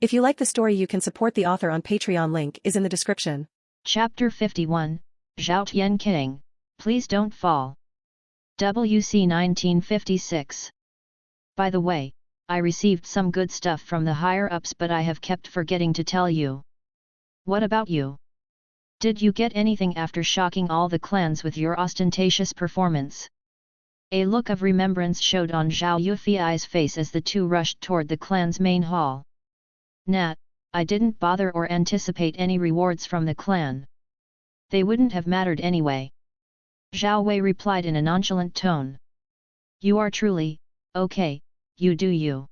If you like the story, you can support the author on Patreon. Link is in the description. Chapter 51, Zhao Tianqing, Please Don't Fall. WC 1956. By the way, I received some good stuff from the higher-ups, but I have kept forgetting to tell you. What about you? Did you get anything after shocking all the clans with your ostentatious performance? A look of remembrance showed on Zhao Yufi's face as the two rushed toward the clan's main hall. Nah, I didn't bother or anticipate any rewards from the clan. They wouldn't have mattered anyway. Zhao Wei replied in a nonchalant tone. You are truly, okay, you do you.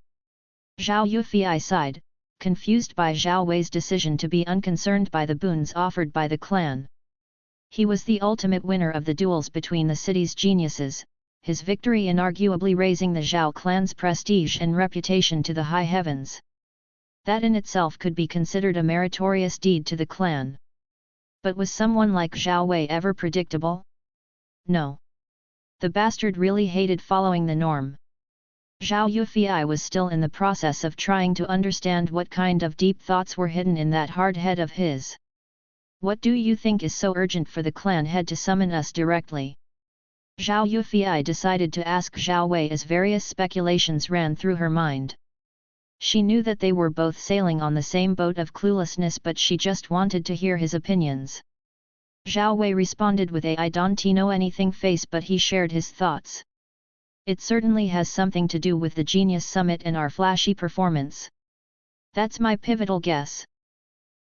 Zhao Yufi sighed, confused by Zhao Wei's decision to be unconcerned by the boons offered by the clan. He was the ultimate winner of the duels between the city's geniuses, his victory inarguably raising the Zhao clan's prestige and reputation to the high heavens. That in itself could be considered a meritorious deed to the clan. But was someone like Zhao Wei ever predictable? No. The bastard really hated following the norm. Zhao Yufi was still in the process of trying to understand what kind of deep thoughts were hidden in that hard head of his. What do you think is so urgent for the clan head to summon us directly? Zhao Yufi decided to ask Zhao Wei as various speculations ran through her mind. She knew that they were both sailing on the same boat of cluelessness, but she just wanted to hear his opinions. Zhao Wei responded with a "I don't know anything" face, but he shared his thoughts. It certainly has something to do with the Genius Summit and our flashy performance. That's my pivotal guess.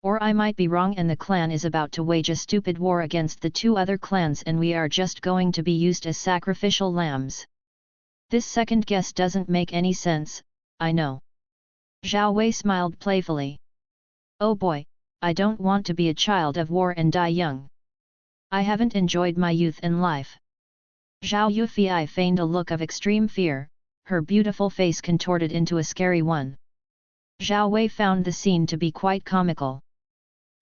Or I might be wrong and the clan is about to wage a stupid war against the two other clans and we are just going to be used as sacrificial lambs. This second guess doesn't make any sense, I know. Zhao Wei smiled playfully. Oh boy, I don't want to be a child of war and die young. I haven't enjoyed my youth and life. Zhao Yufi feigned a look of extreme fear, her beautiful face contorted into a scary one. Zhao Wei found the scene to be quite comical.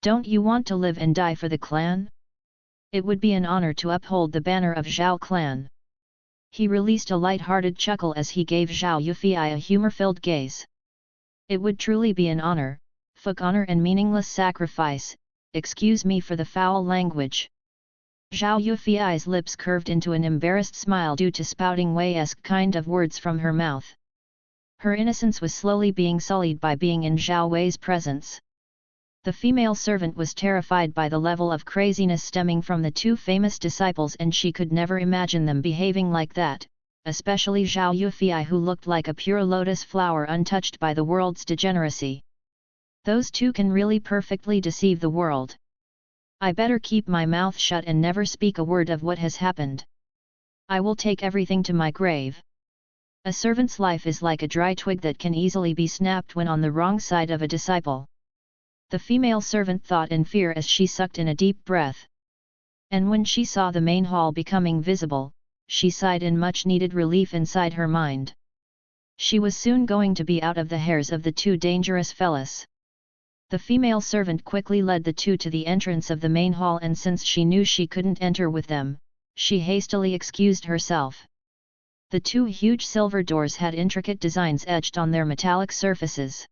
Don't you want to live and die for the clan? It would be an honor to uphold the banner of Zhao clan. He released a light-hearted chuckle as he gave Zhao Yufi a humor-filled gaze. It would truly be an honor, fuck honor and meaningless sacrifice, excuse me for the foul language. Zhao Yufi's lips curved into an embarrassed smile due to spouting Wei-esque kind of words from her mouth. Her innocence was slowly being sullied by being in Zhao Wei's presence. The female servant was terrified by the level of craziness stemming from the two famous disciples, and she could never imagine them behaving like that, especially Zhao Yufi, who looked like a pure lotus flower untouched by the world's degeneracy. Those two can really perfectly deceive the world. I better keep my mouth shut and never speak a word of what has happened. I will take everything to my grave. A servant's life is like a dry twig that can easily be snapped when on the wrong side of a disciple. The female servant thought in fear as she sucked in a deep breath. And when she saw the main hall becoming visible, she sighed in much-needed relief inside her mind. She was soon going to be out of the hairs of the two dangerous fellas. The female servant quickly led the two to the entrance of the main hall, and since she knew she couldn't enter with them, she hastily excused herself. The two huge silver doors had intricate designs etched on their metallic surfaces.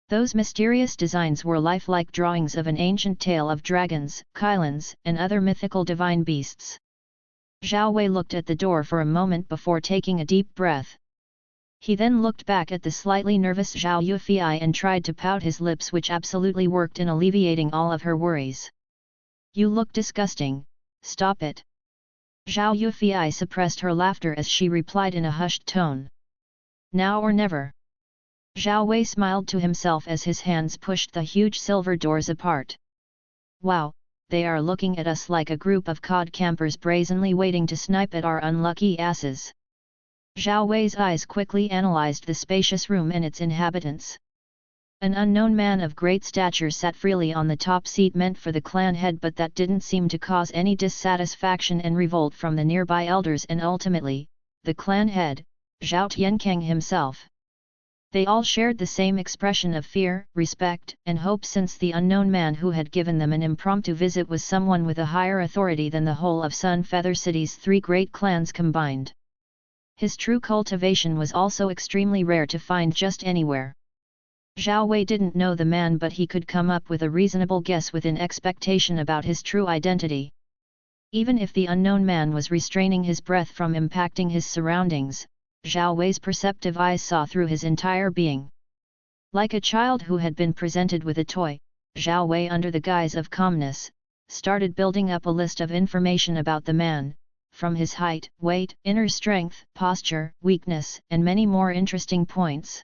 Those mysterious designs were lifelike drawings of an ancient tale of dragons, kylans, and other mythical divine beasts. Zhao Wei looked at the door for a moment before taking a deep breath. He then looked back at the slightly nervous Zhao Yufi and tried to pout his lips, which absolutely worked in alleviating all of her worries. You look disgusting, stop it. Zhao Yufi suppressed her laughter as she replied in a hushed tone. Now or never. Zhao Wei smiled to himself as his hands pushed the huge silver doors apart. Wow, they are looking at us like a group of cod campers brazenly waiting to snipe at our unlucky asses. Zhao Wei's eyes quickly analyzed the spacious room and its inhabitants. An unknown man of great stature sat freely on the top seat meant for the clan head, but that didn't seem to cause any dissatisfaction and revolt from the nearby elders and ultimately, the clan head, Zhao Tianqing himself. They all shared the same expression of fear, respect, and hope, since the unknown man who had given them an impromptu visit was someone with a higher authority than the whole of Sun Feather City's three great clans combined. His true cultivation was also extremely rare to find just anywhere. Zhao Wei didn't know the man, but he could come up with a reasonable guess within expectation about his true identity. Even if the unknown man was restraining his breath from impacting his surroundings, Zhao Wei's perceptive eyes saw through his entire being. Like a child who had been presented with a toy, Zhao Wei, under the guise of calmness, started building up a list of information about the man, from his height, weight, inner strength, posture, weakness, and many more interesting points.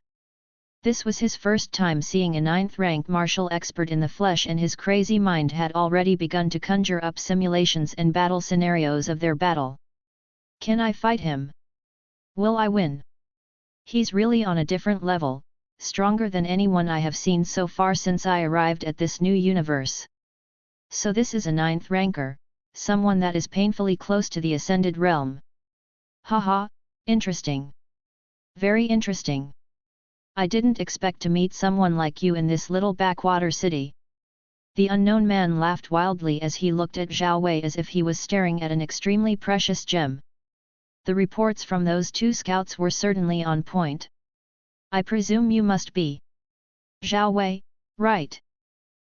This was his first time seeing a 9th-rank martial expert in the flesh, and his crazy mind had already begun to conjure up simulations and battle scenarios of their battle. Can I fight him? Will I win? He's really on a different level, stronger than anyone I have seen so far since I arrived at this new universe. So this is a 9th ranker, someone that is painfully close to the ascended realm. Haha, interesting. Very interesting. I didn't expect to meet someone like you in this little backwater city. The unknown man laughed wildly as he looked at Zhao Wei as if he was staring at an extremely precious gem. The reports from those 2 scouts were certainly on point. I presume you must be Zhao Wei, right?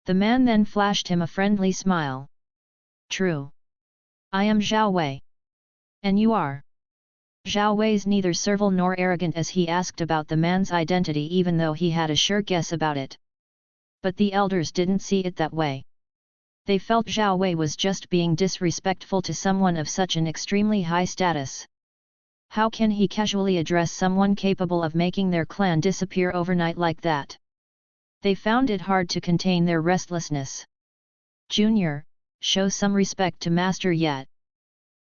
The man then flashed him a friendly smile. True. I am Zhao Wei. And you are? Zhao Wei's neither servile nor arrogant as he asked about the man's identity, even though he had a sure guess about it. But the elders didn't see it that way. They felt Zhao Wei was just being disrespectful to someone of such an extremely high status. How can he casually address someone capable of making their clan disappear overnight like that? They found it hard to contain their restlessness. Junior, show some respect to Master Yet.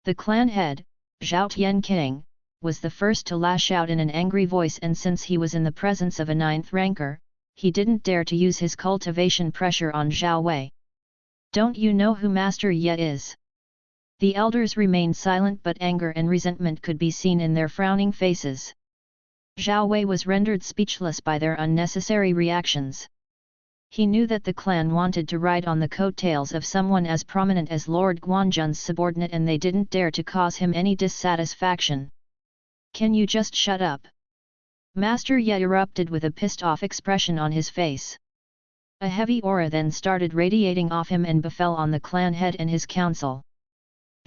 The clan head, Zhao Tianqing, was the first to lash out in an angry voice, and since he was in the presence of a 9th ranker, he didn't dare to use his cultivation pressure on Zhao Wei. Don't you know who Master Yet is? The elders remained silent, but anger and resentment could be seen in their frowning faces. Zhao Wei was rendered speechless by their unnecessary reactions. He knew that the clan wanted to ride on the coattails of someone as prominent as Lord Guanjan's subordinate, and they didn't dare to cause him any dissatisfaction. Can you just shut up? Master Ye erupted with a pissed-off expression on his face. A heavy aura then started radiating off him and befell on the clan head and his council.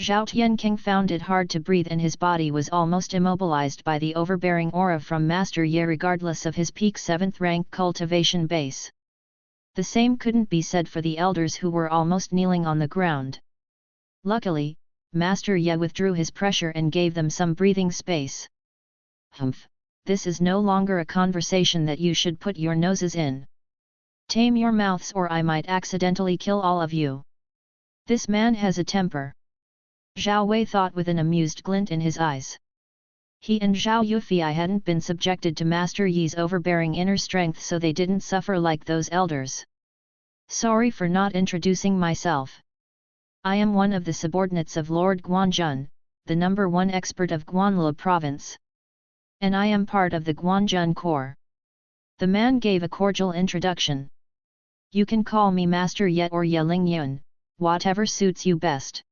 Zhao Tianqing found it hard to breathe, and his body was almost immobilized by the overbearing aura from Master Ye, regardless of his peak 7th rank cultivation base. The same couldn't be said for the elders, who were almost kneeling on the ground. Luckily, Master Ye withdrew his pressure and gave them some breathing space. Humph, this is no longer a conversation that you should put your noses in. Tame your mouths, or I might accidentally kill all of you. This man has a temper. Zhao Wei thought with an amused glint in his eyes. He and Zhao Yufei hadn't been subjected to Master Yi's overbearing inner strength, so they didn't suffer like those elders. Sorry for not introducing myself. I am one of the subordinates of Lord Guanjan, the #1 expert of Guanlu province. And I am part of the Guanjan Corps. The man gave a cordial introduction. You can call me Master Yet or Ye Lingyun, whatever suits you best.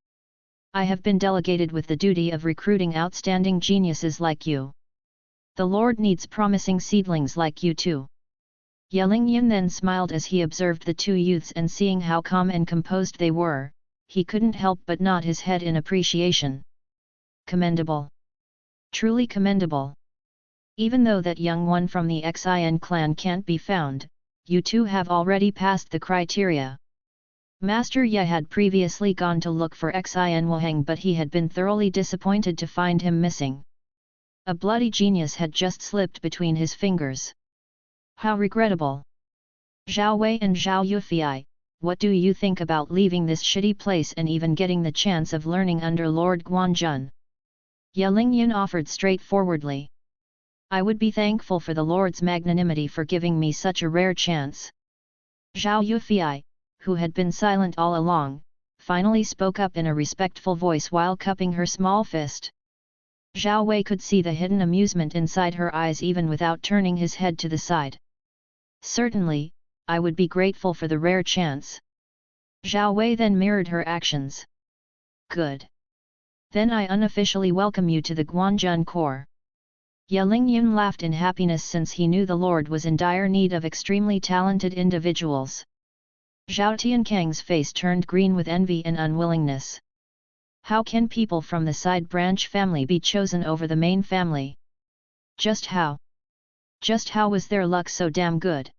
I have been delegated with the duty of recruiting outstanding geniuses like you. The Lord needs promising seedlings like you too. Ye Lingyun then smiled as he observed the 2 youths, and seeing how calm and composed they were, he couldn't help but nod his head in appreciation. Commendable. Truly commendable. Even though that young one from the Xin clan can't be found, you two have already passed the criteria. Master Ye had previously gone to look for Xin Waheng, but he had been thoroughly disappointed to find him missing. A bloody genius had just slipped between his fingers. How regrettable. Zhao Wei and Zhao Yufei, what do you think about leaving this shitty place and even getting the chance of learning under Lord Guanjun? Ye Lingyun offered straightforwardly. I would be thankful for the Lord's magnanimity for giving me such a rare chance. Zhao Yufei, who had been silent all along, finally spoke up in a respectful voice while cupping her small fist. Zhao Wei could see the hidden amusement inside her eyes even without turning his head to the side. Certainly, I would be grateful for the rare chance. Zhao Wei then mirrored her actions. Good. Then I unofficially welcome you to the Guanjun Corps. Ye Lingyun laughed in happiness since he knew the Lord was in dire need of extremely talented individuals. Zhao Tiankang's face turned green with envy and unwillingness. How can people from the side branch family be chosen over the main family? Just how? Just how was their luck so damn good?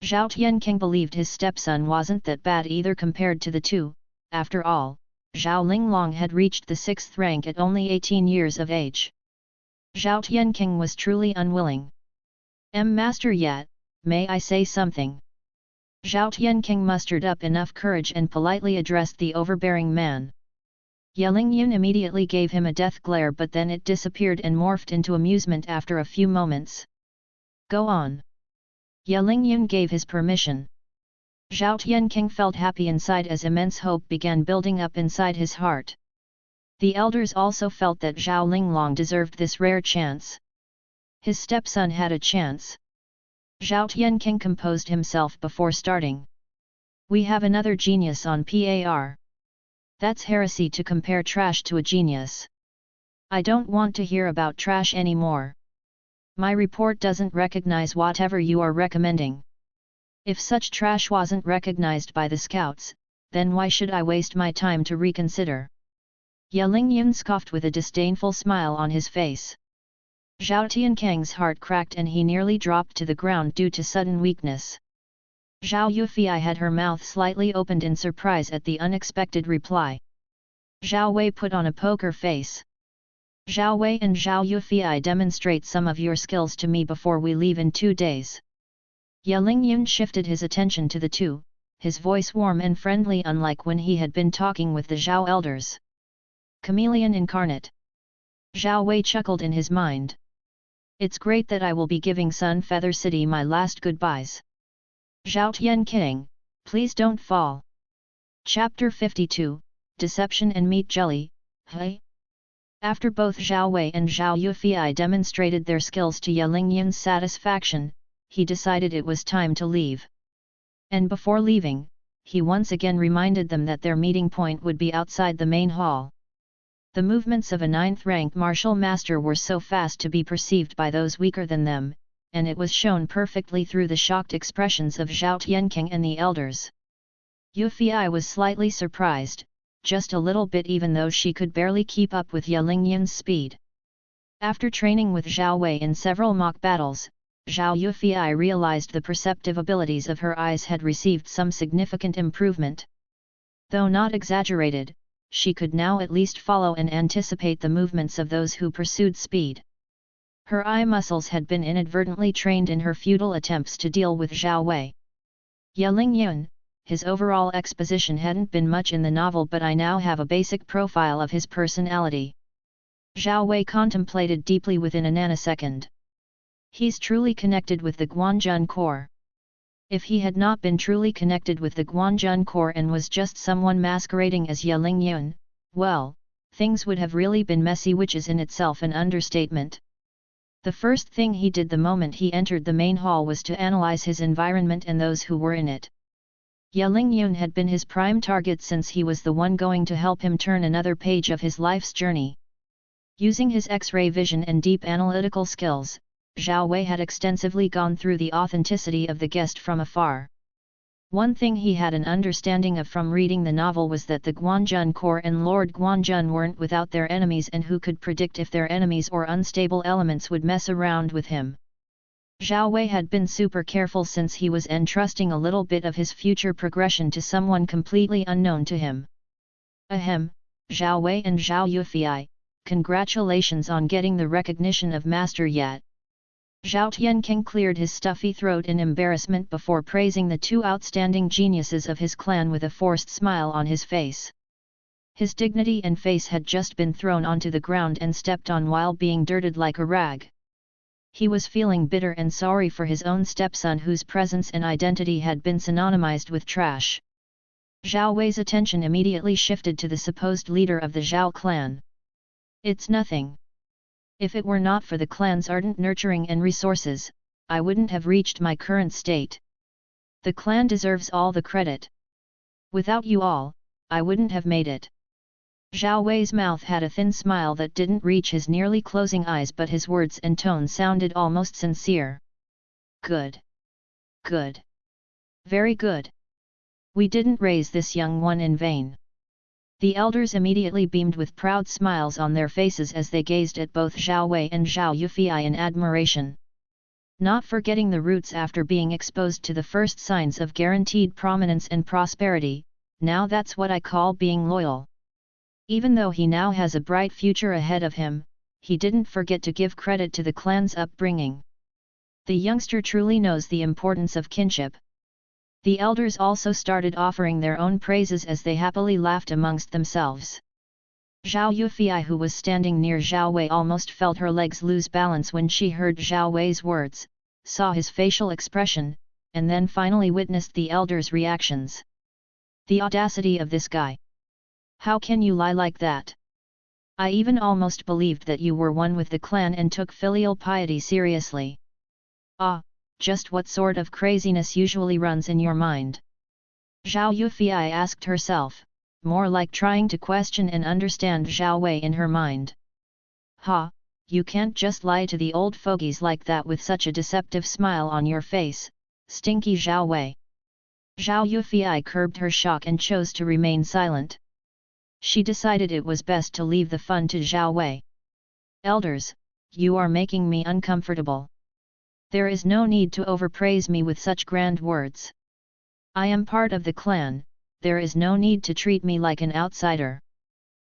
Zhao Tiankang believed his stepson wasn't that bad either compared to the two. After all, Zhao Linglong had reached the 6th rank at only 18 years of age. Zhao Tiankang was truly unwilling. Master yet, may I say something? Zhao Tiankang mustered up enough courage and politely addressed the overbearing man. Ye Lingyun immediately gave him a death glare, but then it disappeared and morphed into amusement after a few moments. Go on. Ye Lingyun gave his permission. Zhao Tiankang felt happy inside as immense hope began building up inside his heart. The elders also felt that Zhao Linglong deserved this rare chance. His stepson had a chance. Zhao Tiankang composed himself before starting. We have another genius on par. That's heresy to compare trash to a genius. I don't want to hear about trash anymore. My report doesn't recognize whatever you are recommending. If such trash wasn't recognized by the scouts, then why should I waste my time to reconsider? Ye Lingyun scoffed with a disdainful smile on his face. Zhao Tiankang's heart cracked and he nearly dropped to the ground due to sudden weakness. Zhao Yufei had her mouth slightly opened in surprise at the unexpected reply. Zhao Wei put on a poker face. Zhao Wei and Zhao Yufei, demonstrate some of your skills to me before we leave in 2 days. Ye Lingyun shifted his attention to the two, his voice warm and friendly unlike when he had been talking with the Zhao elders. Chameleon incarnate. Zhao Wei chuckled in his mind. It's great that I will be giving Sun Feather City my last goodbyes. Zhao Tiankang, please don't fall. Chapter 52, Deception and Meat Jelly, hey? After both Zhao Wei and Zhao Yufei demonstrated their skills to Ye Lingyun's satisfaction, he decided it was time to leave. And before leaving, he once again reminded them that their meeting point would be outside the main hall. The movements of a 9th-rank martial master were so fast to be perceived by those weaker than them, and it was shown perfectly through the shocked expressions of Zhao Tiankang and the elders. Yufei was slightly surprised, just a little bit, even though she could barely keep up with Ye Lingyun's speed. After training with Zhao Wei in several mock battles, Zhao Yufei realized the perceptive abilities of her eyes had received some significant improvement. Though not exaggerated, she could now at least follow and anticipate the movements of those who pursued speed. Her eye muscles had been inadvertently trained in her futile attempts to deal with Zhao Wei. Ye Lingyun, his overall exposition hadn't been much in the novel, but I now have a basic profile of his personality. Zhao Wei contemplated deeply within a nanosecond. He's truly connected with the Guan Jan core. If he had not been truly connected with the Guan Jan core and was just someone masquerading as Ye Lingyun, well, things would have really been messy, which is in itself an understatement. The first thing he did the moment he entered the main hall was to analyze his environment and those who were in it. Ye Lingyun had been his prime target since he was the one going to help him turn another page of his life's journey. Using his X-ray vision and deep analytical skills, Zhao Wei had extensively gone through the authenticity of the guest from afar. One thing he had an understanding of from reading the novel was that the Guanjun core and Lord Guanjun weren't without their enemies, and who could predict if their enemies or unstable elements would mess around with him. Zhao Wei had been super careful since he was entrusting a little bit of his future progression to someone completely unknown to him. Ahem, Zhao Wei and Zhao Yufei, congratulations on getting the recognition of master yet. Zhao Tiankang cleared his stuffy throat in embarrassment before praising the two outstanding geniuses of his clan with a forced smile on his face. His dignity and face had just been thrown onto the ground and stepped on while being dirted like a rag. He was feeling bitter and sorry for his own stepson, whose presence and identity had been synonymized with trash. Zhao Wei's attention immediately shifted to the supposed leader of the Zhao clan. It's nothing. If it were not for the clan's ardent nurturing and resources, I wouldn't have reached my current state. The clan deserves all the credit. Without you all, I wouldn't have made it. Zhao Wei's mouth had a thin smile that didn't reach his nearly closing eyes, but his words and tone sounded almost sincere. Good. Good. Very good. We didn't raise this young one in vain. The elders immediately beamed with proud smiles on their faces as they gazed at both Zhao Wei and Zhao Yufei in admiration. Not forgetting the roots after being exposed to the first signs of guaranteed prominence and prosperity, now that's what I call being loyal. Even though he now has a bright future ahead of him, he didn't forget to give credit to the clan's upbringing. The youngster truly knows the importance of kinship. The elders also started offering their own praises as they happily laughed amongst themselves. Zhao Yufei, who was standing near Zhao Wei, almost felt her legs lose balance when she heard Zhao Wei's words, saw his facial expression, and then finally witnessed the elders' reactions. The audacity of this guy! How can you lie like that? I even almost believed that you were one with the clan and took filial piety seriously. Ah, just what sort of craziness usually runs in your mind? Zhao Yufei asked herself, more like trying to question and understand Zhao Wei in her mind. Ha, you can't just lie to the old fogies like that with such a deceptive smile on your face, stinky Zhao Wei. Zhao Yufei curbed her shock and chose to remain silent. She decided it was best to leave the fun to Zhao Wei. Elders, you are making me uncomfortable. There is no need to overpraise me with such grand words. I am part of the clan, there is no need to treat me like an outsider.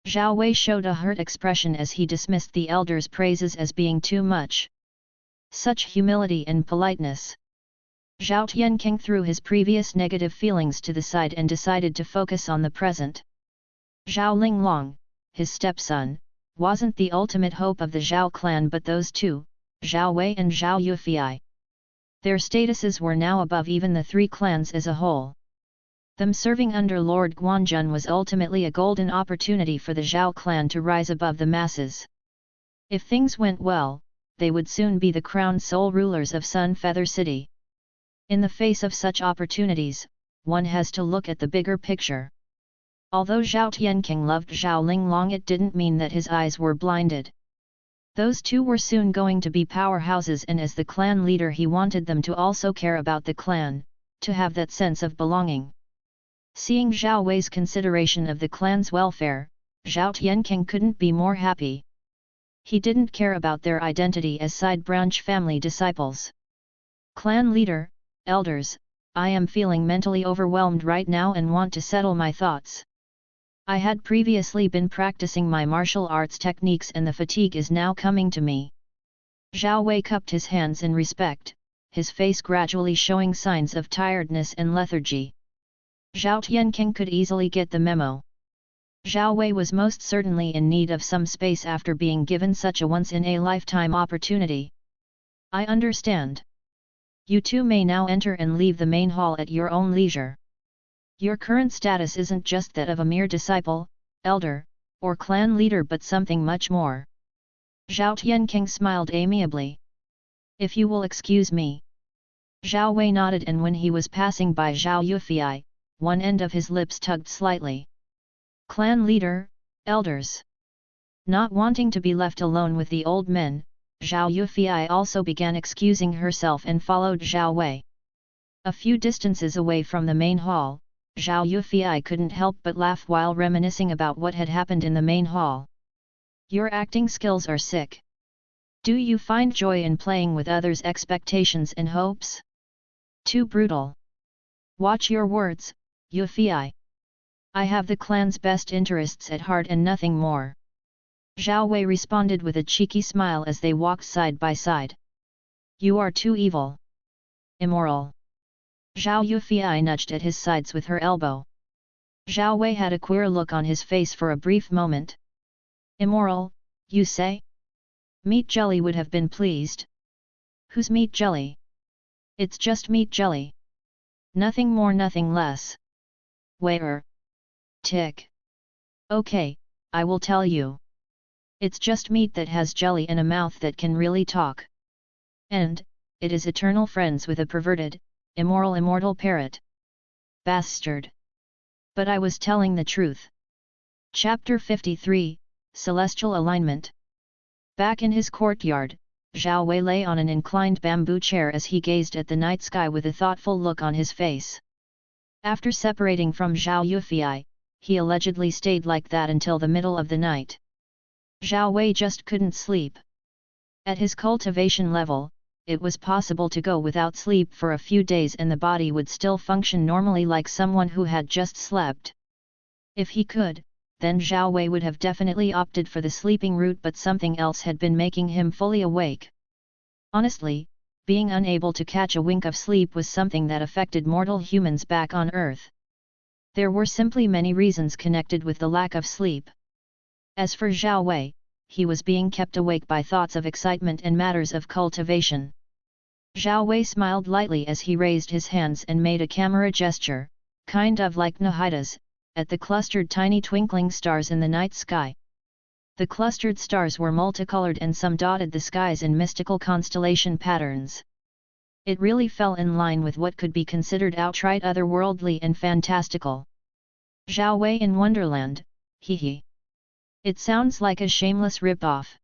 Zhao Wei showed a hurt expression as he dismissed the elders' praises as being too much. Such humility and politeness. Zhao Tianqing threw his previous negative feelings to the side and decided to focus on the present. Zhao Linglong, his stepson, wasn't the ultimate hope of the Zhao clan, but those two, Zhao Wei and Zhao Yufei. Their statuses were now above even the three clans as a whole. Them serving under Lord Guan Jan was ultimately a golden opportunity for the Zhao clan to rise above the masses. If things went well, they would soon be the crowned sole rulers of Sun Feather City. In the face of such opportunities, one has to look at the bigger picture. Although Zhao Tianqing loved Zhao Linglong, it didn't mean that his eyes were blinded. Those two were soon going to be powerhouses, and as the clan leader he wanted them to also care about the clan, to have that sense of belonging. Seeing Zhao Wei's consideration of the clan's welfare, Zhao Tianqing couldn't be more happy. He didn't care about their identity as side branch family disciples. Clan leader, elders, I am feeling mentally overwhelmed right now and want to settle my thoughts. I had previously been practicing my martial arts techniques and the fatigue is now coming to me. Zhao Wei cupped his hands in respect, his face gradually showing signs of tiredness and lethargy. Zhao Tianqing could easily get the memo. Zhao Wei was most certainly in need of some space after being given such a once-in-a-lifetime opportunity. I understand. You two may now enter and leave the main hall at your own leisure. Your current status isn't just that of a mere disciple, elder, or clan leader, but something much more. Zhao Tianqing smiled amiably. If you will excuse me. Zhao Wei nodded, and when he was passing by Zhao Yufei, one end of his lips tugged slightly. Clan leader, elders. Not wanting to be left alone with the old men, Zhao Yufei also began excusing herself and followed Zhao Wei. A few distances away from the main hall, Zhao Yufei couldn't help but laugh while reminiscing about what had happened in the main hall. Your acting skills are sick. Do you find joy in playing with others' expectations and hopes? Too brutal. Watch your words, Yufei. I have the clan's best interests at heart and nothing more. Zhao Wei responded with a cheeky smile as they walked side by side. You are too evil. Immoral. Zhao Yufei nudged at his sides with her elbow. Zhao Wei had a queer look on his face for a brief moment. Immoral, you say? Meat Jelly would have been pleased. Who's Meat Jelly? It's just Meat Jelly. Nothing more, nothing less. Where? Tick. Okay, I will tell you. It's just meat that has jelly and a mouth that can really talk. And, it is eternal friends with a perverted, immoral immortal parrot. Bastard. But I was telling the truth. Chapter 53, Celestial Alignment. Back in his courtyard, Zhao Wei lay on an inclined bamboo chair as he gazed at the night sky with a thoughtful look on his face. After separating from Zhao Yufei, he allegedly stayed like that until the middle of the night. Zhao Wei just couldn't sleep. At his cultivation level, it was possible to go without sleep for a few days and the body would still function normally like someone who had just slept. If he could, then Zhao Wei would have definitely opted for the sleeping route, but something else had been making him fully awake. Honestly, being unable to catch a wink of sleep was something that affected mortal humans back on Earth. There were simply many reasons connected with the lack of sleep. As for Zhao Wei, he was being kept awake by thoughts of excitement and matters of cultivation. Zhao Wei smiled lightly as he raised his hands and made a camera gesture, kind of like Nahida's, at the clustered tiny twinkling stars in the night sky. The clustered stars were multicolored and some dotted the skies in mystical constellation patterns. It really fell in line with what could be considered outright otherworldly and fantastical. Zhao Wei in Wonderland, hee. It sounds like a shameless rip-off.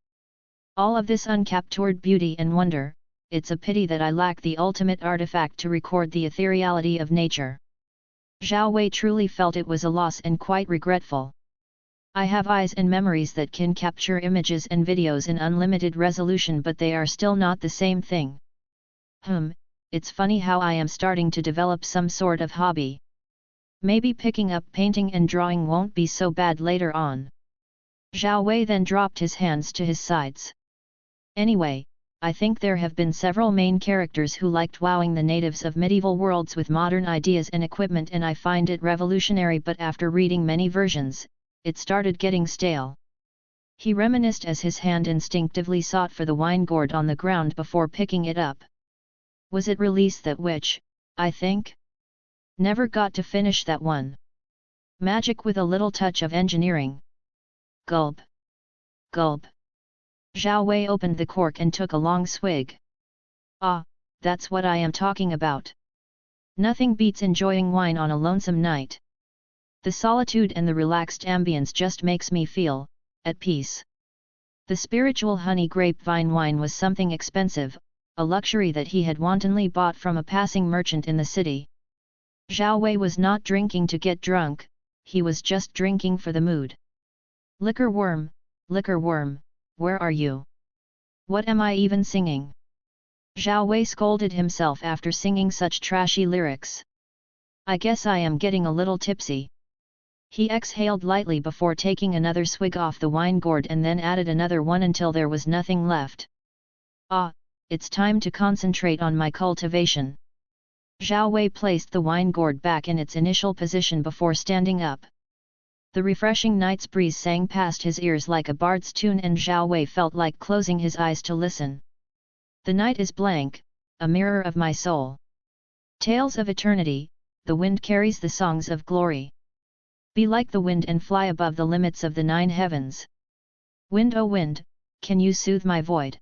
All of this uncaptured beauty and wonder, it's a pity that I lack the ultimate artifact to record the ethereality of nature. Zhao Wei truly felt it was a loss and quite regretful. I have eyes and memories that can capture images and videos in unlimited resolution, but they are still not the same thing. It's funny how I am starting to develop some sort of hobby. Maybe picking up painting and drawing won't be so bad later on. Zhao Wei then dropped his hands to his sides. Anyway, I think there have been several main characters who liked wowing the natives of medieval worlds with modern ideas and equipment, and I find it revolutionary, but after reading many versions, it started getting stale. He reminisced as his hand instinctively sought for the wine gourd on the ground before picking it up. Was it release that which, I think? Never got to finish that one. Magic with a little touch of engineering. Gulp. Gulp. Zhao Wei opened the cork and took a long swig. Ah, that's what I am talking about. Nothing beats enjoying wine on a lonesome night. The solitude and the relaxed ambience just makes me feel at peace. The spiritual honey grapevine wine was something expensive, a luxury that he had wantonly bought from a passing merchant in the city. Zhao Wei was not drinking to get drunk, he was just drinking for the mood. Liquor worm, where are you? What am I even singing? Zhao Wei scolded himself after singing such trashy lyrics. I guess I am getting a little tipsy. He exhaled lightly before taking another swig off the wine gourd and then added another one until there was nothing left. Ah, it's time to concentrate on my cultivation. Zhao Wei placed the wine gourd back in its initial position before standing up. The refreshing night's breeze sang past his ears like a bard's tune, and Zhao Wei felt like closing his eyes to listen. The night is blank, a mirror of my soul. Tales of eternity, the wind carries the songs of glory. Be like the wind and fly above the limits of the 9 heavens. Wind, oh wind, can you soothe my void?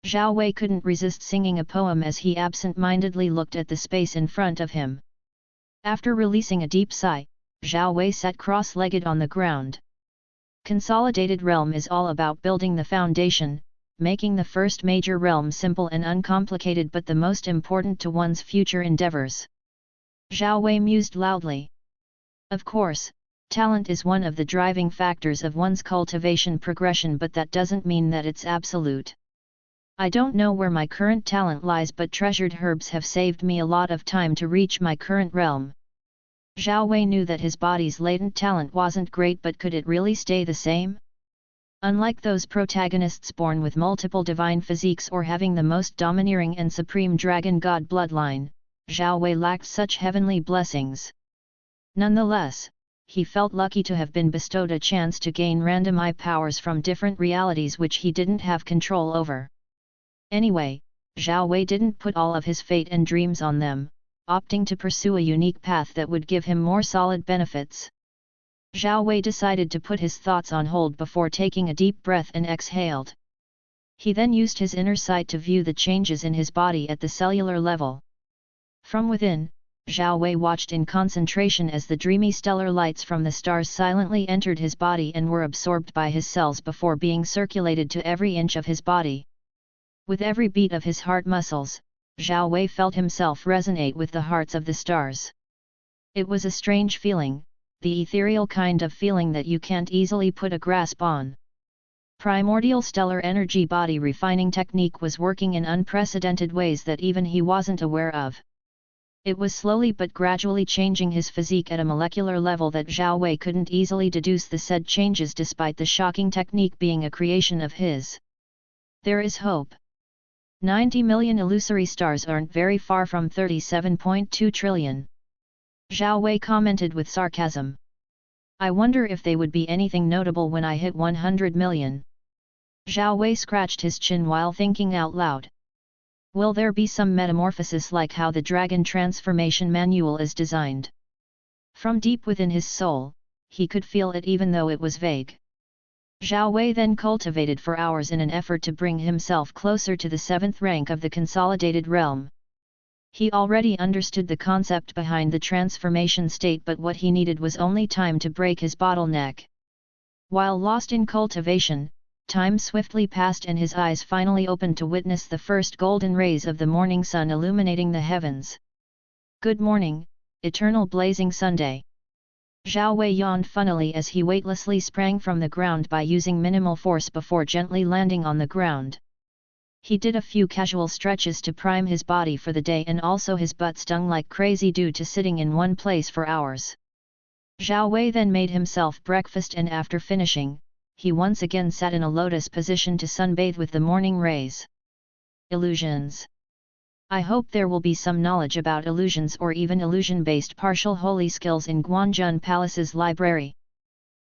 Zhao Wei couldn't resist singing a poem as he absent-mindedly looked at the space in front of him. After releasing a deep sigh, Zhao Wei sat cross-legged on the ground. Consolidated Realm is all about building the foundation, making the first major realm simple and uncomplicated but the most important to one's future endeavors. Zhao Wei mused loudly. Of course, talent is one of the driving factors of one's cultivation progression, but that doesn't mean that it's absolute. I don't know where my current talent lies, but treasured herbs have saved me a lot of time to reach my current realm. Zhao Wei knew that his body's latent talent wasn't great, but could it really stay the same? Unlike those protagonists born with multiple divine physiques or having the most domineering and supreme dragon god bloodline, Zhao Wei lacked such heavenly blessings. Nonetheless, he felt lucky to have been bestowed a chance to gain random eye powers from different realities which he didn't have control over. Anyway, Zhao Wei didn't put all of his fate and dreams on them, opting to pursue a unique path that would give him more solid benefits. Zhao Wei decided to put his thoughts on hold before taking a deep breath and exhaled. He then used his inner sight to view the changes in his body at the cellular level. From within, Zhao Wei watched in concentration as the dreamy stellar lights from the stars silently entered his body and were absorbed by his cells before being circulated to every inch of his body. With every beat of his heart muscles, Zhao Wei felt himself resonate with the hearts of the stars. It was a strange feeling, the ethereal kind of feeling that you can't easily put a grasp on. Primordial stellar energy body refining technique was working in unprecedented ways that even he wasn't aware of. It was slowly but gradually changing his physique at a molecular level that Zhao Wei couldn't easily deduce the said changes despite the shocking technique being a creation of his. There is hope. 90 million illusory stars aren't very far from 37.2 trillion. Zhao Wei commented with sarcasm. I wonder if they would be anything notable when I hit 100 million. Zhao Wei scratched his chin while thinking out loud. Will there be some metamorphosis like how the dragon transformation manual is designed? From deep within his soul, he could feel it even though it was vague. Zhao Wei then cultivated for hours in an effort to bring himself closer to the 7th rank of the consolidated realm. He already understood the concept behind the transformation state, but what he needed was only time to break his bottleneck. While lost in cultivation, time swiftly passed and his eyes finally opened to witness the first golden rays of the morning sun illuminating the heavens. Good morning, eternal blazing Sunday. Zhao Wei yawned funnily as he weightlessly sprang from the ground by using minimal force before gently landing on the ground. He did a few casual stretches to prime his body for the day, and also his butt stung like crazy due to sitting in one place for hours. Zhao Wei then made himself breakfast, and after finishing, he once again sat in a lotus position to sunbathe with the morning rays. Illusions. I hope there will be some knowledge about illusions or even illusion-based partial holy skills in Guan Jan Palace's library.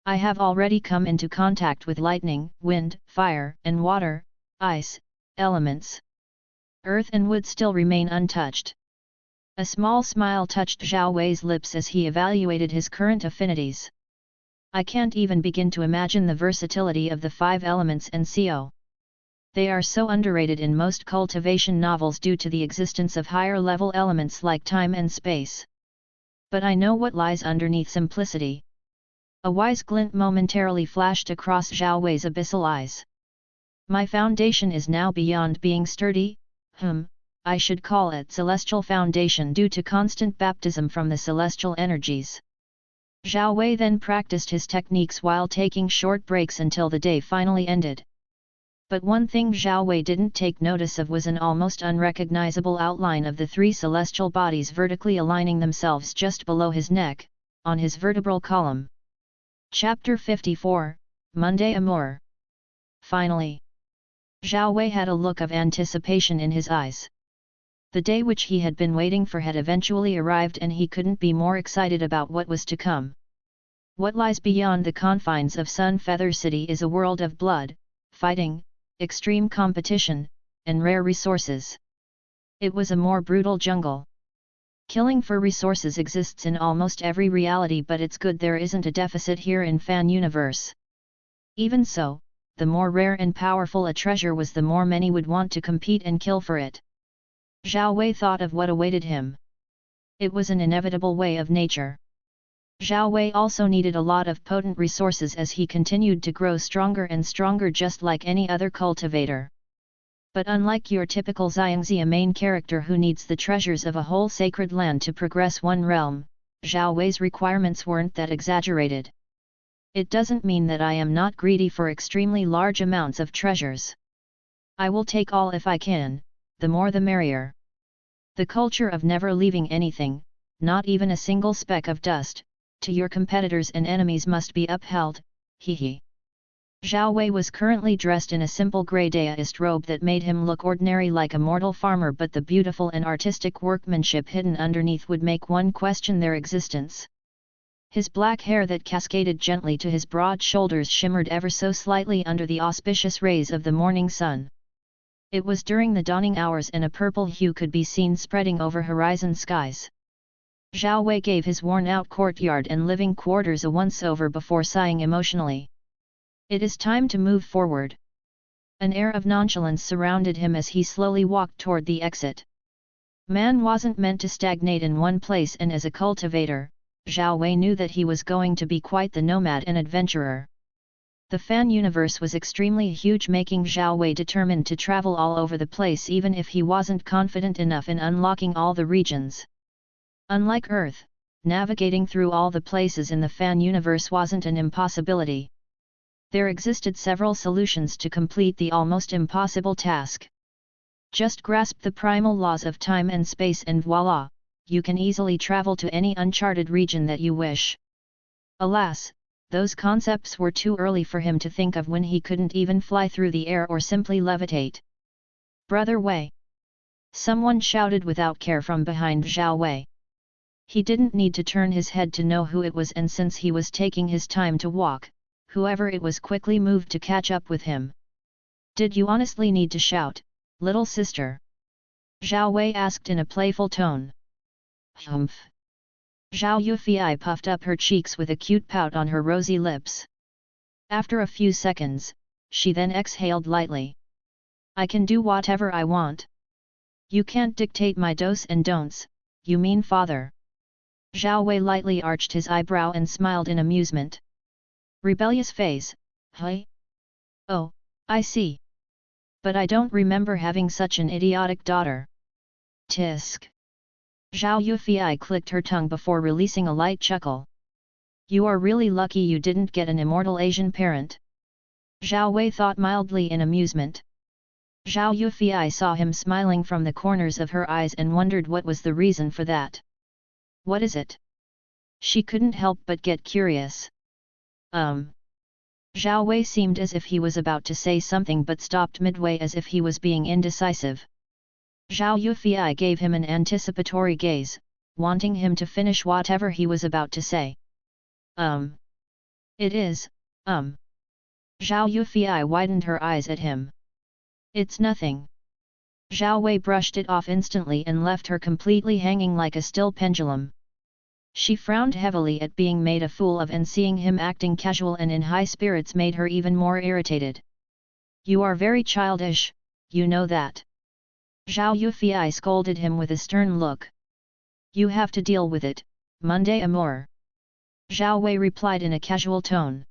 I have already come into contact with lightning, wind, fire, and water, ice, elements. Earth and wood still remain untouched. A small smile touched Zhao Wei's lips as he evaluated his current affinities. I can't even begin to imagine the versatility of the 5 elements and CO. They are so underrated in most cultivation novels due to the existence of higher-level elements like time and space. But I know what lies underneath simplicity. A wise glint momentarily flashed across Zhao Wei's abyssal eyes. My foundation is now beyond being sturdy. I should call it celestial foundation due to constant baptism from the celestial energies. Zhao Wei then practiced his techniques while taking short breaks until the day finally ended. But one thing Zhao Wei didn't take notice of was an almost unrecognizable outline of the 3 celestial bodies vertically aligning themselves just below his neck, on his vertebral column. Chapter 54, Monday Amour. Finally. Zhao Wei had a look of anticipation in his eyes. The day which he had been waiting for had eventually arrived, and he couldn't be more excited about what was to come. What lies beyond the confines of Sun Feather City is a world of blood, fighting, extreme competition, and rare resources. It was a more brutal jungle. Killing for resources exists in almost every reality, but it's good there isn't a deficit here in Fan Universe. Even so, the more rare and powerful a treasure was, the more many would want to compete and kill for it. Zhao Wei thought of what awaited him. It was an inevitable way of nature. Zhao Wei also needed a lot of potent resources as he continued to grow stronger and stronger, just like any other cultivator. But unlike your typical Xiangxia main character who needs the treasures of a whole sacred land to progress one realm, Zhao Wei's requirements weren't that exaggerated. It doesn't mean that I am not greedy for extremely large amounts of treasures. I will take all if I can, the more the merrier. The culture of never leaving anything, not even a single speck of dust, to your competitors and enemies must be upheld, hehe. Zhao Wei was currently dressed in a simple grey daoist robe that made him look ordinary like a mortal farmer, but the beautiful and artistic workmanship hidden underneath would make one question their existence. His black hair that cascaded gently to his broad shoulders shimmered ever so slightly under the auspicious rays of the morning sun. It was during the dawning hours, and a purple hue could be seen spreading over horizon skies. Zhao Wei gave his worn-out courtyard and living quarters a once-over before sighing emotionally. It is time to move forward. An air of nonchalance surrounded him as he slowly walked toward the exit. Man wasn't meant to stagnate in one place, and as a cultivator, Zhao Wei knew that he was going to be quite the nomad and adventurer. The fan universe was extremely huge, making Zhao Wei determined to travel all over the place even if he wasn't confident enough in unlocking all the regions. Unlike Earth, navigating through all the places in the fan universe wasn't an impossibility. There existed several solutions to complete the almost impossible task. Just grasp the primal laws of time and space and voila, you can easily travel to any uncharted region that you wish. Alas, those concepts were too early for him to think of when he couldn't even fly through the air or simply levitate. "Brother Wei!" Someone shouted without care from behind Zhao Wei. He didn't need to turn his head to know who it was, and since he was taking his time to walk, whoever it was quickly moved to catch up with him. "Did you honestly need to shout, little sister?" Zhao Wei asked in a playful tone. "Humph." Zhao Yufei puffed up her cheeks with a cute pout on her rosy lips. After a few seconds, she then exhaled lightly. "I can do whatever I want. You can't dictate my dos and don'ts, you mean father?" Zhao Wei lightly arched his eyebrow and smiled in amusement. Rebellious phase, "Hey? Oh, I see. But I don't remember having such an idiotic daughter." Tisk. Zhao Yufei clicked her tongue before releasing a light chuckle. "You are really lucky you didn't get an immortal Asian parent." Zhao Wei thought mildly in amusement. Zhao Yufei saw him smiling from the corners of her eyes and wondered what was the reason for that. "What is it?" She couldn't help but get curious. Zhao Wei seemed as if he was about to say something but stopped midway as if he was being indecisive. Zhao Yufei gave him an anticipatory gaze, wanting him to finish whatever he was about to say. It is, Zhao Yufei widened her eyes at him. "It's nothing." Zhao Wei brushed it off instantly and left her completely hanging like a still pendulum. She frowned heavily at being made a fool of, and seeing him acting casual and in high spirits made her even more irritated. "You are very childish, you know that." Zhao Yufei scolded him with a stern look. "You have to deal with it, Monday Amour." Zhao Wei replied in a casual tone.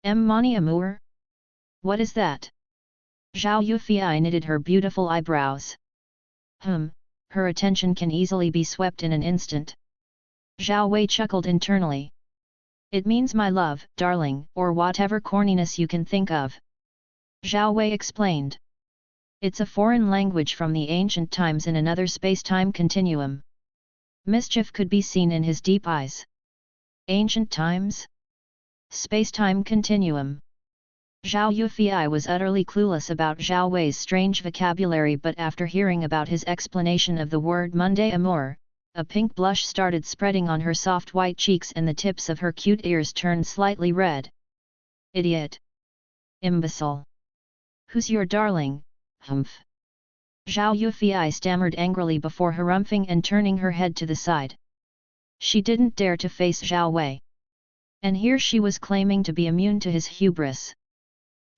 "Mani Amour? What is that?" Zhao Yufei knitted her beautiful eyebrows. Her attention can easily be swept in an instant." Zhao Wei chuckled internally. "It means my love, darling, or whatever corniness you can think of." Zhao Wei explained. "It's a foreign language from the ancient times in another space-time continuum." Mischief could be seen in his deep eyes. Ancient times? Space-time continuum. Zhao Yufei was utterly clueless about Zhao Wei's strange vocabulary, but after hearing about his explanation of the word Monday Amour, a pink blush started spreading on her soft white cheeks and the tips of her cute ears turned slightly red. "Idiot! Imbecile! Who's your darling, humph?" Zhao Yufei stammered angrily before harumphing and turning her head to the side. She didn't dare to face Zhao Wei. And here she was claiming to be immune to his hubris.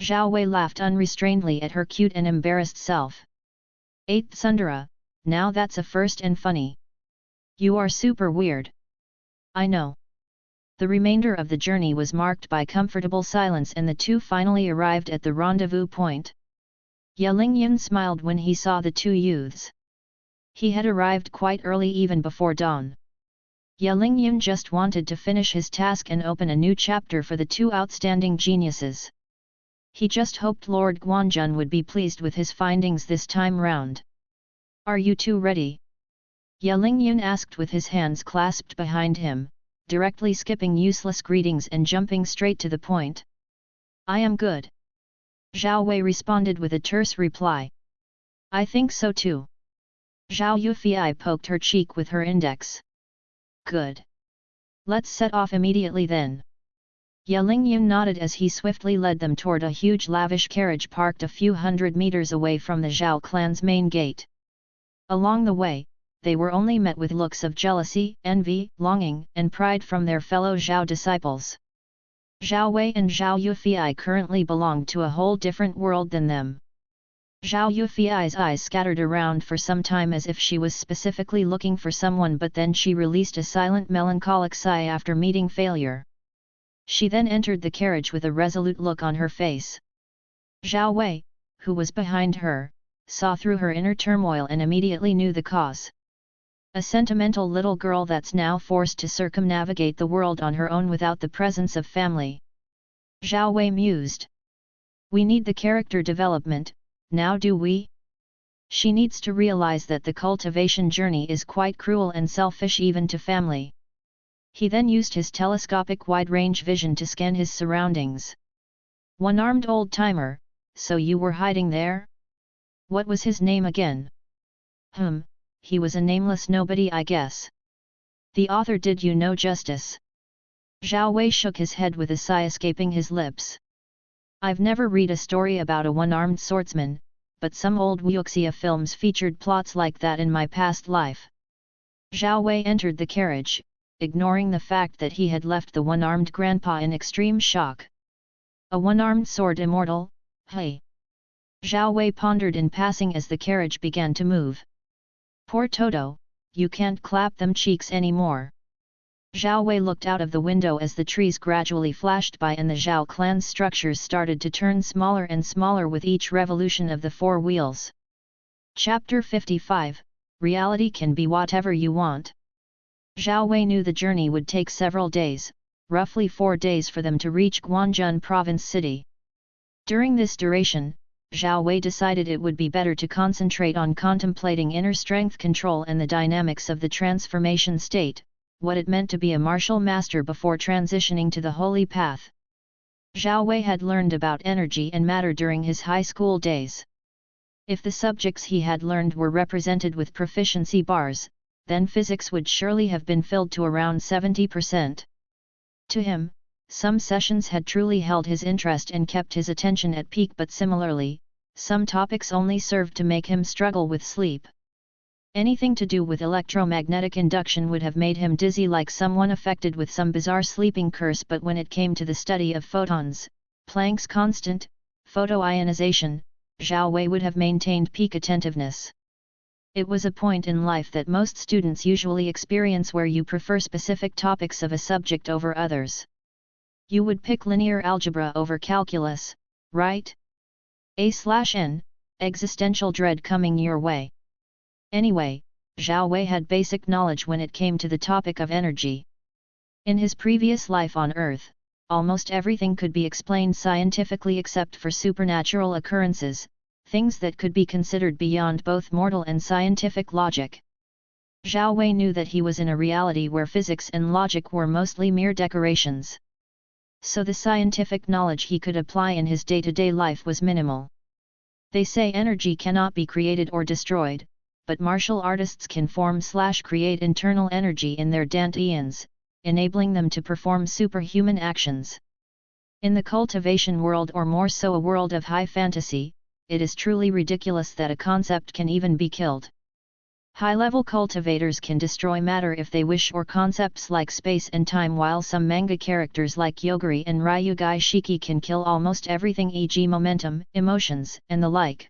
Zhao Wei laughed unrestrainedly at her cute and embarrassed self. "8th Sundara, now that's a first and funny. You are super weird." "I know." The remainder of the journey was marked by comfortable silence, and the two finally arrived at the rendezvous point. Ye Lingyun smiled when he saw the two youths. He had arrived quite early, even before dawn. Ye Lingyun just wanted to finish his task and open a new chapter for the two outstanding geniuses. He just hoped Lord Guanjan would be pleased with his findings this time round. "Are you two ready?" Ye Lingyun asked with his hands clasped behind him, directly skipping useless greetings and jumping straight to the point. "I am good." Zhao Wei responded with a terse reply. "I think so too." Zhao Yufei poked her cheek with her index. "Good. Let's set off immediately then." Ye Lingyun nodded as he swiftly led them toward a huge lavish carriage parked a few hundred meters away from the Zhao clan's main gate. Along the way, they were only met with looks of jealousy, envy, longing, and pride from their fellow Zhao disciples. Zhao Wei and Zhao Yufei currently belonged to a whole different world than them. Zhao Yufi's eyes scattered around for some time as if she was specifically looking for someone, but then she released a silent melancholic sigh after meeting failure. She then entered the carriage with a resolute look on her face. Zhao Wei, who was behind her, saw through her inner turmoil and immediately knew the cause. A sentimental little girl that's now forced to circumnavigate the world on her own without the presence of family. Zhao Wei mused. We need the character development, now do we? She needs to realize that the cultivation journey is quite cruel and selfish even to family. He then used his telescopic wide-range vision to scan his surroundings. One-armed old-timer, so you were hiding there? What was his name again? He was a nameless nobody, I guess. The author did you no justice. Zhao Wei shook his head with a sigh escaping his lips. I've never read a story about a one-armed swordsman, but some old wuxia films featured plots like that in my past life. Zhao Wei entered the carriage, ignoring the fact that he had left the one-armed grandpa in extreme shock. A one-armed sword immortal, hey! Zhao Wei pondered in passing as the carriage began to move. Poor Toto, you can't clap them cheeks anymore. Zhao Wei looked out of the window as the trees gradually flashed by and the Zhao clan's structures started to turn smaller and smaller with each revolution of the four wheels. Chapter 55, Reality can be whatever you want. Zhao Wei knew the journey would take several days, roughly 4 days for them to reach Guan Jan Province city. During this duration, Zhao Wei decided it would be better to concentrate on contemplating inner strength control and the dynamics of the transformation state, what it meant to be a martial master before transitioning to the holy path. Zhao Wei had learned about energy and matter during his high school days. If the subjects he had learned were represented with proficiency bars, then physics would surely have been filled to around 70%. To him, some sessions had truly held his interest and kept his attention at peak, but similarly, some topics only served to make him struggle with sleep. Anything to do with electromagnetic induction would have made him dizzy like someone affected with some bizarre sleeping curse, but when it came to the study of photons, Planck's constant, photoionization, Zhao Wei would have maintained peak attentiveness. It was a point in life that most students usually experience where you prefer specific topics of a subject over others. You would pick linear algebra over calculus, right? A/N, existential dread coming your way. Anyway, Zhao Wei had basic knowledge when it came to the topic of energy. In his previous life on Earth, almost everything could be explained scientifically except for supernatural occurrences, things that could be considered beyond both mortal and scientific logic. Zhao Wei knew that he was in a reality where physics and logic were mostly mere decorations. So the scientific knowledge he could apply in his day-to-day life was minimal. They say energy cannot be created or destroyed, but martial artists can form/create internal energy in their dantians, enabling them to perform superhuman actions. In the cultivation world, or more so a world of high fantasy, it is truly ridiculous that a concept can even be killed. High-level cultivators can destroy matter if they wish, or concepts like space and time, while some manga characters like Yogiri and Ryugai Shiki can kill almost everything, e.g. momentum, emotions, and the like.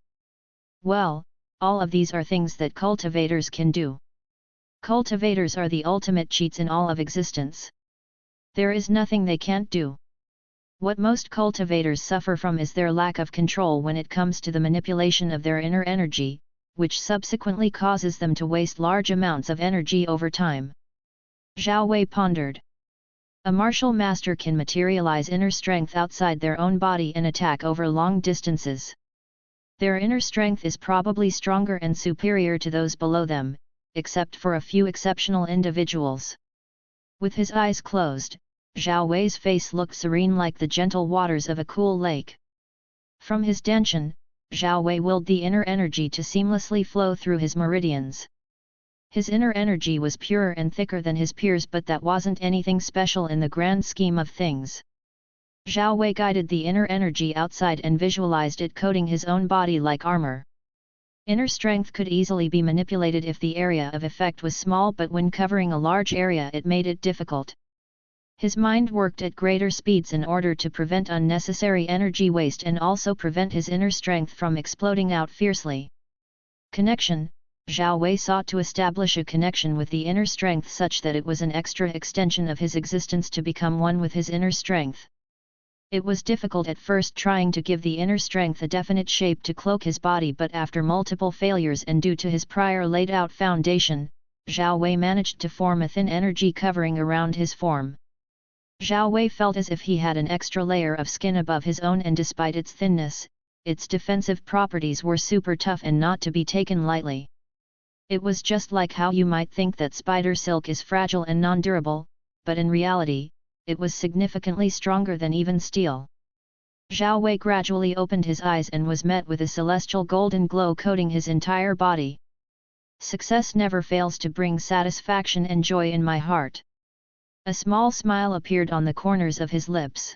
Well, all of these are things that cultivators can do. Cultivators are the ultimate cheats in all of existence. There is nothing they can't do. What most cultivators suffer from is their lack of control when it comes to the manipulation of their inner energy, which subsequently causes them to waste large amounts of energy over time. Zhao Wei pondered. A martial master can materialize inner strength outside their own body and attack over long distances. Their inner strength is probably stronger and superior to those below them, except for a few exceptional individuals. With his eyes closed, Zhao Wei's face looked serene like the gentle waters of a cool lake. From his dantian, Zhao Wei willed the inner energy to seamlessly flow through his meridians. His inner energy was purer and thicker than his peers, but that wasn't anything special in the grand scheme of things. Zhao Wei guided the inner energy outside and visualized it coating his own body like armor. Inner strength could easily be manipulated if the area of effect was small, but when covering a large area it made it difficult. His mind worked at greater speeds in order to prevent unnecessary energy waste and also prevent his inner strength from exploding out fiercely. Connection. Zhao Wei sought to establish a connection with the inner strength such that it was an extra extension of his existence to become one with his inner strength. It was difficult at first trying to give the inner strength a definite shape to cloak his body, but after multiple failures and due to his prior laid out foundation, Zhao Wei managed to form a thin energy covering around his form. Zhao Wei felt as if he had an extra layer of skin above his own, and despite its thinness, its defensive properties were super tough and not to be taken lightly. It was just like how you might think that spider silk is fragile and non-durable, but in reality, it was significantly stronger than even steel. Zhao Wei gradually opened his eyes and was met with a celestial golden glow coating his entire body. Success never fails to bring satisfaction and joy in my heart. A small smile appeared on the corners of his lips.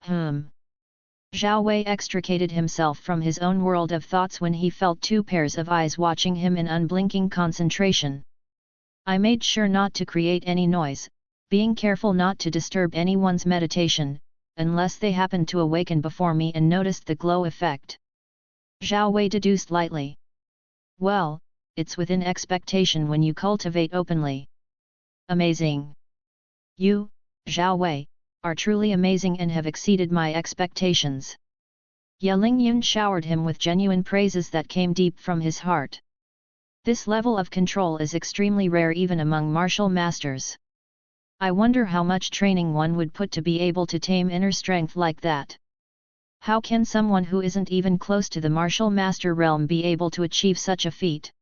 Zhao Wei extricated himself from his own world of thoughts when he felt two pairs of eyes watching him in unblinking concentration. I made sure not to create any noise, being careful not to disturb anyone's meditation, unless they happened to awaken before me and noticed the glow effect. Zhao Wei deduced lightly. Well, it's within expectation when you cultivate openly. Amazing. You, Zhao Wei, are truly amazing and have exceeded my expectations. Ye Lingyun showered him with genuine praises that came deep from his heart. This level of control is extremely rare even among martial masters. I wonder how much training one would put to be able to tame inner strength like that. How can someone who isn't even close to the martial master realm be able to achieve such a feat?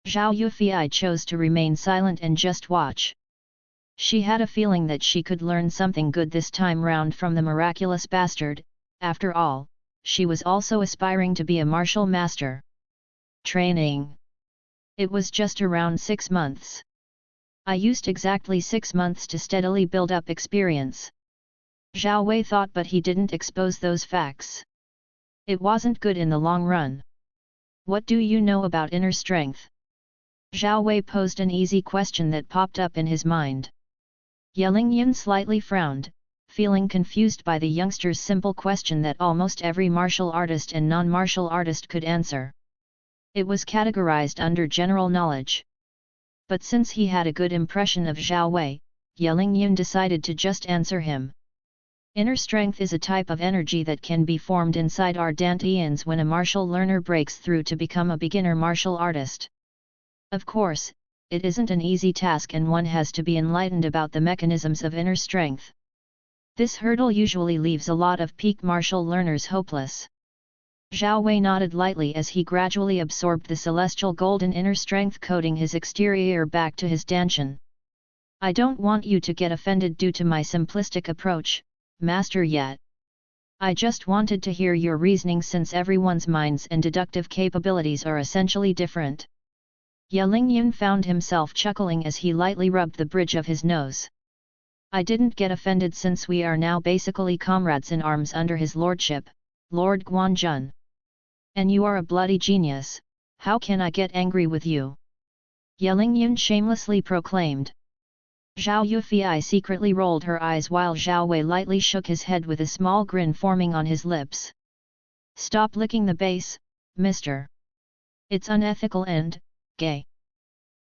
Zhao Yufei chose to remain silent and just watch. She had a feeling that she could learn something good this time round from the miraculous bastard. After all, she was also aspiring to be a martial master. Training. It was just around 6 months. I used exactly 6 months to steadily build up experience. Zhao Wei thought, but he didn't expose those facts. It wasn't good in the long run. What do you know about inner strength? Zhao Wei posed an easy question that popped up in his mind. Ye Lingyun slightly frowned, feeling confused by the youngster's simple question that almost every martial artist and non-martial artist could answer. It was categorized under general knowledge. But since he had a good impression of Zhao Wei, Ye Lingyun decided to just answer him. Inner strength is a type of energy that can be formed inside our dantians when a martial learner breaks through to become a beginner martial artist. Of course, it isn't an easy task and one has to be enlightened about the mechanisms of inner strength. This hurdle usually leaves a lot of peak martial learners hopeless. Zhao Wei nodded lightly as he gradually absorbed the celestial golden inner strength coating his exterior back to his dantian. I don't want you to get offended due to my simplistic approach, Master, yet. I just wanted to hear your reasoning since everyone's minds and deductive capabilities are essentially different. Ye Lingyun found himself chuckling as he lightly rubbed the bridge of his nose. I didn't get offended since we are now basically comrades in arms under his lordship, Lord Guan Jan. And you are a bloody genius, how can I get angry with you? Ye Lingyun shamelessly proclaimed. Zhao Yufei secretly rolled her eyes while Zhao Wei lightly shook his head with a small grin forming on his lips. Stop licking the base, mister. It's unethical and gay.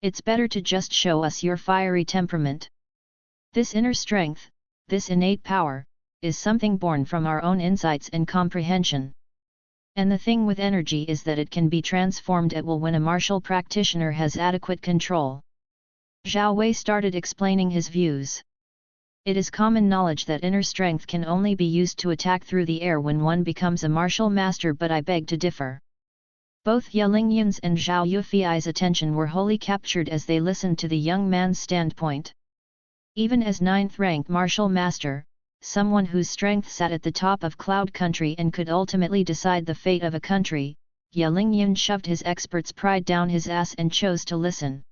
It's better to just show us your fiery temperament. This inner strength, this innate power, is something born from our own insights and comprehension. And the thing with energy is that it can be transformed at will when a martial practitioner has adequate control. Zhao Wei started explaining his views. It is common knowledge that inner strength can only be used to attack through the air when one becomes a martial master, but I beg to differ. Both Ye Lingyun's and Zhao Yufei's attention were wholly captured as they listened to the young man's standpoint. Even as 9th-ranked martial master, someone whose strength sat at the top of Cloud Country and could ultimately decide the fate of a country, Ye Lingyun shoved his expert's pride down his ass and chose to listen.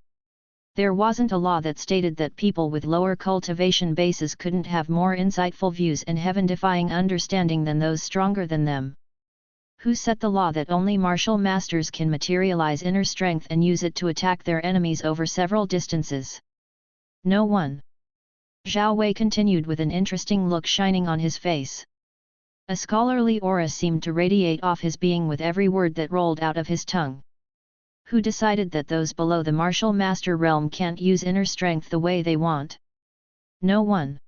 There wasn't a law that stated that people with lower cultivation bases couldn't have more insightful views and heaven-defying understanding than those stronger than them. Who set the law that only martial masters can materialize inner strength and use it to attack their enemies over several distances? No one. Zhao Wei continued with an interesting look shining on his face. A scholarly aura seemed to radiate off his being with every word that rolled out of his tongue. Who decided that those below the martial master realm can't use inner strength the way they want? No one.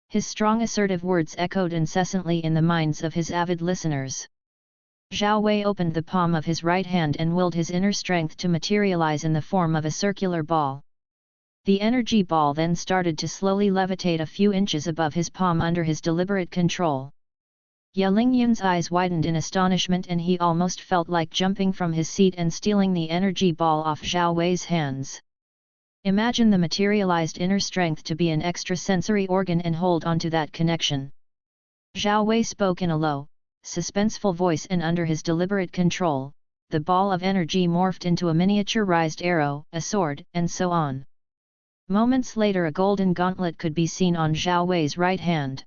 His strong assertive words echoed incessantly in the minds of his avid listeners. Zhao Wei opened the palm of his right hand and willed his inner strength to materialize in the form of a circular ball. The energy ball then started to slowly levitate a few inches above his palm under his deliberate control. Ye Lingyun's eyes widened in astonishment and he almost felt like jumping from his seat and stealing the energy ball off Zhao Wei's hands. Imagine the materialized inner strength to be an extrasensory organ and hold onto that connection. Zhao Wei spoke in a low, suspenseful voice, and under his deliberate control, the ball of energy morphed into a miniaturized arrow, a sword, and so on. Moments later a golden gauntlet could be seen on Zhao Wei's right hand.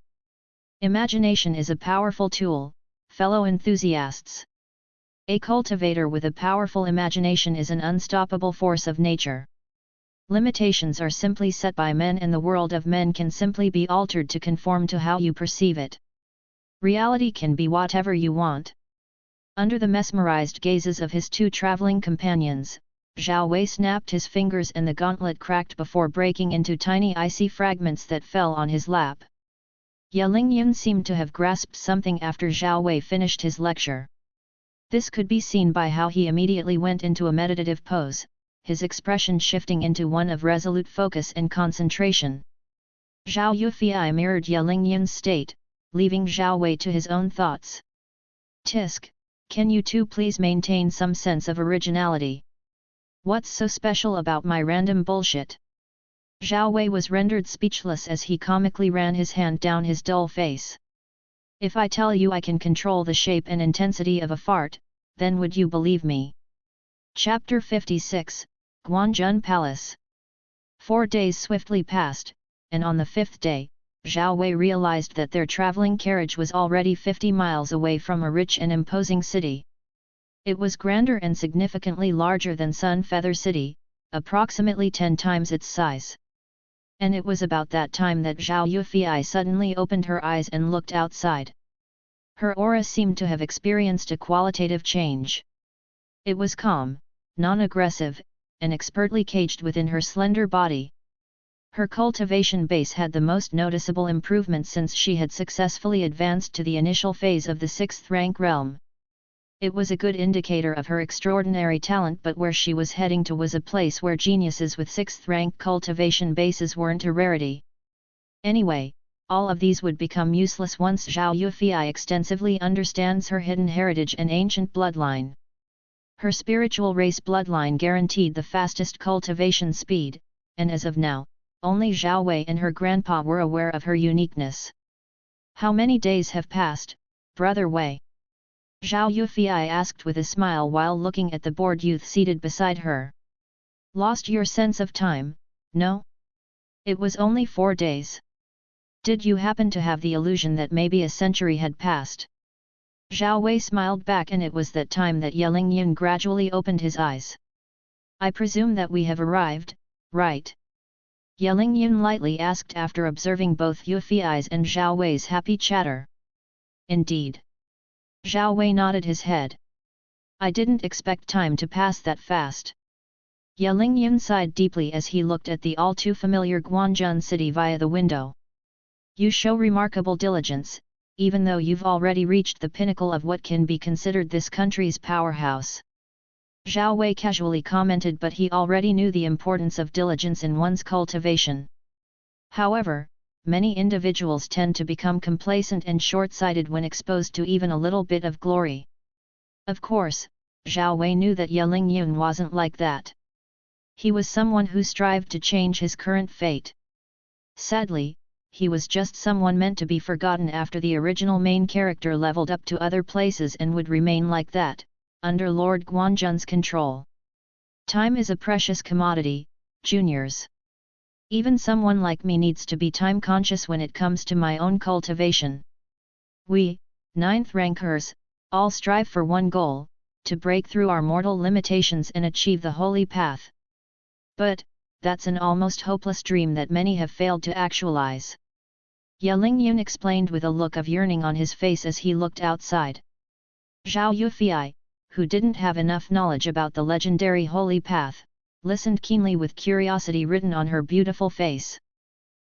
Imagination is a powerful tool, fellow enthusiasts. A cultivator with a powerful imagination is an unstoppable force of nature. Limitations are simply set by men and the world of men can simply be altered to conform to how you perceive it. Reality can be whatever you want. Under the mesmerized gazes of his two traveling companions, Zhao Wei snapped his fingers and the gauntlet cracked before breaking into tiny icy fragments that fell on his lap. Ye Lingyun seemed to have grasped something after Zhao Wei finished his lecture. This could be seen by how he immediately went into a meditative pose, his expression shifting into one of resolute focus and concentration. Zhao Yufei mirrored Ye Lingyun's state, leaving Zhao Wei to his own thoughts. Tisk, can you two please maintain some sense of originality? What's so special about my random bullshit? Zhao Wei was rendered speechless as he comically ran his hand down his dull face. If I tell you I can control the shape and intensity of a fart, then would you believe me? Chapter 56, Guan Jan Palace. 4 days swiftly passed, and on the 5th day, Zhao Wei realized that their traveling carriage was already 50 miles away from a rich and imposing city. It was grander and significantly larger than Sun Feather City, approximately 10 times its size. And it was about that time that Zhao Yufei suddenly opened her eyes and looked outside. Her aura seemed to have experienced a qualitative change. It was calm, non-aggressive, and expertly caged within her slender body. Her cultivation base had the most noticeable improvement since she had successfully advanced to the initial phase of the 6th rank realm. It was a good indicator of her extraordinary talent, but where she was heading to was a place where geniuses with 6th rank cultivation bases weren't a rarity. Anyway, all of these would become useless once Zhao Yufei extensively understands her hidden heritage and ancient bloodline. Her spiritual race bloodline guaranteed the fastest cultivation speed, and as of now, only Zhao Wei and her grandpa were aware of her uniqueness. How many days have passed, Brother Wei? Zhao Yufei asked with a smile while looking at the bored youth seated beside her. Lost your sense of time, no? It was only 4 days. Did you happen to have the illusion that maybe a century had passed? Zhao Wei smiled back, and it was that time that Ye Lingyun gradually opened his eyes. I presume that we have arrived, right? Ye Lingyun lightly asked after observing both Yufei's and Zhao Wei's happy chatter. Indeed. Zhao Wei nodded his head. I didn't expect time to pass that fast. Ye Lingyun sighed deeply as he looked at the all-too-familiar Guanjun city via the window. You show remarkable diligence, even though you've already reached the pinnacle of what can be considered this country's powerhouse. Zhao Wei casually commented, but he already knew the importance of diligence in one's cultivation. However, many individuals tend to become complacent and short-sighted when exposed to even a little bit of glory. Of course, Zhao Wei knew that Ye Lingyun wasn't like that. He was someone who strived to change his current fate. Sadly, he was just someone meant to be forgotten after the original main character leveled up to other places and would remain like that, under Lord Guanjun's control. Time is a precious commodity, juniors. Even someone like me needs to be time-conscious when it comes to my own cultivation. We, 9th rankers, all strive for one goal, to break through our mortal limitations and achieve the holy path. But, that's an almost hopeless dream that many have failed to actualize. Ye Lingyun explained with a look of yearning on his face as he looked outside. Zhao Yufei, who didn't have enough knowledge about the legendary holy path, listened keenly with curiosity written on her beautiful face.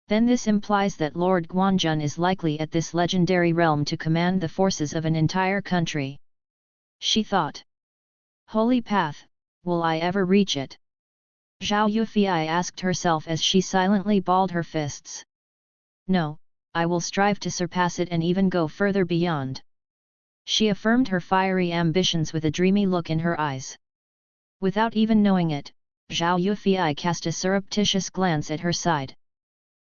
Then this implies that Lord Guanjun is likely at this legendary realm to command the forces of an entire country. She thought. Holy path, will I ever reach it? Zhao Yufei asked herself as she silently balled her fists. No, I will strive to surpass it and even go further beyond. She affirmed her fiery ambitions with a dreamy look in her eyes. Without even knowing it, Zhao Yufei cast a surreptitious glance at her side.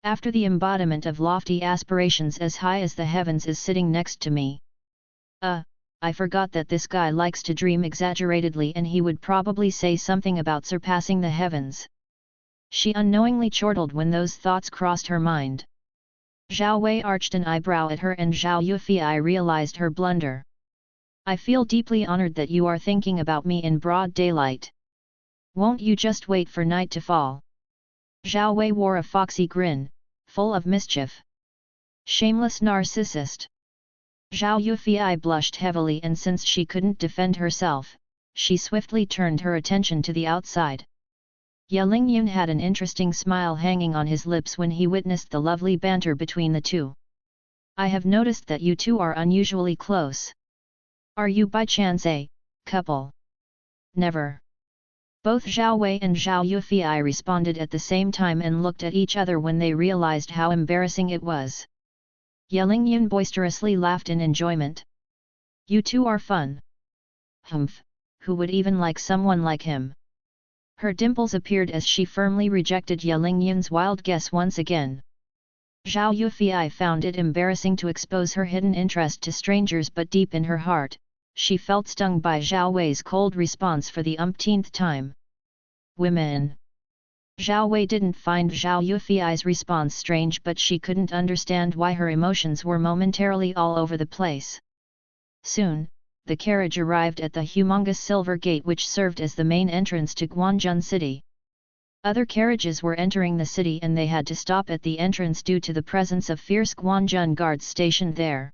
After the embodiment of lofty aspirations as high as the heavens is sitting next to me. I forgot that this guy likes to dream exaggeratedly and he would probably say something about surpassing the heavens. She unknowingly chortled when those thoughts crossed her mind. Zhao Wei arched an eyebrow at her and Zhao Yufei realized her blunder. I feel deeply honored that you are thinking about me in broad daylight. Won't you just wait for night to fall? Zhao Wei wore a foxy grin, full of mischief. Shameless narcissist. Zhao Yufei blushed heavily and since she couldn't defend herself, she swiftly turned her attention to the outside. Ye Lingyun had an interesting smile hanging on his lips when he witnessed the lovely banter between the two. I have noticed that you two are unusually close. Are you by chance a couple? Never. Both Zhao Wei and Zhao Yufei responded at the same time and looked at each other when they realized how embarrassing it was. Ye Lingyun boisterously laughed in enjoyment. You two are fun. Humph, who would even like someone like him? Her dimples appeared as she firmly rejected Ye Lingyun's wild guess once again. Zhao Yufei found it embarrassing to expose her hidden interest to strangers but deep in her heart, she felt stung by Zhao Wei's cold response for the umpteenth time. Women. Zhao Wei didn't find Zhao Yufei's response strange but she couldn't understand why her emotions were momentarily all over the place. Soon, the carriage arrived at the humongous silver gate which served as the main entrance to Guanjun City. Other carriages were entering the city and they had to stop at the entrance due to the presence of fierce Guanjun guards stationed there.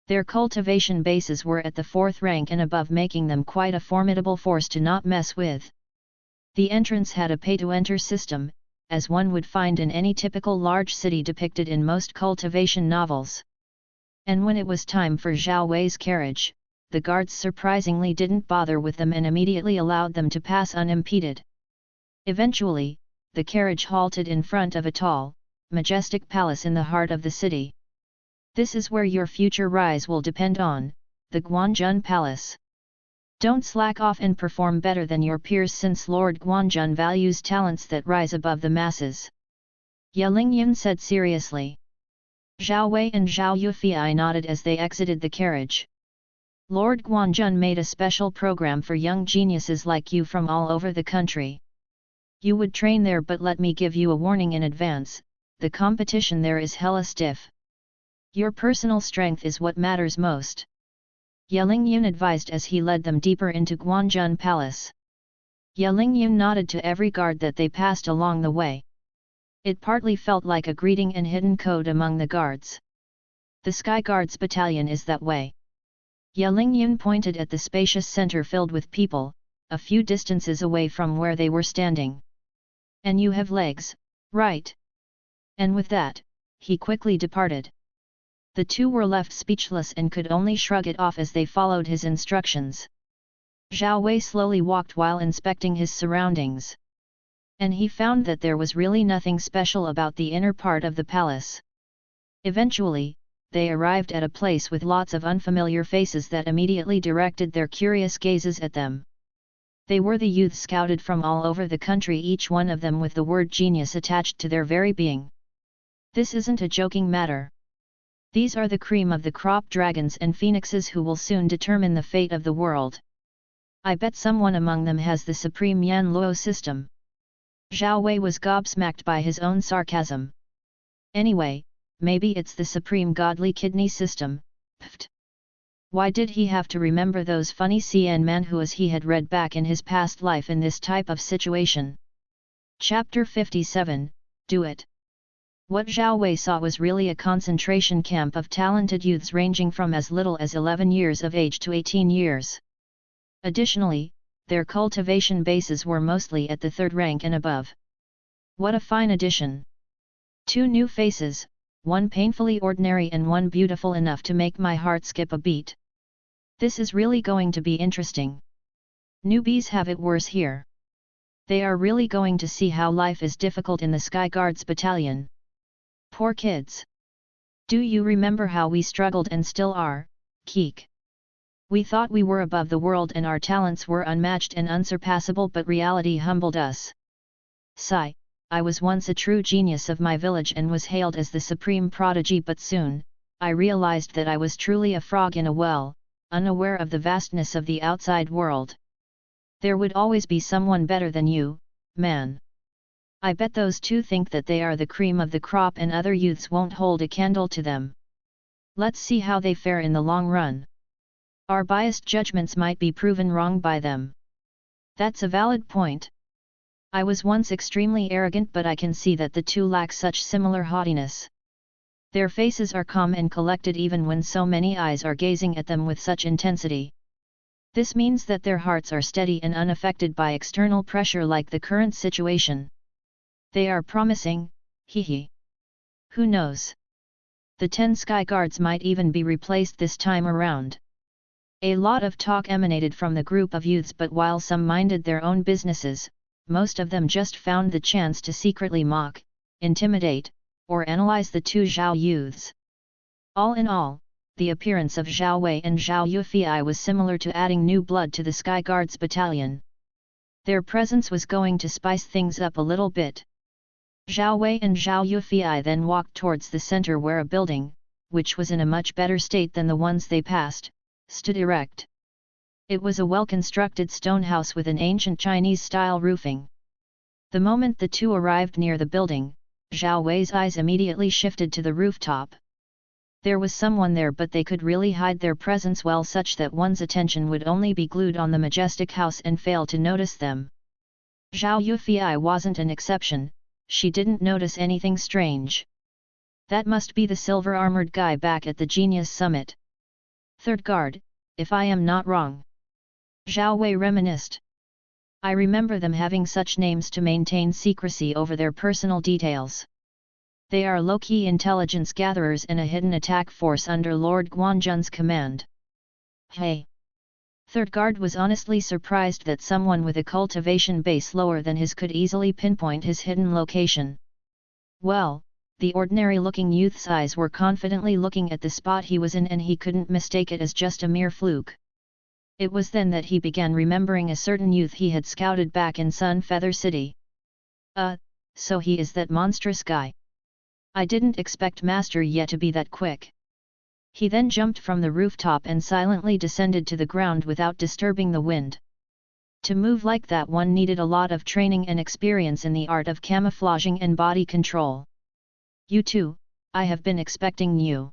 Their cultivation bases were at the 4th rank and above, making them quite a formidable force to not mess with. The entrance had a pay-to-enter system, as one would find in any typical large city depicted in most cultivation novels. And when it was time for Zhao Wei's carriage, the guards surprisingly didn't bother with them and immediately allowed them to pass unimpeded. Eventually, the carriage halted in front of a tall, majestic palace in the heart of the city. This is where your future rise will depend on, the Guan Jan Palace. Don't slack off and perform better than your peers since Lord Guanjun values talents that rise above the masses. Ye Lingyun said seriously. Zhao Wei and Zhao Yufei nodded as they exited the carriage. Lord Guanjun made a special program for young geniuses like you from all over the country. You would train there, but let me give you a warning in advance, the competition there is hella stiff. Your personal strength is what matters most. Ye Lingyun advised as he led them deeper into Guanjun Palace. Ye Lingyun nodded to every guard that they passed along the way. It partly felt like a greeting and hidden code among the guards. The Sky Guards battalion is that way. Ye Lingyun pointed at the spacious center filled with people, a few distances away from where they were standing. And you have legs, right? And with that, he quickly departed. The two were left speechless and could only shrug it off as they followed his instructions. Zhao Wei slowly walked while inspecting his surroundings. And he found that there was really nothing special about the inner part of the palace. Eventually, they arrived at a place with lots of unfamiliar faces that immediately directed their curious gazes at them. They were the youths scouted from all over the country, each one of them with the word genius attached to their very being. This isn't a joking matter. These are the cream of the crop dragons and phoenixes who will soon determine the fate of the world. I bet someone among them has the supreme Yan Luo system. Zhao Wei was gobsmacked by his own sarcasm. Anyway, maybe it's the supreme godly kidney system, pft. Why did he have to remember those funny CN manhuas he had read back in his past life in this type of situation? Chapter 57, Do It. What Zhao Wei saw was really a concentration camp of talented youths ranging from as little as 11 years of age to 18 years. Additionally, their cultivation bases were mostly at the 3rd rank and above. What a fine addition! 2 new faces, one painfully ordinary and one beautiful enough to make my heart skip a beat. This is really going to be interesting. Newbies have it worse here. They are really going to see how life is difficult in the Sky Guards battalion. Poor kids. Do you remember how we struggled and still are, Keek? We thought we were above the world and our talents were unmatched and unsurpassable, but reality humbled us. Sigh, I was once a true genius of my village and was hailed as the supreme prodigy, but soon, I realized that I was truly a frog in a well, unaware of the vastness of the outside world. There would always be someone better than you, man. I bet those 2 think that they are the cream of the crop and other youths won't hold a candle to them. Let's see how they fare in the long run. Our biased judgments might be proven wrong by them. That's a valid point. I was once extremely arrogant, but I can see that the 2 lack such similar haughtiness. Their faces are calm and collected even when so many eyes are gazing at them with such intensity. This means that their hearts are steady and unaffected by external pressure like the current situation. They are promising, hee. Who knows? The 10 Sky Guards might even be replaced this time around. A lot of talk emanated from the group of youths, but while some minded their own businesses, most of them just found the chance to secretly mock, intimidate, or analyze the 2 Zhao youths. All in all, the appearance of Zhao Wei and Zhao Yufei was similar to adding new blood to the Sky Guards battalion. Their presence was going to spice things up a little bit. Zhao Wei and Zhao Yufei then walked towards the center where a building, which was in a much better state than the ones they passed, stood erect. It was a well-constructed stone house with an ancient Chinese-style roofing. The moment the 2 arrived near the building, Zhao Wei's eyes immediately shifted to the rooftop. There was someone there, but they could really hide their presence well, such that one's attention would only be glued on the majestic house and fail to notice them. Zhao Yufei wasn't an exception. She didn't notice anything strange. That must be the silver-armored guy back at the Genius Summit. 3rd Guard, if I am not wrong. Zhao Wei reminisced. I remember them having such names to maintain secrecy over their personal details. They are low-key intelligence gatherers and a hidden attack force under Lord Guan Jan's command. Hey! 3rd Guard was honestly surprised that someone with a cultivation base lower than his could easily pinpoint his hidden location. Well, the ordinary-looking youth's eyes were confidently looking at the spot he was in, and he couldn't mistake it as just a mere fluke. It was then that he began remembering a certain youth he had scouted back in Sun Feather City. So he is that monstrous guy. I didn't expect Master yet to be that quick. He then jumped from the rooftop and silently descended to the ground without disturbing the wind. To move like that, one needed a lot of training and experience in the art of camouflaging and body control. You too, I have been expecting you.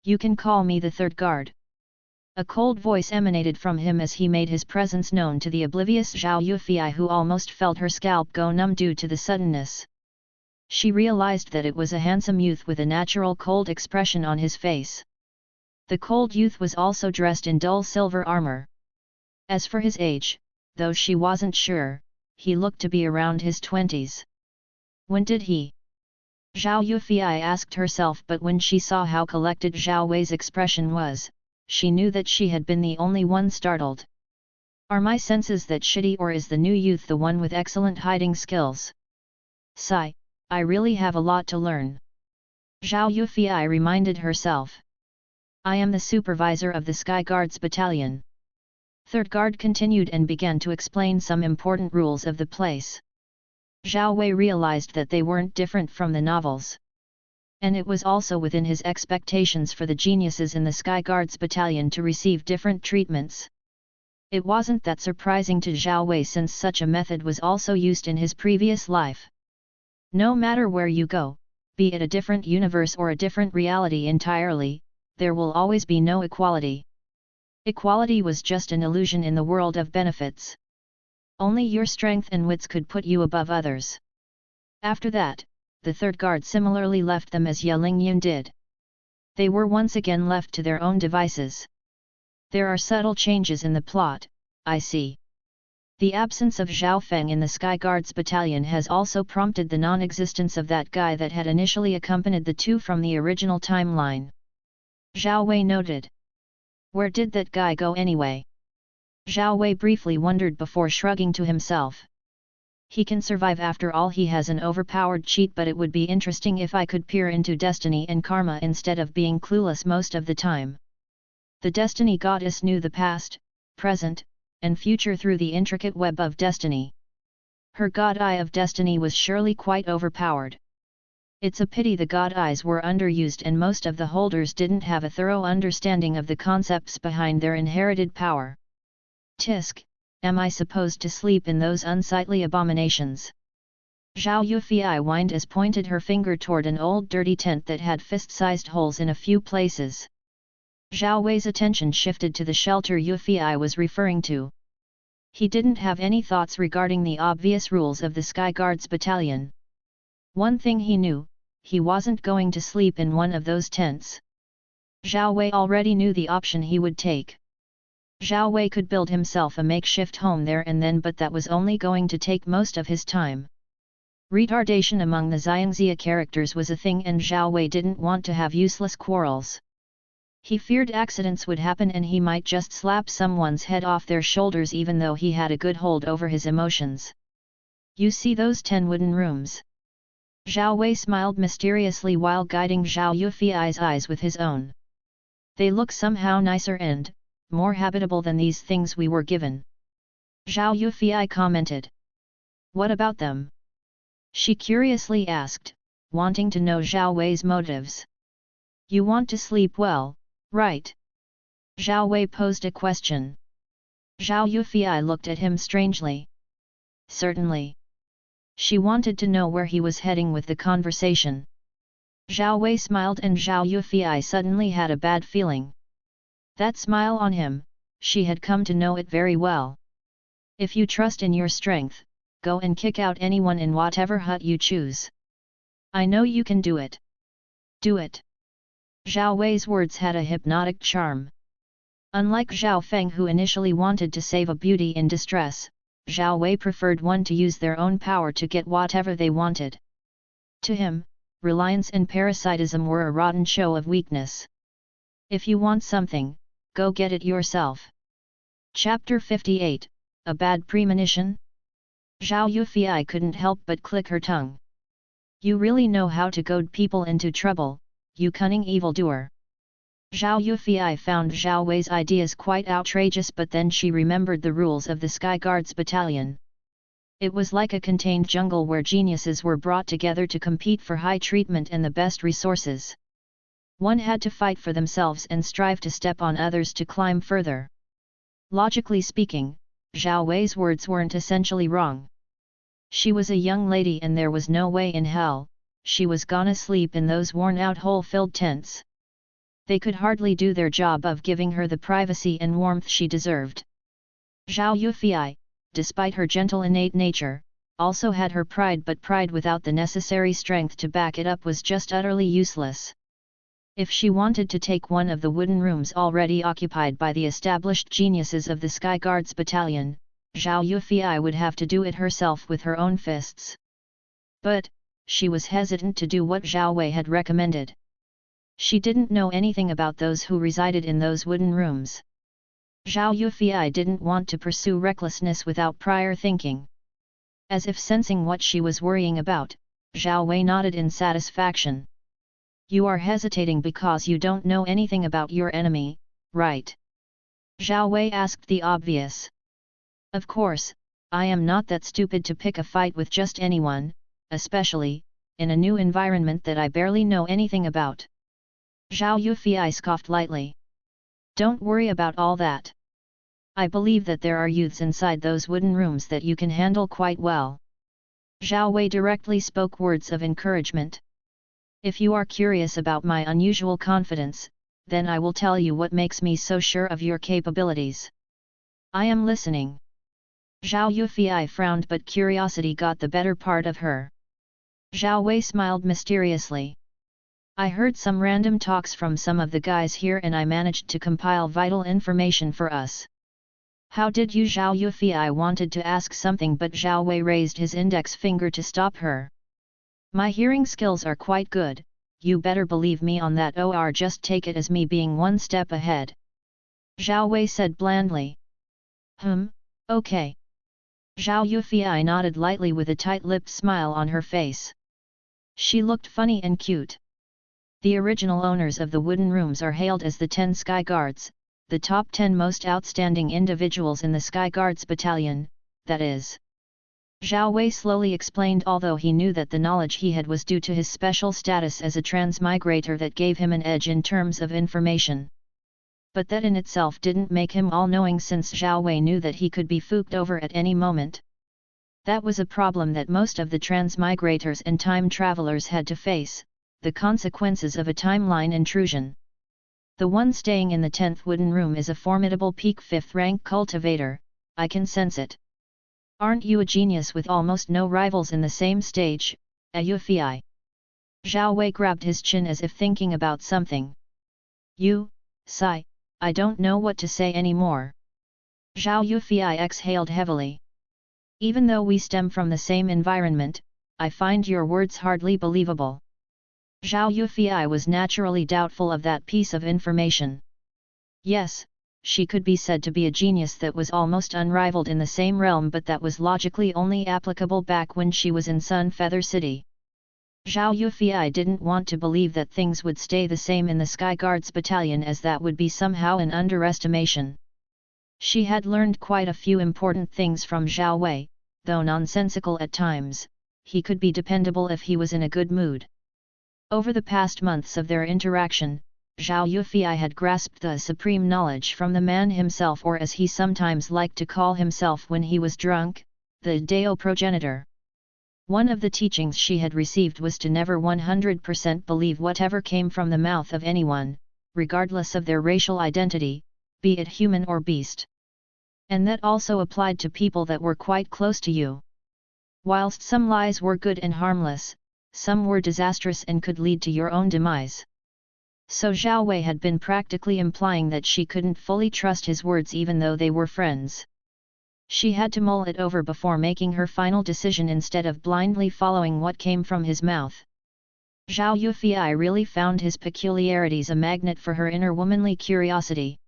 You can call me the 3rd Guard. A cold voice emanated from him as he made his presence known to the oblivious Zhao Yufei, who almost felt her scalp go numb due to the suddenness. She realized that it was a handsome youth with a natural cold expression on his face. The cold youth was also dressed in dull silver armor. As for his age, though she wasn't sure, he looked to be around his 20s. When did he? Zhao Yufei asked herself, but when she saw how collected Zhao Wei's expression was, she knew that she had been the only one startled. Are my senses that shitty, or is the new youth the one with excellent hiding skills? Sigh, I really have a lot to learn. Zhao Yufei reminded herself. I am the supervisor of the Sky Guards battalion. 3rd Guard continued and began to explain some important rules of the place. Zhao Wei realized that they weren't different from the novels. And it was also within his expectations for the geniuses in the Sky Guards battalion to receive different treatments. It wasn't that surprising to Zhao Wei, since such a method was also used in his previous life. No matter where you go, be it a different universe or a different reality entirely, there will always be no equality. Equality was just an illusion in the world of benefits. Only your strength and wits could put you above others. After that, the third guard similarly left them as Ye Lingyun did. They were once again left to their own devices. There are subtle changes in the plot, I see. The absence of Zhao Feng in the Sky Guards battalion has also prompted the non-existence of that guy that had initially accompanied the two from the original timeline. Zhao Wei noted. Where did that guy go anyway? Zhao Wei briefly wondered before shrugging to himself. He can survive after all. He has an overpowered cheat, but it would be interesting if I could peer into destiny and karma instead of being clueless most of the time. The destiny goddess knew the past, present, and future through the intricate web of destiny. Her god eye of destiny was surely quite overpowered. It's a pity the god eyes were underused and most of the holders didn't have a thorough understanding of the concepts behind their inherited power. Tisk, am I supposed to sleep in those unsightly abominations? Zhao Yufei whined as pointed her finger toward an old dirty tent that had fist-sized holes in a few places. Zhao Wei's attention shifted to the shelter Yufei was referring to. He didn't have any thoughts regarding the obvious rules of the Sky Guards battalion. One thing he knew, he wasn't going to sleep in one of those tents. Zhao Wei already knew the option he would take. Zhao Wei could build himself a makeshift home there and then, but that was only going to take most of his time. Retardation among the Xiangxia characters was a thing and Zhao Wei didn't want to have useless quarrels. He feared accidents would happen and he might just slap someone's head off their shoulders even though he had a good hold over his emotions. You see those 10 wooden rooms? Zhao Wei smiled mysteriously while guiding Zhao Yufei's eyes with his own. They look somehow nicer and more habitable than these things we were given. Zhao Yufei commented. What about them? She curiously asked, wanting to know Zhao Wei's motives. You want to sleep well, right? Zhao Wei posed a question. Zhao Yufei looked at him strangely. Certainly. She wanted to know where he was heading with the conversation. Zhao Wei smiled and Zhao Yufei suddenly had a bad feeling. That smile on him, she had come to know it very well. If you trust in your strength, go and kick out anyone in whatever hut you choose. I know you can do it. Do it. Zhao Wei's words had a hypnotic charm. Unlike Zhao Feng, who initially wanted to save a beauty in distress, Zhao Wei preferred one to use their own power to get whatever they wanted. To him, reliance and parasitism were a rotten show of weakness. If you want something, go get it yourself. Chapter 58, A Bad Premonition? Zhao Yufei couldn't help but click her tongue. You really know how to goad people into trouble, you cunning evildoer. Zhao Yufei found Zhao Wei's ideas quite outrageous, but then she remembered the rules of the Sky Guards battalion. It was like a contained jungle where geniuses were brought together to compete for high treatment and the best resources. One had to fight for themselves and strive to step on others to climb further. Logically speaking, Zhao Wei's words weren't essentially wrong. She was a young lady and there was no way in hell she was gonna sleep in those worn-out hole-filled tents. They could hardly do their job of giving her the privacy and warmth she deserved. Zhao Yufei, despite her gentle innate nature, also had her pride, but pride without the necessary strength to back it up was just utterly useless. If she wanted to take one of the wooden rooms already occupied by the established geniuses of the Sky Guards battalion, Zhao Yufei would have to do it herself with her own fists. But, she was hesitant to do what Zhao Wei had recommended. She didn't know anything about those who resided in those wooden rooms. Zhao Yufei didn't want to pursue recklessness without prior thinking. As if sensing what she was worrying about, Zhao Wei nodded in satisfaction. You are hesitating because you don't know anything about your enemy, right? Zhao Wei asked the obvious. Of course, I am not that stupid to pick a fight with just anyone, especially in a new environment that I barely know anything about. Zhao Yufei scoffed lightly. Don't worry about all that. I believe that there are youths inside those wooden rooms that you can handle quite well. Zhao Wei directly spoke words of encouragement. If you are curious about my unusual confidence, then I will tell you what makes me so sure of your capabilities. I am listening. Zhao Yufei frowned, but curiosity got the better part of her. Zhao Wei smiled mysteriously. I heard some random talks from some of the guys here and I managed to compile vital information for us. How did you? Zhao Yufei wanted to ask something, but Zhao Wei raised his index finger to stop her. My hearing skills are quite good, you better believe me on that, or just take it as me being one step ahead. Zhao Wei said blandly. Okay. Zhao Yufei nodded lightly with a tight-lipped smile on her face. She looked funny and cute. The original owners of the wooden rooms are hailed as the 10 Sky Guards, the top 10 most outstanding individuals in the Sky Guards battalion, that is. Zhao Wei slowly explained, although he knew that the knowledge he had was due to his special status as a transmigrator that gave him an edge in terms of information. But that in itself didn't make him all-knowing, since Zhao Wei knew that he could be fooked over at any moment. That was a problem that most of the transmigrators and time travelers had to face, the consequences of a timeline intrusion. The one staying in the 10th wooden room is a formidable peak 5th rank cultivator, I can sense it. Aren't you a genius with almost no rivals in the same stage, Yufei? Zhao Wei grabbed his chin as if thinking about something. Sigh, I don't know what to say anymore. Zhao Yufei exhaled heavily. Even though we stem from the same environment, I find your words hardly believable. Zhao Yufei was naturally doubtful of that piece of information. Yes, she could be said to be a genius that was almost unrivaled in the same realm, but that was logically only applicable back when she was in Sun Feather City. Zhao Yufei didn't want to believe that things would stay the same in the Sky Guards battalion, as that would be somehow an underestimation. She had learned quite a few important things from Zhao Wei, though nonsensical at times. He could be dependable if he was in a good mood. Over the past months of their interaction, Zhao Yufei had grasped the supreme knowledge from the man himself, or as he sometimes liked to call himself when he was drunk, the Dao progenitor. One of the teachings she had received was to never 100% believe whatever came from the mouth of anyone, regardless of their racial identity, be it human or beast. And that also applied to people that were quite close to you. Whilst some lies were good and harmless, some were disastrous and could lead to your own demise. So Zhao Wei had been practically implying that she couldn't fully trust his words even though they were friends. She had to mull it over before making her final decision instead of blindly following what came from his mouth. Zhao Yufei really found his peculiarities a magnet for her inner womanly curiosity.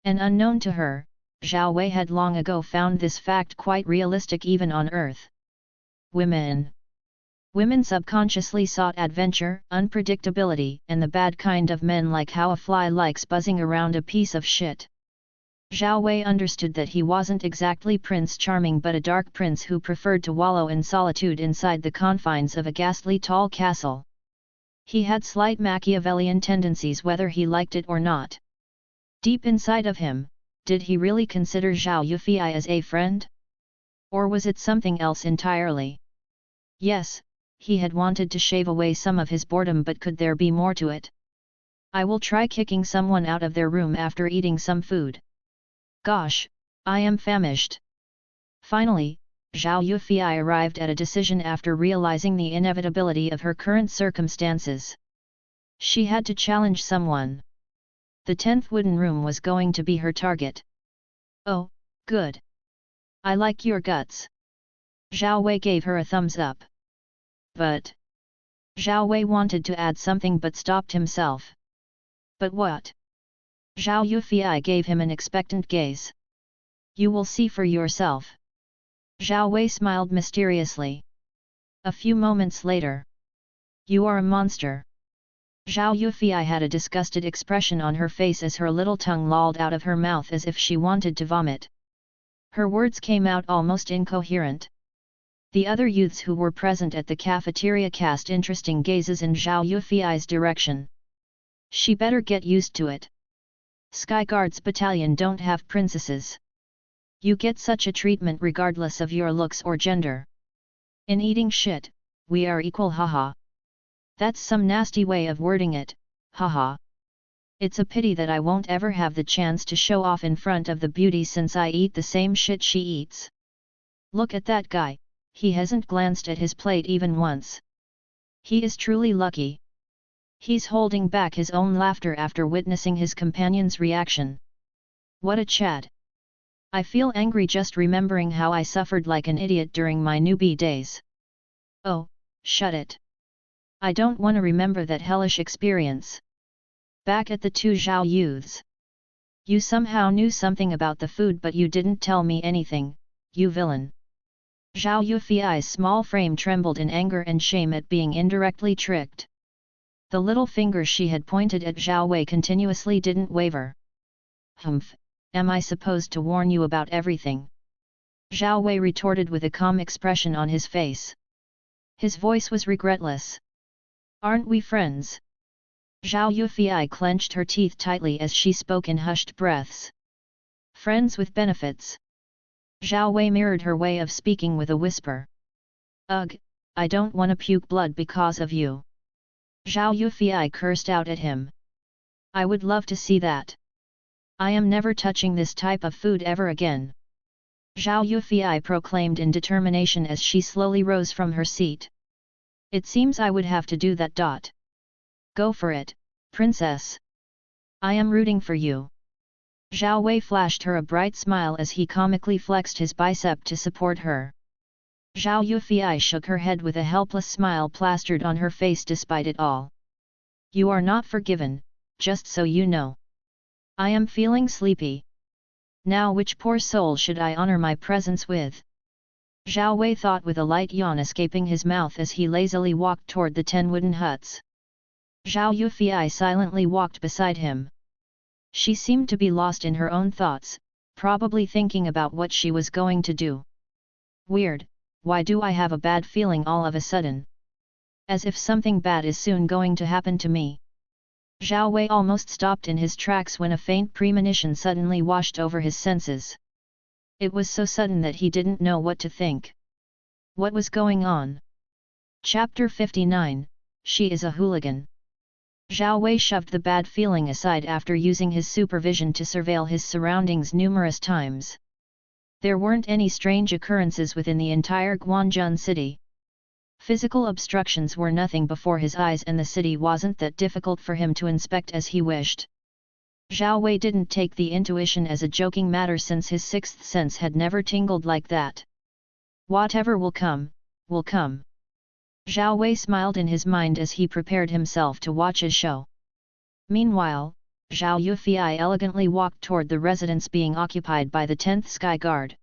And unknown to her, Zhao Wei had long ago found this fact quite realistic even on Earth. Women subconsciously sought adventure, unpredictability, and the bad kind of men, like how a fly likes buzzing around a piece of shit. Zhao Wei understood that he wasn't exactly Prince Charming, but a dark prince who preferred to wallow in solitude inside the confines of a ghastly tall castle. He had slight Machiavellian tendencies whether he liked it or not. Deep inside of him, did he really consider Zhao Yufei as a friend? Or was it something else entirely? Yes, he had wanted to shave away some of his boredom, but could there be more to it? I will try kicking someone out of their room after eating some food. Gosh, I am famished. Finally, Zhao Yufei arrived at a decision after realizing the inevitability of her current circumstances. She had to challenge someone. The 10th wooden room was going to be her target. Oh, good. I like your guts. Zhao Wei gave her a thumbs up. But Zhao Wei wanted to add something but stopped himself. But what? Zhao Yufei gave him an expectant gaze. You will see for yourself. Zhao Wei smiled mysteriously. A few moments later. You are a monster. Zhao Yufei had a disgusted expression on her face as her little tongue lolled out of her mouth as if she wanted to vomit. Her words came out almost incoherent. The other youths who were present at the cafeteria cast interesting gazes in Zhao Yufei's direction. She better get used to it. Sky Guards battalion don't have princesses. You get such a treatment regardless of your looks or gender. In eating shit, we are equal, haha. That's some nasty way of wording it, haha. It's a pity that I won't ever have the chance to show off in front of the beauty since I eat the same shit she eats. Look at that guy, he hasn't glanced at his plate even once. He is truly lucky. He's holding back his own laughter after witnessing his companion's reaction. What a Chad! I feel angry just remembering how I suffered like an idiot during my newbie days. Oh, shut it. I don't want to remember that hellish experience. Back at the two Zhao youths. You somehow knew something about the food but you didn't tell me anything, you villain. Zhao Yufi's small frame trembled in anger and shame at being indirectly tricked. The little finger she had pointed at Zhao Wei continuously didn't waver. Humph, am I supposed to warn you about everything? Zhao Wei retorted with a calm expression on his face. His voice was regretless. Aren't we friends? Zhao Yufi clenched her teeth tightly as she spoke in hushed breaths. Friends with benefits. Zhao Wei mirrored her way of speaking with a whisper. Ugh, I don't want to puke blood because of you. Zhao Yufi cursed out at him. I would love to see that. I am never touching this type of food ever again. Zhao Yufi proclaimed in determination as she slowly rose from her seat. It seems I would have to do that. Go for it, princess. I am rooting for you. Zhao Wei flashed her a bright smile as he comically flexed his bicep to support her. Zhao Yufi shook her head with a helpless smile plastered on her face despite it all. You are not forgiven, just so you know. I am feeling sleepy. Now which poor soul should I honor my presence with? Zhao Wei thought with a light yawn escaping his mouth as he lazily walked toward the 10 wooden huts. Zhao Yufi silently walked beside him. She seemed to be lost in her own thoughts, probably thinking about what she was going to do. Weird, why do I have a bad feeling all of a sudden? As if something bad is soon going to happen to me. Zhao Wei almost stopped in his tracks when a faint premonition suddenly washed over his senses. It was so sudden that he didn't know what to think. What was going on? Chapter 59, She is a Hooligan. Zhao Wei shoved the bad feeling aside after using his supervision to surveil his surroundings numerous times. There weren't any strange occurrences within the entire Guanjan city. Physical obstructions were nothing before his eyes and the city wasn't that difficult for him to inspect as he wished. Zhao Wei didn't take the intuition as a joking matter since his sixth sense had never tingled like that. Whatever will come, will come. Zhao Wei smiled in his mind as he prepared himself to watch a show. Meanwhile, Zhao Yufi elegantly walked toward the residence being occupied by the 10th Sky Guard.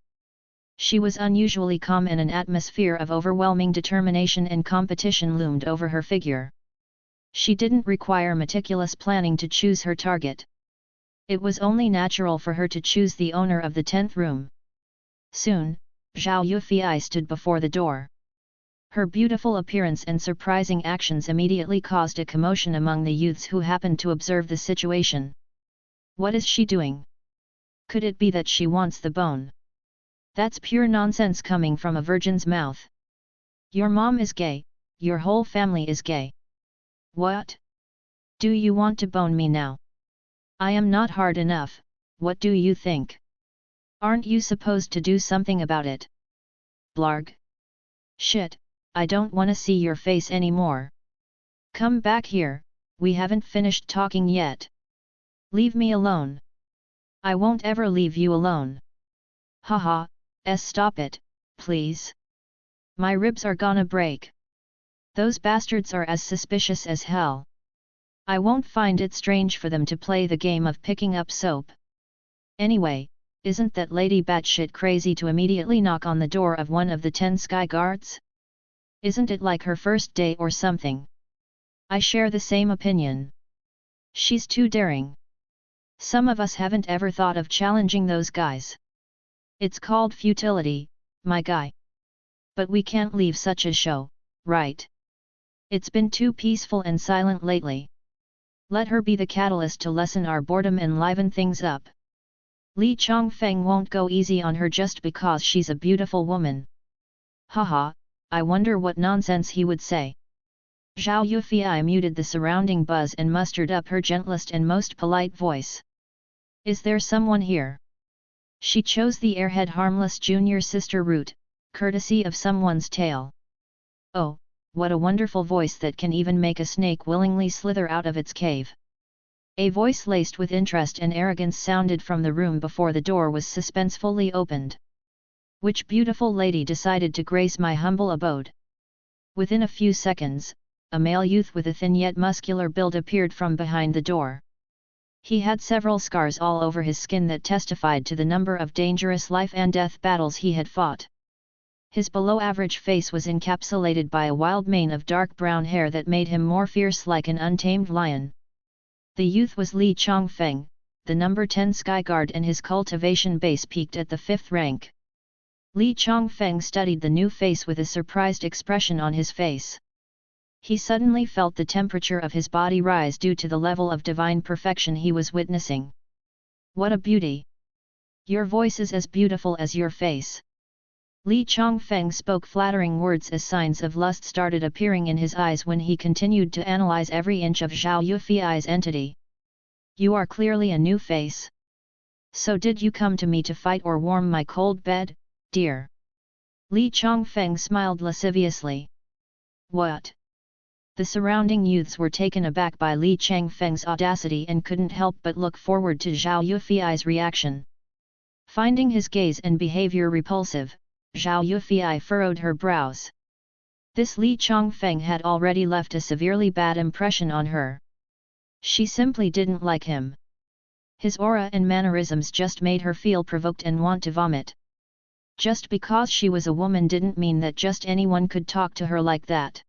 She was unusually calm and an atmosphere of overwhelming determination and competition loomed over her figure. She didn't require meticulous planning to choose her target. It was only natural for her to choose the owner of the 10th room. Soon, Zhao Yufi stood before the door. Her beautiful appearance and surprising actions immediately caused a commotion among the youths who happened to observe the situation. What is she doing? Could it be that she wants the bone? That's pure nonsense coming from a virgin's mouth. Your mom is gay, your whole family is gay. What? Do you want to bone me now? I am not hard enough, what do you think? Aren't you supposed to do something about it? Blarg. Shit, I don't want to see your face anymore. Come back here, we haven't finished talking yet. Leave me alone. I won't ever leave you alone. Haha, stop it, please. My ribs are gonna break. Those bastards are as suspicious as hell. I won't find it strange for them to play the game of picking up soap. Anyway, isn't that lady batshit crazy to immediately knock on the door of one of the 10 Sky Guards? Isn't it like her first day or something? I share the same opinion. She's too daring. Some of us haven't ever thought of challenging those guys. It's called futility, my guy. But we can't leave such a show, right? It's been too peaceful and silent lately. Let her be the catalyst to lessen our boredom and liven things up. Li Chongfeng won't go easy on her just because she's a beautiful woman. Haha, I wonder what nonsense he would say. Zhao Yufi muted the surrounding buzz and mustered up her gentlest and most polite voice. Is there someone here? She chose the airhead harmless junior sister route, courtesy of someone's tail. Oh, what a wonderful voice that can even make a snake willingly slither out of its cave. A voice laced with interest and arrogance sounded from the room before the door was suspensefully opened. Which beautiful lady decided to grace my humble abode? Within a few seconds, a male youth with a thin yet muscular build appeared from behind the door. He had several scars all over his skin that testified to the number of dangerous life and death battles he had fought. His below-average face was encapsulated by a wild mane of dark brown hair that made him more fierce like an untamed lion. The youth was Li Chongfeng, the number 10 Skyguard, and his cultivation base peaked at the 5th rank. Li Chongfeng studied the new face with a surprised expression on his face. He suddenly felt the temperature of his body rise due to the level of divine perfection he was witnessing. What a beauty! Your voice is as beautiful as your face. Li Chongfeng spoke flattering words as signs of lust started appearing in his eyes when he continued to analyze every inch of Zhao Yufei's entity. You are clearly a new face. So did you come to me to fight or warm my cold bed, dear? Li Chongfeng smiled lasciviously. What? The surrounding youths were taken aback by Li Chongfeng's audacity and couldn't help but look forward to Zhao Yufei's reaction. Finding his gaze and behavior repulsive, Zhao Yufei furrowed her brows. This Li Chongfeng had already left a severely bad impression on her. She simply didn't like him. His aura and mannerisms just made her feel provoked and want to vomit. Just because she was a woman didn't mean that just anyone could talk to her like that.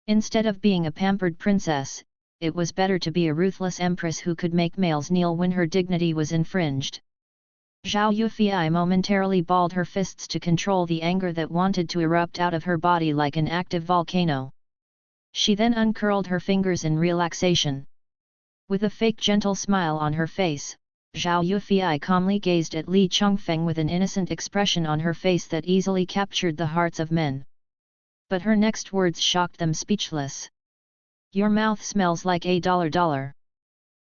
Instead of being a pampered princess, it was better to be a ruthless empress who could make males kneel when her dignity was infringed. Zhao Yufei momentarily balled her fists to control the anger that wanted to erupt out of her body like an active volcano. She then uncurled her fingers in relaxation. With a fake gentle smile on her face, Zhao Yufei calmly gazed at Li Chongfeng with an innocent expression on her face that easily captured the hearts of men. But her next words shocked them speechless. Your mouth smells like $.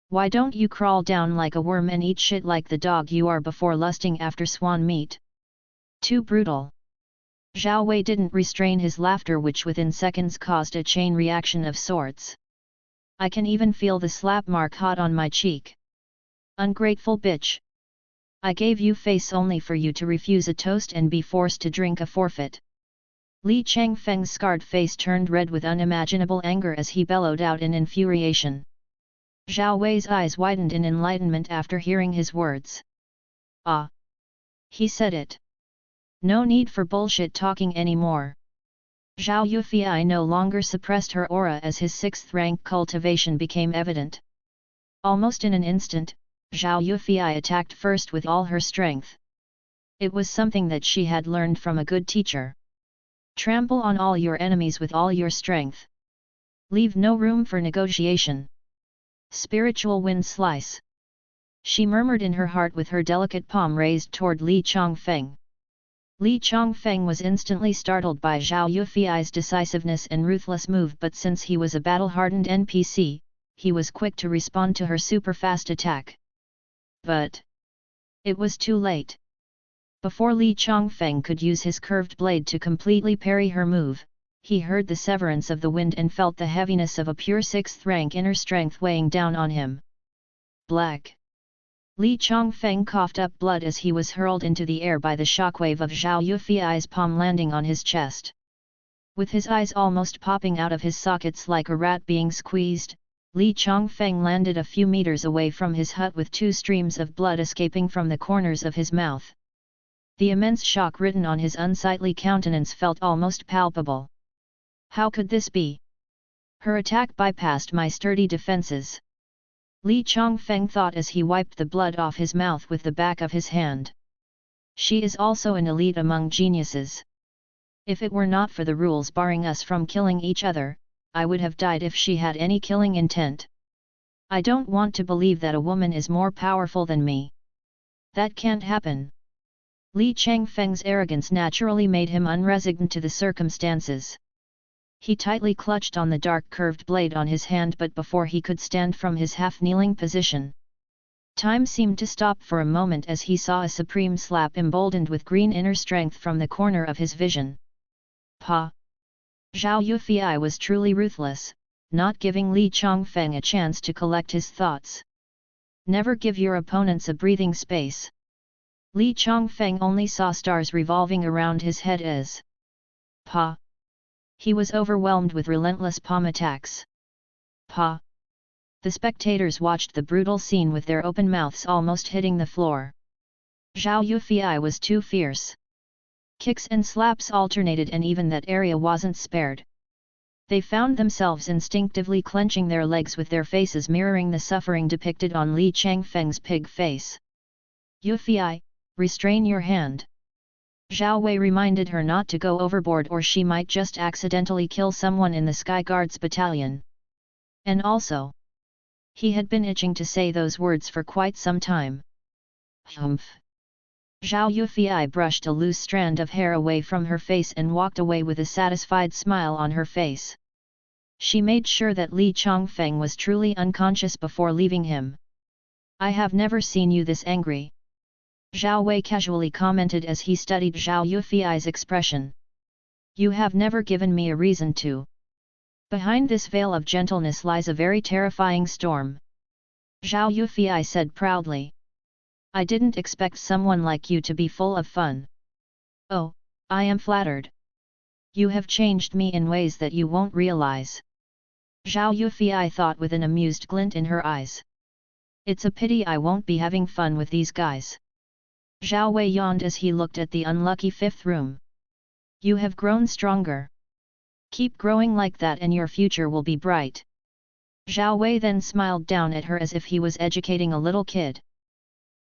Why don't you crawl down like a worm and eat shit like the dog you are before lusting after swan meat? Too brutal. Zhao Wei didn't restrain his laughter, which within seconds caused a chain reaction of sorts. I can even feel the slap mark hot on my cheek. Ungrateful bitch. I gave you face only for you to refuse a toast and be forced to drink a forfeit. Li Chongfeng's scarred face turned red with unimaginable anger as he bellowed out in infuriation. Zhao Wei's eyes widened in enlightenment after hearing his words. Ah! He said it. No need for bullshit talking anymore. Zhao Yufei no longer suppressed her aura as his 6th rank cultivation became evident. Almost in an instant, Zhao Yufei attacked first with all her strength. It was something that she had learned from a good teacher. Trample on all your enemies with all your strength. Leave no room for negotiation. Spiritual wind slice. She murmured in her heart with her delicate palm raised toward Li Chongfeng. Li Chongfeng was instantly startled by Zhao Yufei's decisiveness and ruthless move, but since he was a battle-hardened NPC, he was quick to respond to her super-fast attack. But it was too late. Before Li Chongfeng could use his curved blade to completely parry her move, he heard the severance of the wind and felt the heaviness of a pure 6th rank inner strength weighing down on him. Black. Li Chongfeng coughed up blood as he was hurled into the air by the shockwave of Zhao Yufei's palm landing on his chest. With his eyes almost popping out of his sockets like a rat being squeezed, Li Chongfeng landed a few meters away from his hut with 2 streams of blood escaping from the corners of his mouth. The immense shock written on his unsightly countenance felt almost palpable. How could this be? Her attack bypassed my sturdy defenses. Li Chongfeng thought as he wiped the blood off his mouth with the back of his hand. She is also an elite among geniuses. If it were not for the rules barring us from killing each other, I would have died if she had any killing intent. I don't want to believe that a woman is more powerful than me. That can't happen. Li Chongfeng's arrogance naturally made him unresigned to the circumstances. He tightly clutched on the dark curved blade on his hand, but before he could stand from his half-kneeling position, Time seemed to stop for a moment as he saw a supreme slap emboldened with green inner strength from the corner of his vision. Pa! Zhao Yufei was truly ruthless, not giving Li Chongfeng a chance to collect his thoughts. Never give your opponents a breathing space. Li Chongfeng only saw stars revolving around his head as Pa! He was overwhelmed with relentless palm attacks. Pa! The spectators watched the brutal scene with their open mouths almost hitting the floor. Zhao Yufei was too fierce. Kicks and slaps alternated and even that area wasn't spared. They found themselves instinctively clenching their legs with their faces mirroring the suffering depicted on Li Changfeng's pig face. Yufei, restrain your hand. Zhao Wei reminded her not to go overboard or she might just accidentally kill someone in the Sky Guards battalion. And also, he had been itching to say those words for quite some time. Humph! Zhao Yufei brushed a loose strand of hair away from her face and walked away with a satisfied smile on her face. She made sure that Li Chongfeng was truly unconscious before leaving him. I have never seen you this angry. Zhao Wei casually commented as he studied Zhao Yufei's expression. You have never given me a reason to. Behind this veil of gentleness lies a very terrifying storm. Zhao Yufei said proudly. I didn't expect someone like you to be full of fun. Oh, I am flattered. You have changed me in ways that you won't realize. Zhao Yufei thought with an amused glint in her eyes. It's a pity I won't be having fun with these guys. Zhao Wei yawned as he looked at the unlucky fifth room. You have grown stronger. Keep growing like that and your future will be bright. Zhao Wei then smiled down at her as if he was educating a little kid.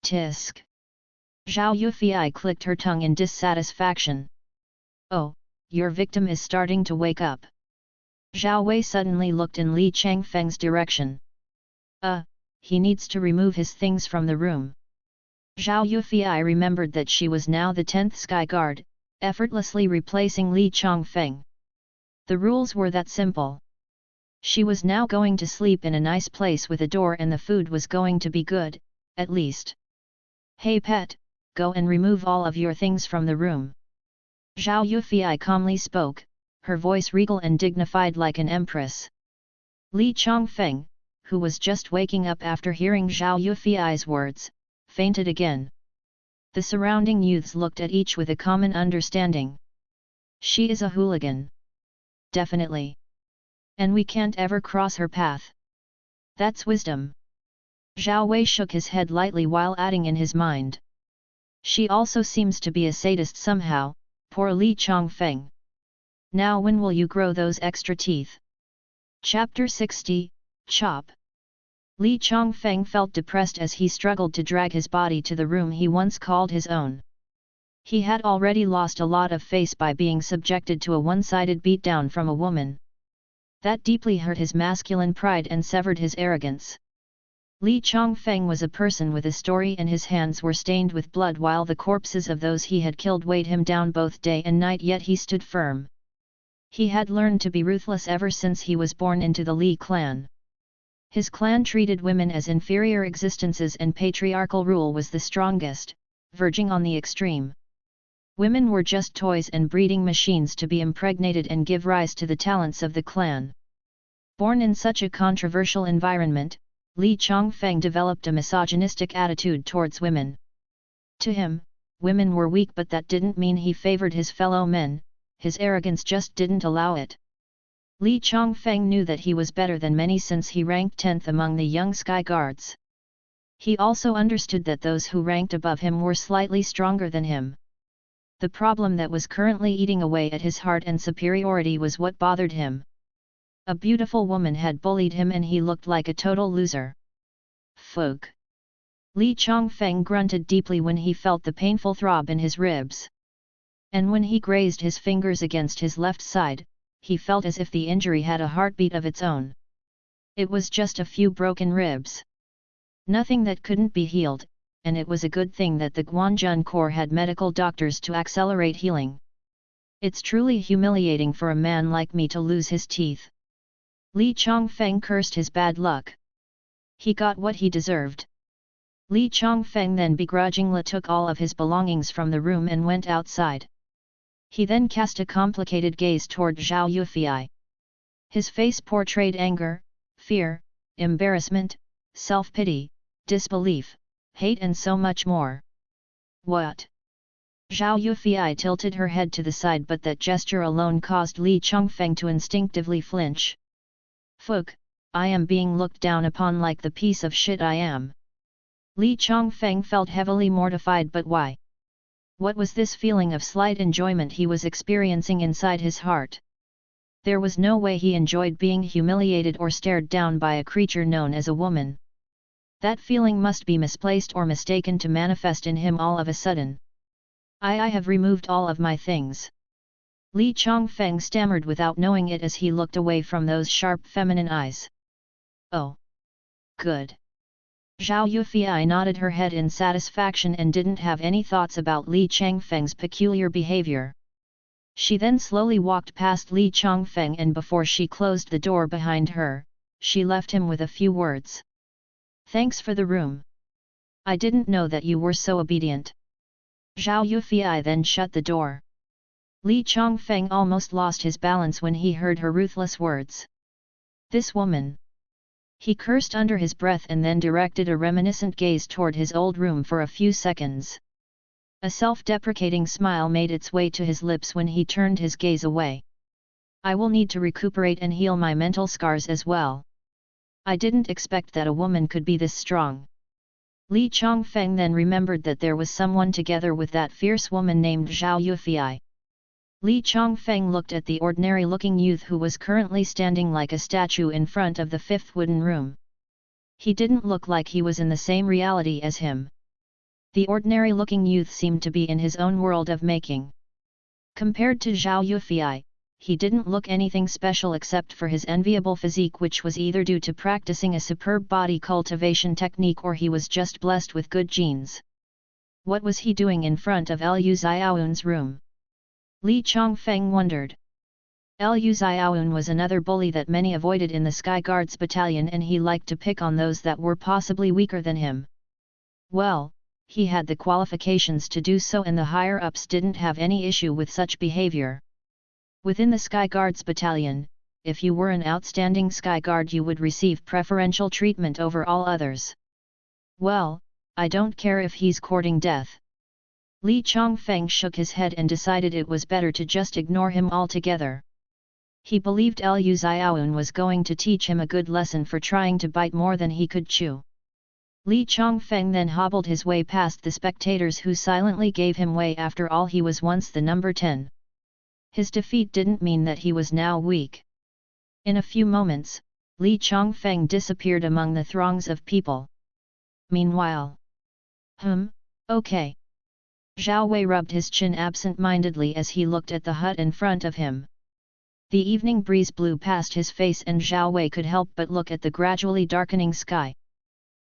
Tisk. Zhao Yufei clicked her tongue in dissatisfaction. Oh, your victim is starting to wake up. Zhao Wei suddenly looked in Li Changfeng's direction. He needs to remove his things from the room. Zhao Yufei remembered that she was now the 10th Sky Guard, effortlessly replacing Li Chongfeng. The rules were that simple. She was now going to sleep in a nice place with a door and the food was going to be good, at least. Hey pet, go and remove all of your things from the room. Zhao Yufei calmly spoke, her voice regal and dignified like an empress. Li Chongfeng, who was just waking up after hearing Zhao Yufei's words, fainted again. The surrounding youths looked at each with a common understanding. She is a hooligan. Definitely. And we can't ever cross her path. That's wisdom. Zhao Wei shook his head lightly while adding in his mind. She also seems to be a sadist somehow, poor Li Chongfeng. Now when will you grow those extra teeth? Chapter 60, Chop. Li Chongfeng felt depressed as he struggled to drag his body to the room he once called his own. He had already lost a lot of face by being subjected to a one-sided beatdown from a woman. That deeply hurt his masculine pride and severed his arrogance. Li Chongfeng was a person with a story and his hands were stained with blood while the corpses of those he had killed weighed him down both day and night, yet he stood firm. He had learned to be ruthless ever since he was born into the Li clan. His clan treated women as inferior existences and patriarchal rule was the strongest, verging on the extreme. Women were just toys and breeding machines to be impregnated and give rise to the talents of the clan. Born in such a controversial environment, Li Chongfeng developed a misogynistic attitude towards women. To him, women were weak, but that didn't mean he favored his fellow men, his arrogance just didn't allow it. Li Chongfeng knew that he was better than many since he ranked 10th among the young Sky Guards. He also understood that those who ranked above him were slightly stronger than him. The problem that was currently eating away at his heart and superiority was what bothered him. A beautiful woman had bullied him and he looked like a total loser. Folk. Li Chongfeng grunted deeply when he felt the painful throb in his ribs. And when he grazed his fingers against his left side, he felt as if the injury had a heartbeat of its own. It was just a few broken ribs. Nothing that couldn't be healed, and it was a good thing that the Guan Jan Corps had medical doctors to accelerate healing. It's truly humiliating for a man like me to lose his teeth. Li Chongfeng cursed his bad luck. He got what he deserved. Li Chongfeng then begrudgingly took all of his belongings from the room and went outside. He then cast a complicated gaze toward Zhao Yufei. His face portrayed anger, fear, embarrassment, self-pity, disbelief, hate and so much more. What? Zhao Yufei tilted her head to the side, but that gesture alone caused Li Chongfeng to instinctively flinch. Fuck, I am being looked down upon like the piece of shit I am. Li Chongfeng felt heavily mortified, but why? What was this feeling of slight enjoyment he was experiencing inside his heart? There was no way he enjoyed being humiliated or stared down by a creature known as a woman. That feeling must be misplaced or mistaken to manifest in him all of a sudden. I have removed all of my things. Li Chongfeng stammered without knowing it as he looked away from those sharp feminine eyes. Oh. Good. Zhao Yufei nodded her head in satisfaction and didn't have any thoughts about Li Chongfeng's peculiar behavior. She then slowly walked past Li Chongfeng, and before she closed the door behind her, she left him with a few words. Thanks for the room. I didn't know that you were so obedient. Zhao Yufei then shut the door. Li Chongfeng almost lost his balance when he heard her ruthless words. This woman. He cursed under his breath and then directed a reminiscent gaze toward his old room for a few seconds. A self-deprecating smile made its way to his lips when he turned his gaze away. I will need to recuperate and heal my mental scars as well. I didn't expect that a woman could be this strong. Li Chongfeng then remembered that there was someone together with that fierce woman named Zhao Yufei. Li Chongfeng looked at the ordinary-looking youth who was currently standing like a statue in front of the fifth wooden room. He didn't look like he was in the same reality as him. The ordinary-looking youth seemed to be in his own world of making. Compared to Zhao Yufei, he didn't look anything special except for his enviable physique, which was either due to practicing a superb body cultivation technique or he was just blessed with good genes. What was he doing in front of Liu Xiaoyun's room? Li Chongfeng wondered. Liu Xiaoyun was another bully that many avoided in the Sky Guards battalion, and he liked to pick on those that were possibly weaker than him. Well, he had the qualifications to do so, and the higher-ups didn't have any issue with such behavior. Within the Sky Guards battalion, if you were an outstanding Sky Guard, you would receive preferential treatment over all others. Well, I don't care if he's courting death. Li Chongfeng shook his head and decided it was better to just ignore him altogether. He believed Liu Xiaoyun was going to teach him a good lesson for trying to bite more than he could chew. Li Chongfeng then hobbled his way past the spectators who silently gave him way. After all, he was once the number 10. His defeat didn't mean that he was now weak. In a few moments, Li Chongfeng disappeared among the throngs of people. Meanwhile. Okay. Zhao Wei rubbed his chin absent-mindedly as he looked at the hut in front of him. The evening breeze blew past his face and Zhao Wei could help but look at the gradually darkening sky.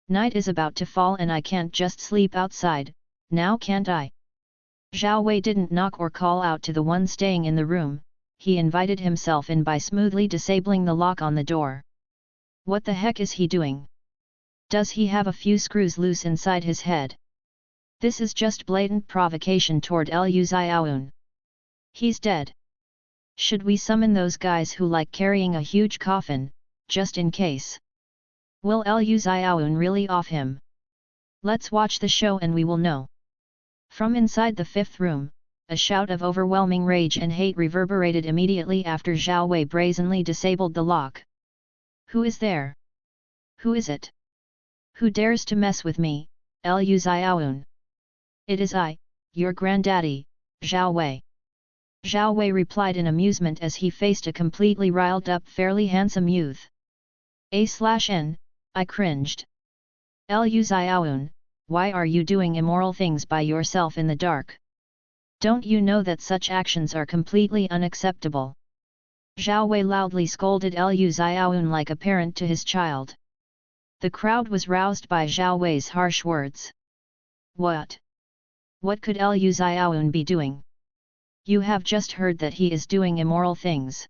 Night is about to fall and I can't just sleep outside, now can't I? Zhao Wei didn't knock or call out to the one staying in the room, he invited himself in by smoothly disabling the lock on the door. What the heck is he doing? Does he have a few screws loose inside his head? This is just blatant provocation toward Liu Xiaoyun. He's dead. Should we summon those guys who like carrying a huge coffin, just in case? Will Liu Xiaoyun really off him? Let's watch the show and we will know. From inside the fifth room, a shout of overwhelming rage and hate reverberated immediately after Zhao Wei brazenly disabled the lock. Who is there? Who is it? Who dares to mess with me, Liu Xiaoyun? It is I, your granddaddy, Zhao Wei. Zhao Wei replied in amusement as he faced a completely riled up fairly handsome youth. A/N, I cringed. Liu Xiaoyun, why are you doing immoral things by yourself in the dark? Don't you know that such actions are completely unacceptable? Zhao Wei loudly scolded Liu Xiaoyun like a parent to his child. The crowd was roused by Zhao Wei's harsh words. What? What could Liu Xiaoyun be doing? You have just heard that he is doing immoral things.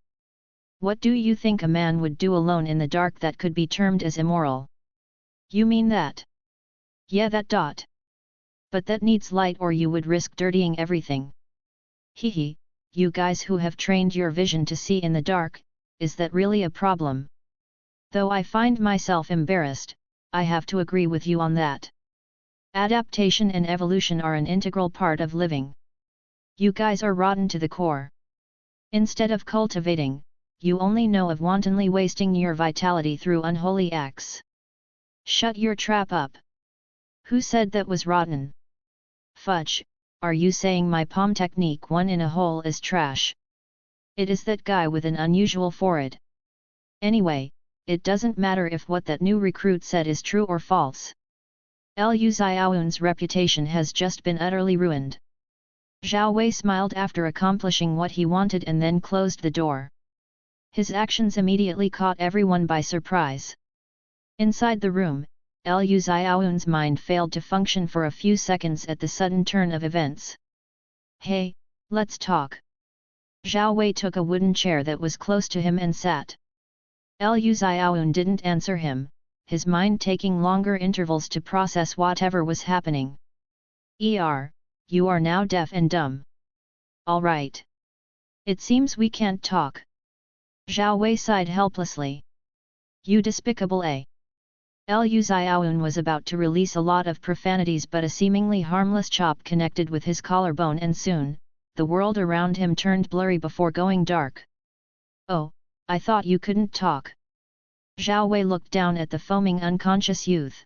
What do you think a man would do alone in the dark that could be termed as immoral? You mean that? Yeah, that dot. But that needs light or you would risk dirtying everything. Hehe, you guys who have trained your vision to see in the dark, is that really a problem? Though I find myself embarrassed, I have to agree with you on that. Adaptation and evolution are an integral part of living. You guys are rotten to the core. Instead of cultivating, you only know of wantonly wasting your vitality through unholy acts. Shut your trap up. Who said that was rotten? Fudge, are you saying my palm technique one in a hole is trash? It is that guy with an unusual forehead. Anyway, it doesn't matter if what that new recruit said is true or false. Liu Xiaoyun's reputation has just been utterly ruined. Zhao Wei smiled after accomplishing what he wanted and then closed the door. His actions immediately caught everyone by surprise. Inside the room, Liu Xiaoyun's mind failed to function for a few seconds at the sudden turn of events. Hey, let's talk. Zhao Wei took a wooden chair that was close to him and sat. Liu Xiaoyun didn't answer him, his mind taking longer intervals to process whatever was happening. You are now deaf and dumb. All right. It seems we can't talk. Zhao Wei sighed helplessly. You despicable A. Liu Xiaoyun was about to release a lot of profanities, but a seemingly harmless chop connected with his collarbone and soon, the world around him turned blurry before going dark. Oh, I thought you couldn't talk. Zhao Wei looked down at the foaming unconscious youth.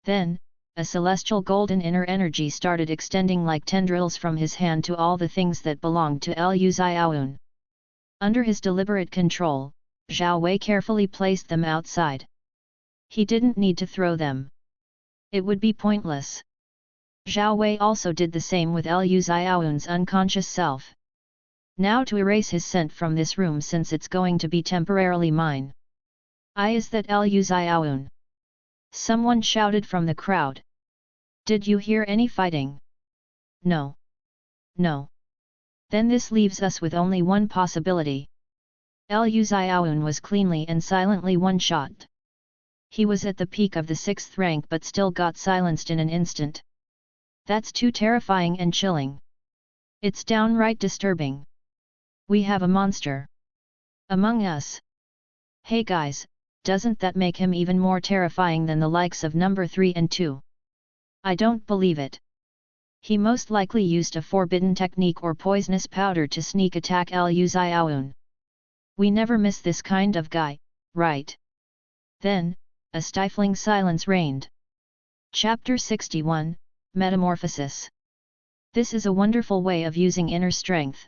Then, a celestial golden inner energy started extending like tendrils from his hand to all the things that belonged to Liu Xiaoyun. Under his deliberate control, Zhao Wei carefully placed them outside. He didn't need to throw them. It would be pointless. Zhao Wei also did the same with Liu Xiaoyun's unconscious self. Now to erase his scent from this room since it's going to be temporarily mine. Is that Liu Xiaoyun? Someone shouted from the crowd. Did you hear any fighting? No. No. Then this leaves us with only one possibility. Liu Xiaoyun was cleanly and silently one-shot. He was at the peak of the 6th rank but still got silenced in an instant. That's too terrifying and chilling. It's downright disturbing. We have a monster among us. Hey guys, doesn't that make him even more terrifying than the likes of number 3 and 2? I don't believe it. He most likely used a forbidden technique or poisonous powder to sneak attack Liu Xiaoyun. We never miss this kind of guy, right? Then, a stifling silence reigned. Chapter 61, Metamorphosis. This is a wonderful way of using inner strength.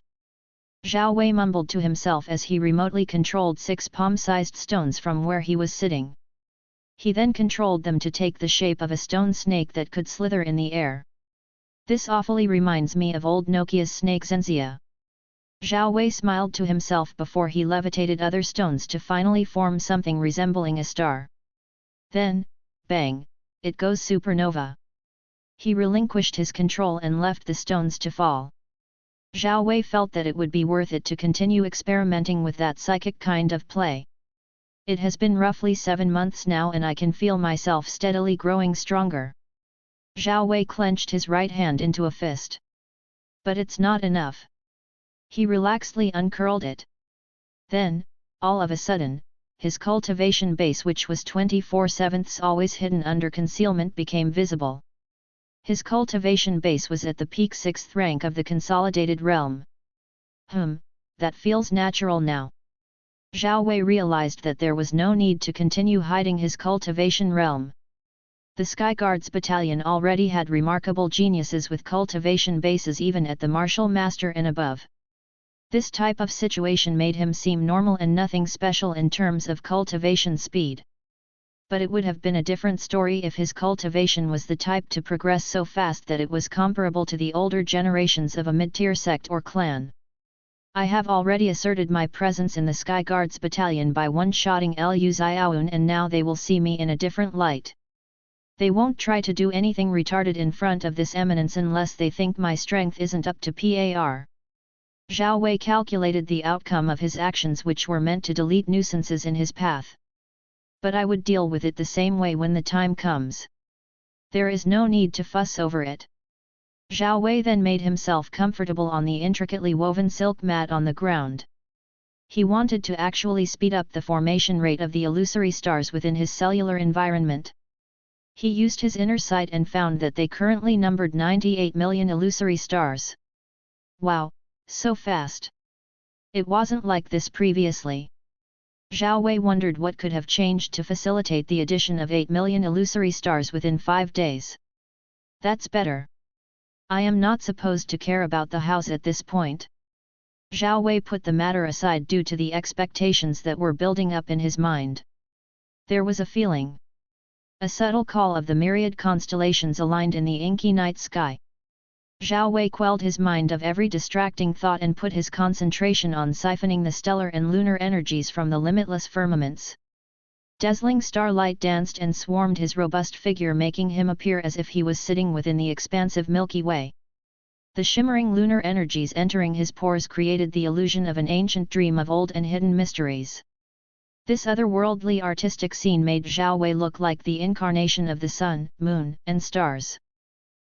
Zhao Wei mumbled to himself as he remotely controlled 6 palm-sized stones from where he was sitting. He then controlled them to take the shape of a stone snake that could slither in the air. This awfully reminds me of old Nokia's snake Zenzia. Zhao Wei smiled to himself before he levitated other stones to finally form something resembling a star. Then, bang, it goes supernova. He relinquished his control and left the stones to fall. Zhao Wei felt that it would be worth it to continue experimenting with that psychic kind of play. It has been roughly 7 months now and I can feel myself steadily growing stronger. Zhao Wei clenched his right hand into a fist. But it's not enough. He relaxedly uncurled it. Then, all of a sudden, his cultivation base, which was 24/7 always hidden under concealment, became visible. His cultivation base was at the peak 6th rank of the consolidated realm. That feels natural now. Zhao Wei realized that there was no need to continue hiding his cultivation realm. The Sky Guards Battalion already had remarkable geniuses with cultivation bases even at the Martial Master and above. This type of situation made him seem normal and nothing special in terms of cultivation speed. But it would have been a different story if his cultivation was the type to progress so fast that it was comparable to the older generations of a mid-tier sect or clan. I have already asserted my presence in the Sky Guards Battalion by one-shotting Liu Xiaoyun, and now they will see me in a different light. They won't try to do anything retarded in front of this eminence unless they think my strength isn't up to par. Zhao Wei calculated the outcome of his actions, which were meant to delete nuisances in his path. But I would deal with it the same way when the time comes. There is no need to fuss over it. Zhao Wei then made himself comfortable on the intricately woven silk mat on the ground. He wanted to actually speed up the formation rate of the illusory stars within his cellular environment. He used his inner sight and found that they currently numbered 98 million illusory stars. Wow, so fast! It wasn't like this previously. Zhao Wei wondered what could have changed to facilitate the addition of 8 million illusory stars within 5 days. That's better. I am not supposed to care about the house at this point. Zhao Wei put the matter aside due to the expectations that were building up in his mind. There was a feeling. A subtle call of the myriad constellations aligned in the inky night sky. Zhao Wei quelled his mind of every distracting thought and put his concentration on siphoning the stellar and lunar energies from the limitless firmaments. Dazzling starlight danced and swarmed his robust figure, making him appear as if he was sitting within the expansive Milky Way. The shimmering lunar energies entering his pores created the illusion of an ancient dream of old and hidden mysteries. This otherworldly artistic scene made Zhao Wei look like the incarnation of the sun, moon, and stars.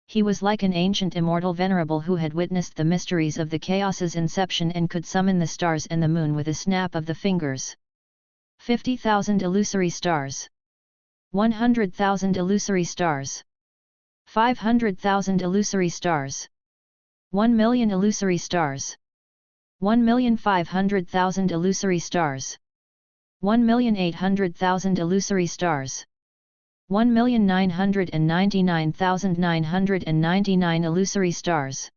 He was like an ancient immortal venerable who had witnessed the mysteries of the chaos's inception and could summon the stars and the moon with a snap of the fingers. 50,000 illusory stars. 100,000 illusory stars. 500,000 illusory stars. 1 million illusory stars. 1,500,000 illusory stars. 1,800,000 illusory stars. 1,999,999 illusory stars.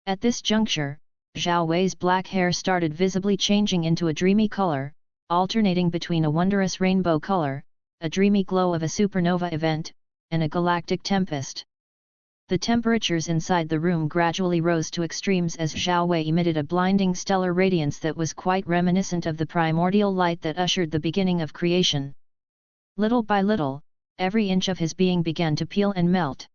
At this juncture, Zhao Wei's black hair started visibly changing into a dreamy color, alternating between a wondrous rainbow color, a dreamy glow of a supernova event, and a galactic tempest. The temperatures inside the room gradually rose to extremes as Zhao Wei emitted a blinding stellar radiance that was quite reminiscent of the primordial light that ushered the beginning of creation. Little by little, every inch of his being began to peel and melt.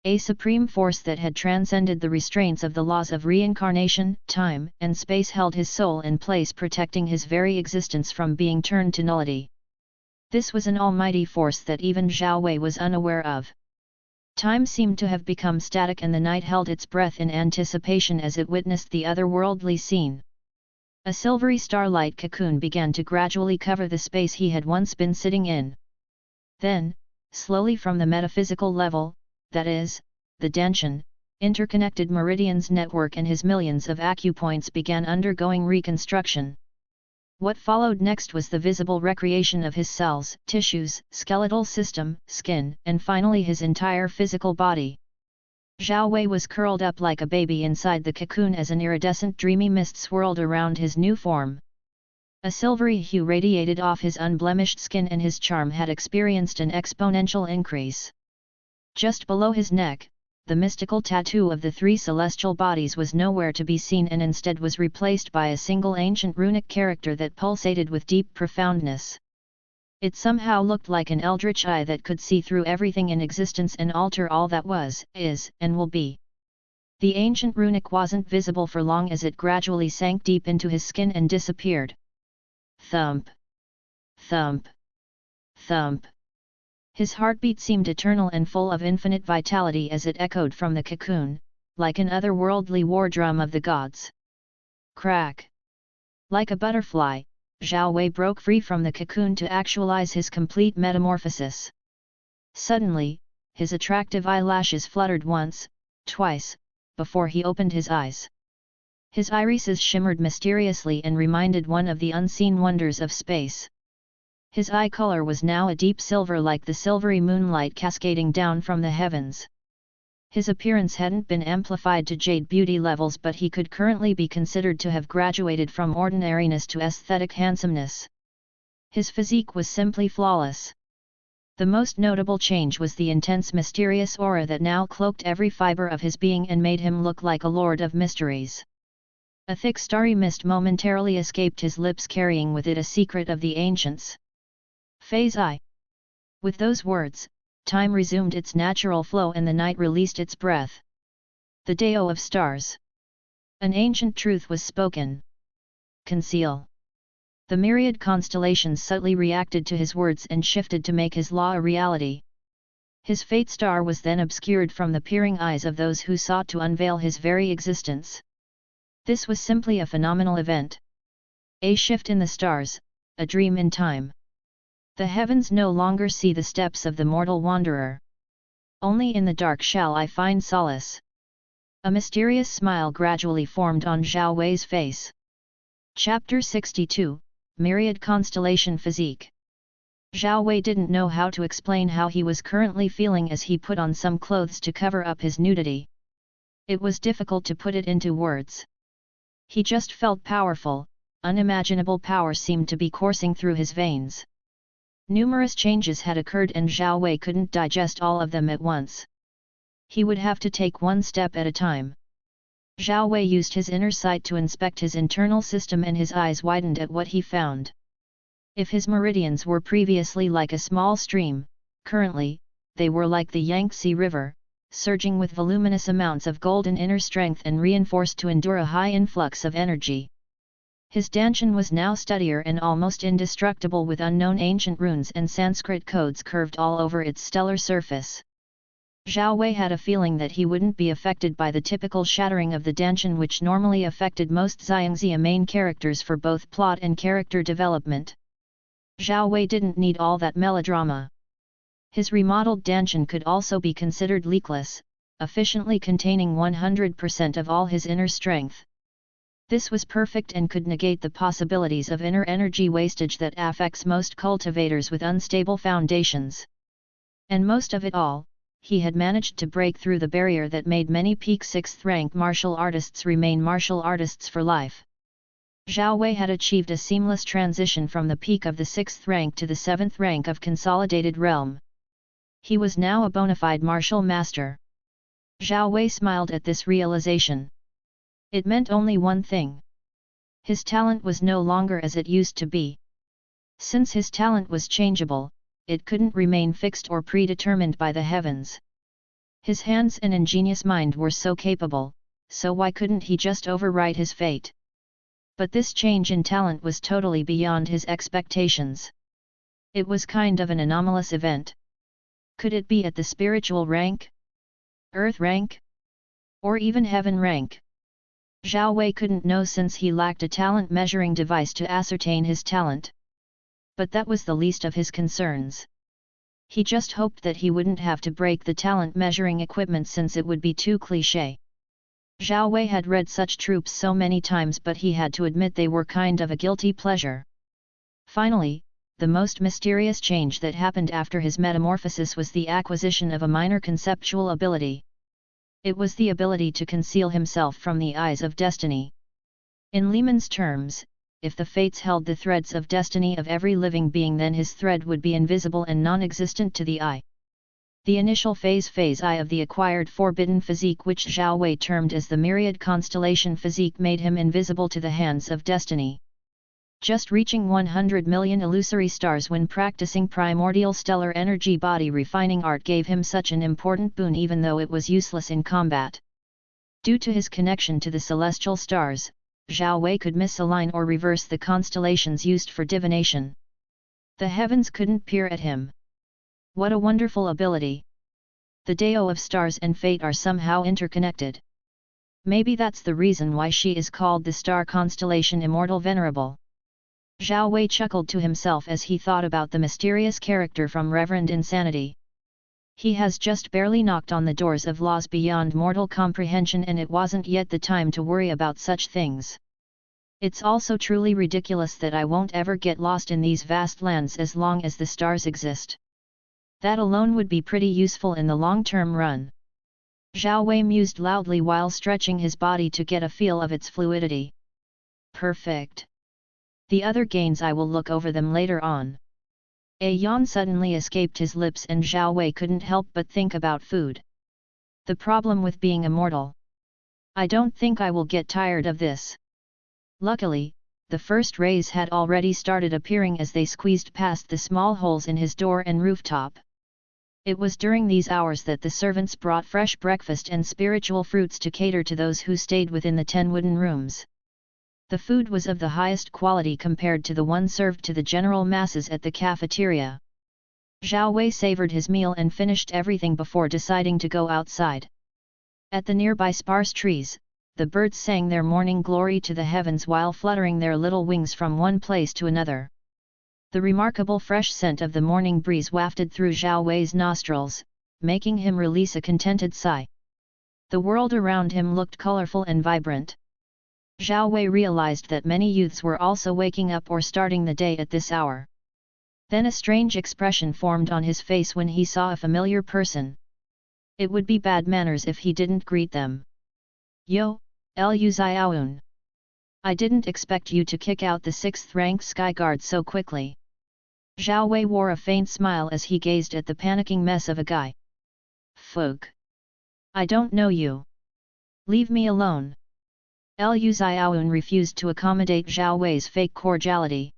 A supreme force that had transcended the restraints of the laws of reincarnation, time, and space held his soul in place, protecting his very existence from being turned to nullity. This was an almighty force that even Zhao Wei was unaware of. Time seemed to have become static, and the night held its breath in anticipation as it witnessed the otherworldly scene. A silvery starlight cocoon began to gradually cover the space he had once been sitting in. Then, slowly from the metaphysical level, that is, the Danshan, interconnected meridians network and his millions of acupoints began undergoing reconstruction. What followed next was the visible recreation of his cells, tissues, skeletal system, skin, and finally his entire physical body. Zhao Wei was curled up like a baby inside the cocoon as an iridescent dreamy mist swirled around his new form. A silvery hue radiated off his unblemished skin and his charm had experienced an exponential increase. Just below his neck, the mystical tattoo of the 3 celestial bodies was nowhere to be seen and instead was replaced by a single ancient runic character that pulsated with deep profoundness. It somehow looked like an eldritch eye that could see through everything in existence and alter all that was, is, and will be. The ancient runic wasn't visible for long as it gradually sank deep into his skin and disappeared. Thump! Thump! Thump! His heartbeat seemed eternal and full of infinite vitality as it echoed from the cocoon, like an otherworldly war drum of the gods. Crack! Like a butterfly, Zhao Wei broke free from the cocoon to actualize his complete metamorphosis. Suddenly, his attractive eyelashes fluttered once, twice, before he opened his eyes. His irises shimmered mysteriously and reminded one of the unseen wonders of space. His eye color was now a deep silver like the silvery moonlight cascading down from the heavens. His appearance hadn't been amplified to jade beauty levels, but he could currently be considered to have graduated from ordinariness to aesthetic handsomeness. His physique was simply flawless. The most notable change was the intense mysterious aura that now cloaked every fiber of his being and made him look like a lord of mysteries. A thick starry mist momentarily escaped his lips, carrying with it a secret of the ancients. Phase I. With those words, time resumed its natural flow and the night released its breath. The Dao of Stars. An ancient truth was spoken. Conceal. The myriad constellations subtly reacted to his words and shifted to make his law a reality. His fate star was then obscured from the peering eyes of those who sought to unveil his very existence. This was simply a phenomenal event. A shift in the stars, a dream in time. The heavens no longer see the steps of the mortal wanderer. Only in the dark shall I find solace. A mysterious smile gradually formed on Zhao Wei's face. Chapter 62, Myriad Constellation Physique. Zhao Wei didn't know how to explain how he was currently feeling as he put on some clothes to cover up his nudity. It was difficult to put it into words. He just felt powerful, unimaginable power seemed to be coursing through his veins. Numerous changes had occurred and Zhao Wei couldn't digest all of them at once. He would have to take one step at a time. Zhao Wei used his inner sight to inspect his internal system and his eyes widened at what he found. If his meridians were previously like a small stream, currently, they were like the Yangtze River, surging with voluminous amounts of golden inner strength and reinforced to endure a high influx of energy. His Danshan was now steadier and almost indestructible with unknown ancient runes and Sanskrit codes curved all over its stellar surface. Zhao Wei had a feeling that he wouldn't be affected by the typical shattering of the Danshan which normally affected most Xiangxia main characters for both plot and character development. Zhao Wei didn't need all that melodrama. His remodeled Danshan could also be considered leakless, efficiently containing 100% of all his inner strength. This was perfect and could negate the possibilities of inner energy wastage that affects most cultivators with unstable foundations. And most of it all, he had managed to break through the barrier that made many peak 6th rank martial artists remain martial artists for life. Zhao Wei had achieved a seamless transition from the peak of the 6th rank to the 7th rank of Consolidated Realm. He was now a bona fide martial master. Zhao Wei smiled at this realization. It meant only one thing. His talent was no longer as it used to be. Since his talent was changeable, it couldn't remain fixed or predetermined by the heavens. His hands and ingenious mind were so capable, so why couldn't he just overwrite his fate? But this change in talent was totally beyond his expectations. It was kind of an anomalous event. Could it be at the spiritual rank? Earth rank? Or even heaven rank? Zhao Wei couldn't know since he lacked a talent measuring device to ascertain his talent. But that was the least of his concerns. He just hoped that he wouldn't have to break the talent measuring equipment since it would be too cliché. Zhao Wei had read such tropes so many times but he had to admit they were kind of a guilty pleasure. Finally, the most mysterious change that happened after his metamorphosis was the acquisition of a minor conceptual ability. It was the ability to conceal himself from the eyes of destiny. In layman's terms, if the fates held the threads of destiny of every living being then his thread would be invisible and non-existent to the eye. The initial phase I of the acquired forbidden physique which Zhao Wei termed as the myriad constellation physique made him invisible to the hands of destiny. Just reaching 100 million illusory stars when practicing primordial stellar energy body refining art gave him such an important boon even though it was useless in combat. Due to his connection to the celestial stars, Zhao Wei could misalign or reverse the constellations used for divination. The heavens couldn't peer at him. What a wonderful ability! The Dao of stars and fate are somehow interconnected. Maybe that's the reason why she is called the star constellation Immortal Venerable. Zhao Wei chuckled to himself as he thought about the mysterious character from Reverend Insanity. He has just barely knocked on the doors of laws beyond mortal comprehension and it wasn't yet the time to worry about such things. It's also truly ridiculous that I won't ever get lost in these vast lands as long as the stars exist. That alone would be pretty useful in the long-term run. Zhao Wei mused loudly while stretching his body to get a feel of its fluidity. Perfect. The other gains I will look over them later on. A yawn suddenly escaped his lips and Zhao Wei couldn't help but think about food. The problem with being immortal. I don't think I will get tired of this. Luckily, the first rays had already started appearing as they squeezed past the small holes in his door and rooftop. It was during these hours that the servants brought fresh breakfast and spiritual fruits to cater to those who stayed within the 10 wooden rooms. The food was of the highest quality compared to the one served to the general masses at the cafeteria. Zhao Wei savored his meal and finished everything before deciding to go outside. At the nearby sparse trees, the birds sang their morning glory to the heavens while fluttering their little wings from one place to another. The remarkable fresh scent of the morning breeze wafted through Zhao Wei's nostrils, making him release a contented sigh. The world around him looked colorful and vibrant. Zhao Wei realized that many youths were also waking up or starting the day at this hour. Then a strange expression formed on his face when he saw a familiar person. It would be bad manners if he didn't greet them. Yo, Lu Xiaoyun. I didn't expect you to kick out the 6th rank sky guard so quickly. Zhao Wei wore a faint smile as he gazed at the panicking mess of a guy. Fug. I don't know you. Leave me alone. Lu Xiaoyun refused to accommodate Zhao Wei's fake cordiality.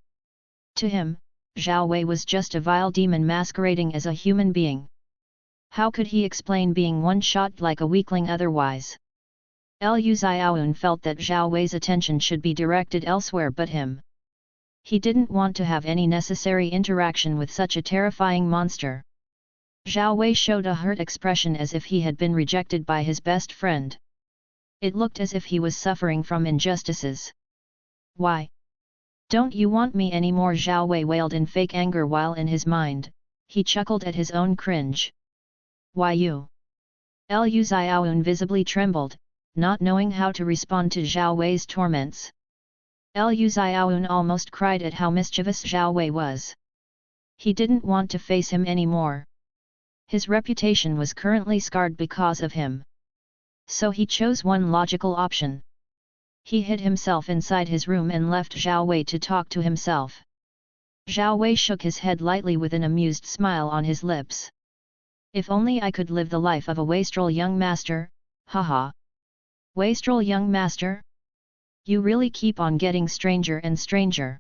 To him, Zhao Wei was just a vile demon masquerading as a human being. How could he explain being one-shot like a weakling otherwise? Lu Xiaoyun felt that Zhao Wei's attention should be directed elsewhere but him. He didn't want to have any necessary interaction with such a terrifying monster. Zhao Wei showed a hurt expression as if he had been rejected by his best friend. It looked as if he was suffering from injustices. Why? Don't you want me anymore? Zhao Wei wailed in fake anger while in his mind, he chuckled at his own cringe. Why you? Lu Xiaoyun visibly trembled, not knowing how to respond to Zhao Wei's torments. Lu Xiaoyun almost cried at how mischievous Zhao Wei was. He didn't want to face him anymore. His reputation was currently scarred because of him. So he chose one logical option. He hid himself inside his room and left Zhao Wei to talk to himself. Zhao Wei shook his head lightly with an amused smile on his lips. If only I could live the life of a wastrel young master, haha. Wastrel young master? You really keep on getting stranger and stranger.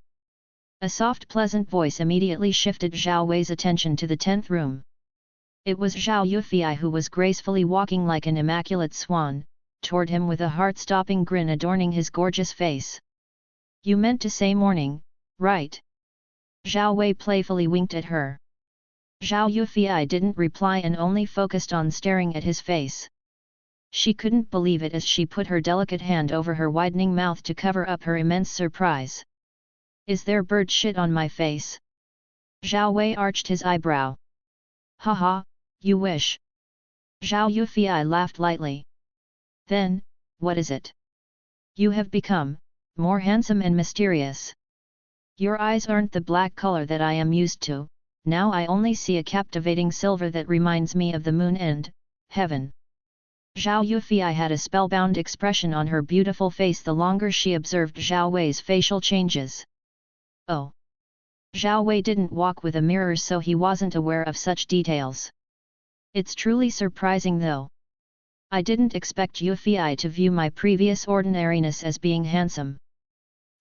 A soft pleasant voice immediately shifted Zhao Wei's attention to the 10th room. It was Zhao Yufei who was gracefully walking like an immaculate swan, toward him with a heart-stopping grin adorning his gorgeous face. You meant to say morning, right? Zhao Wei playfully winked at her. Zhao Yufei didn't reply and only focused on staring at his face. She couldn't believe it as she put her delicate hand over her widening mouth to cover up her immense surprise. Is there bird shit on my face? Zhao Wei arched his eyebrow. Haha, you wish. Zhao Yufei laughed lightly. Then, what is it? You have become more handsome and mysterious. Your eyes aren't the black color that I am used to, now I only see a captivating silver that reminds me of the moon and heaven. Zhao Yufei had a spellbound expression on her beautiful face the longer she observed Zhao Wei's facial changes. Oh! Zhao Wei didn't walk with a mirror so he wasn't aware of such details. It's truly surprising though. I didn't expect Yufei to view my previous ordinariness as being handsome.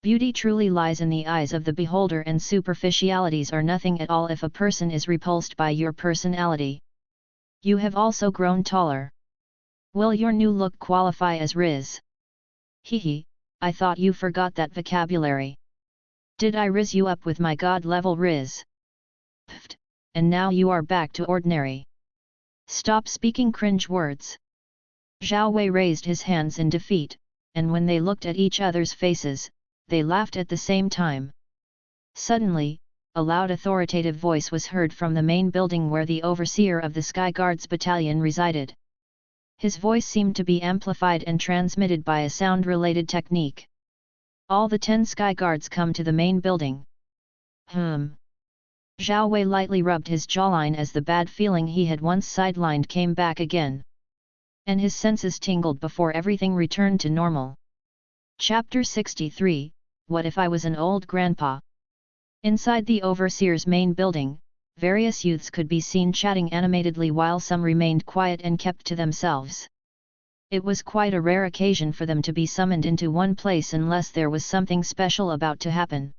Beauty truly lies in the eyes of the beholder and superficialities are nothing at all if a person is repulsed by your personality. You have also grown taller. Will your new look qualify as Riz? Hehe, I thought you forgot that vocabulary. Did I riz you up with my god-level Riz? Pfft, and now you are back to ordinary. Stop speaking cringe words. Zhao Wei raised his hands in defeat, and when they looked at each other's faces, they laughed at the same time. Suddenly, a loud authoritative voice was heard from the main building where the overseer of the Sky Guards battalion resided. His voice seemed to be amplified and transmitted by a sound-related technique. All the 10 Sky Guards come to the main building. Zhao Wei lightly rubbed his jawline as the bad feeling he had once sidelined came back again. And his senses tingled before everything returned to normal. Chapter 63, What if I was an old grandpa? Inside the overseer's main building, various youths could be seen chatting animatedly while some remained quiet and kept to themselves. It was quite a rare occasion for them to be summoned into one place unless there was something special about to happen.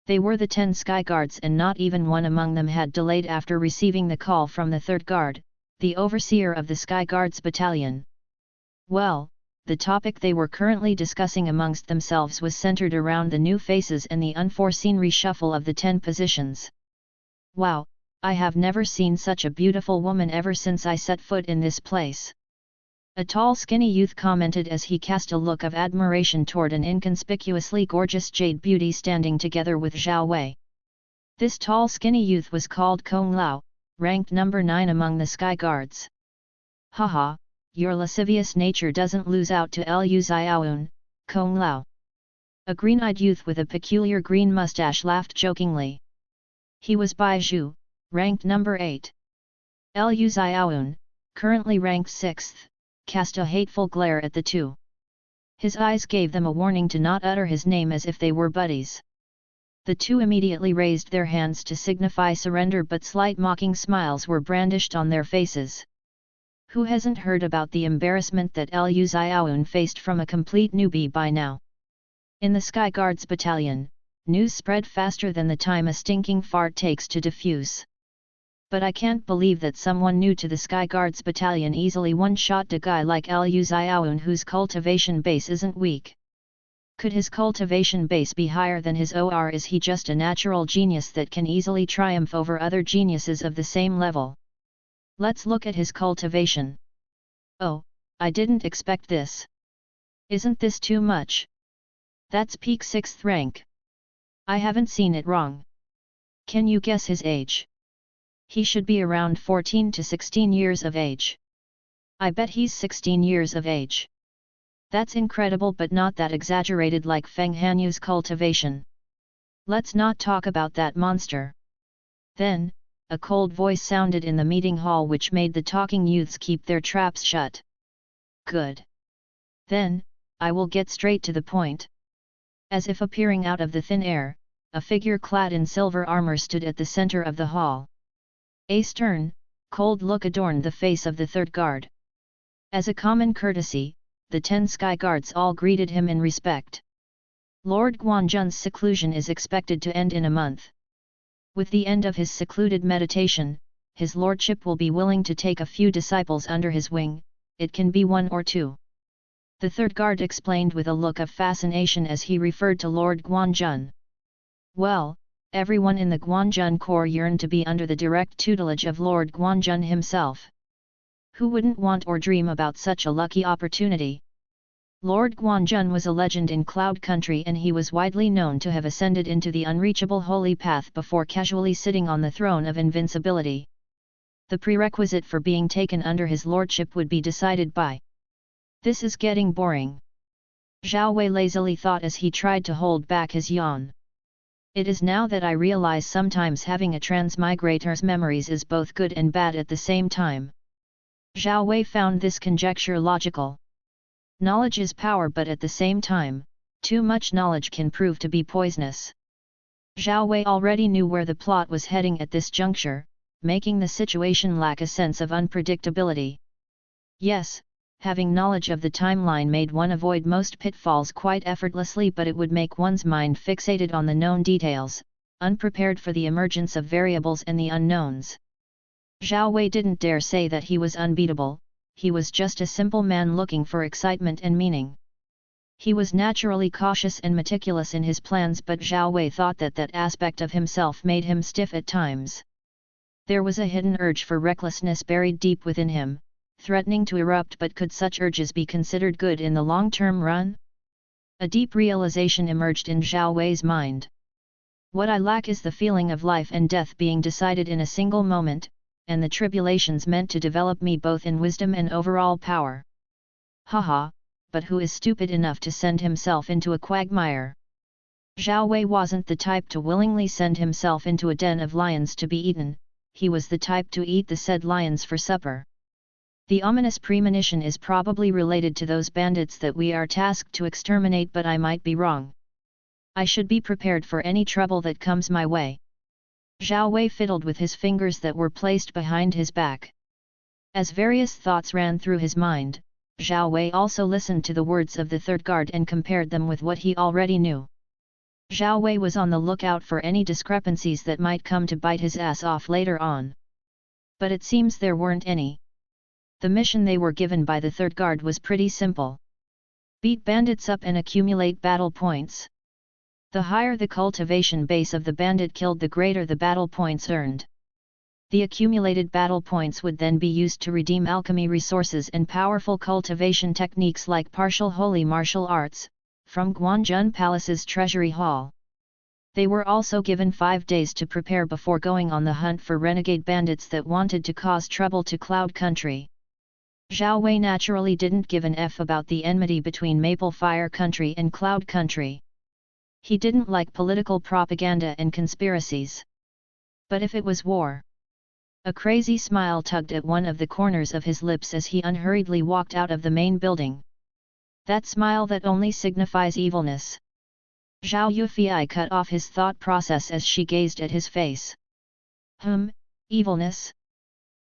They were the 10 Sky Guards and not even one among them had delayed after receiving the call from the 3rd Guard, the overseer of the Sky Guards battalion. Well, the topic they were currently discussing amongst themselves was centered around the new faces and the unforeseen reshuffle of the 10 positions. Wow, I have never seen such a beautiful woman ever since I set foot in this place. A tall skinny youth commented as he cast a look of admiration toward an inconspicuously gorgeous jade beauty standing together with Zhao Wei. This tall skinny youth was called Kong Lao, ranked number 9 among the Sky Guards. Haha, your lascivious nature doesn't lose out to Lu Xiaoun, Kong Lao. A green-eyed youth with a peculiar green mustache laughed jokingly. He was Bai Zhu, ranked number 8. Lu Xiaoun, currently ranked 6th, cast a hateful glare at the two. His eyes gave them a warning to not utter his name as if they were buddies. The two immediately raised their hands to signify surrender, but slight mocking smiles were brandished on their faces. Who hasn't heard about the embarrassment that Lu Xiaoun faced from a complete newbie by now? In the Sky Guards battalion, news spread faster than the time a stinking fart takes to diffuse. But I can't believe that someone new to the Sky Guards battalion easily one-shot a guy like Lu Xiaoun whose cultivation base isn't weak. Could his cultivation base be higher than his OR? Is he just a natural genius that can easily triumph over other geniuses of the same level? Let's look at his cultivation. Oh, I didn't expect this. Isn't this too much? That's peak 6th rank. I haven't seen it wrong. Can you guess his age? He should be around 14 to 16 years of age. I bet he's 16 years of age. That's incredible, but not that exaggerated like Feng Hanyu's cultivation. Let's not talk about that monster. Then, a cold voice sounded in the meeting hall which made the talking youths keep their traps shut. Good. Then, I will get straight to the point. As if appearing out of the thin air, a figure clad in silver armor stood at the center of the hall. A stern, cold look adorned the face of the third guard. As a common courtesy, the 10 Sky Guards all greeted him in respect. Lord Guan Jan's seclusion is expected to end in a month. With the end of his secluded meditation, his lordship will be willing to take a few disciples under his wing. It can be 1 or 2. The third guard explained with a look of fascination as he referred to Lord Guan Jan. Well, everyone in the Guan Jan Corps yearned to be under the direct tutelage of Lord Guan Jan himself. Who wouldn't want or dream about such a lucky opportunity? Lord Guan Jan was a legend in Cloud Country, and he was widely known to have ascended into the unreachable holy path before casually sitting on the throne of invincibility. The prerequisite for being taken under his lordship would be decided by. This is getting boring. Zhao Wei lazily thought as he tried to hold back his yawn. It is now that I realize sometimes having a transmigrator's memories is both good and bad at the same time. Zhao Wei found this conjecture logical. Knowledge is power, but at the same time, too much knowledge can prove to be poisonous. Zhao Wei already knew where the plot was heading at this juncture, making the situation lack a sense of unpredictability. Yes, having knowledge of the timeline made one avoid most pitfalls quite effortlessly, but it would make one's mind fixated on the known details, unprepared for the emergence of variables and the unknowns. Zhao Wei didn't dare say that he was unbeatable. He was just a simple man looking for excitement and meaning. He was naturally cautious and meticulous in his plans, but Zhao Wei thought that that aspect of himself made him stiff at times. There was a hidden urge for recklessness buried deep within him, threatening to erupt, but could such urges be considered good in the long-term run? A deep realization emerged in Zhao Wei's mind. What I lack is the feeling of life and death being decided in a single moment, and the tribulations meant to develop me both in wisdom and overall power. Haha, but who is stupid enough to send himself into a quagmire? Zhao Wei wasn't the type to willingly send himself into a den of lions to be eaten, he was the type to eat the said lions for supper. The ominous premonition is probably related to those bandits that we are tasked to exterminate, but I might be wrong. I should be prepared for any trouble that comes my way. Zhao Wei fiddled with his fingers that were placed behind his back. As various thoughts ran through his mind, Zhao Wei also listened to the words of the third guard and compared them with what he already knew. Zhao Wei was on the lookout for any discrepancies that might come to bite his ass off later on. But it seems there weren't any. The mission they were given by the third guard was pretty simple. Beat bandits up and accumulate battle points. The higher the cultivation base of the bandit killed, the greater the battle points earned. The accumulated battle points would then be used to redeem alchemy resources and powerful cultivation techniques like partial holy martial arts, from Guan Jan Palace's treasury hall. They were also given 5 days to prepare before going on the hunt for renegade bandits that wanted to cause trouble to Cloud Country. Zhao Wei naturally didn't give an F about the enmity between Maple Fire Country and Cloud Country. He didn't like political propaganda and conspiracies. But if it was war... A crazy smile tugged at one of the corners of his lips as he unhurriedly walked out of the main building. That smile that only signifies evilness. Zhao Yufei cut off his thought process as she gazed at his face. Evilness?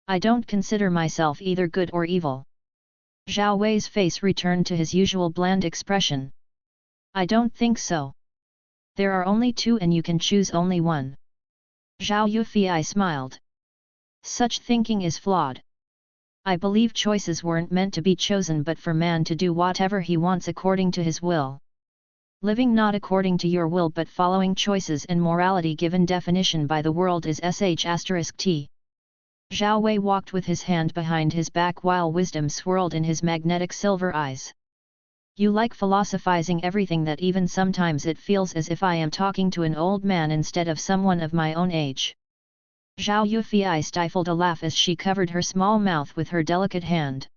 I don't consider myself either good or evil. Zhao Wei's face returned to his usual bland expression. I don't think so. There are only two and you can choose only one. Zhao Yufei smiled. Such thinking is flawed. I believe choices weren't meant to be chosen but for man to do whatever he wants according to his will. Living not according to your will but following choices and morality given definition by the world is sh*t. Zhao Wei walked with his hand behind his back while wisdom swirled in his magnetic silver eyes. You like philosophizing everything that even sometimes it feels as if I am talking to an old man instead of someone of my own age. Zhao Yufei stifled a laugh as she covered her small mouth with her delicate hand.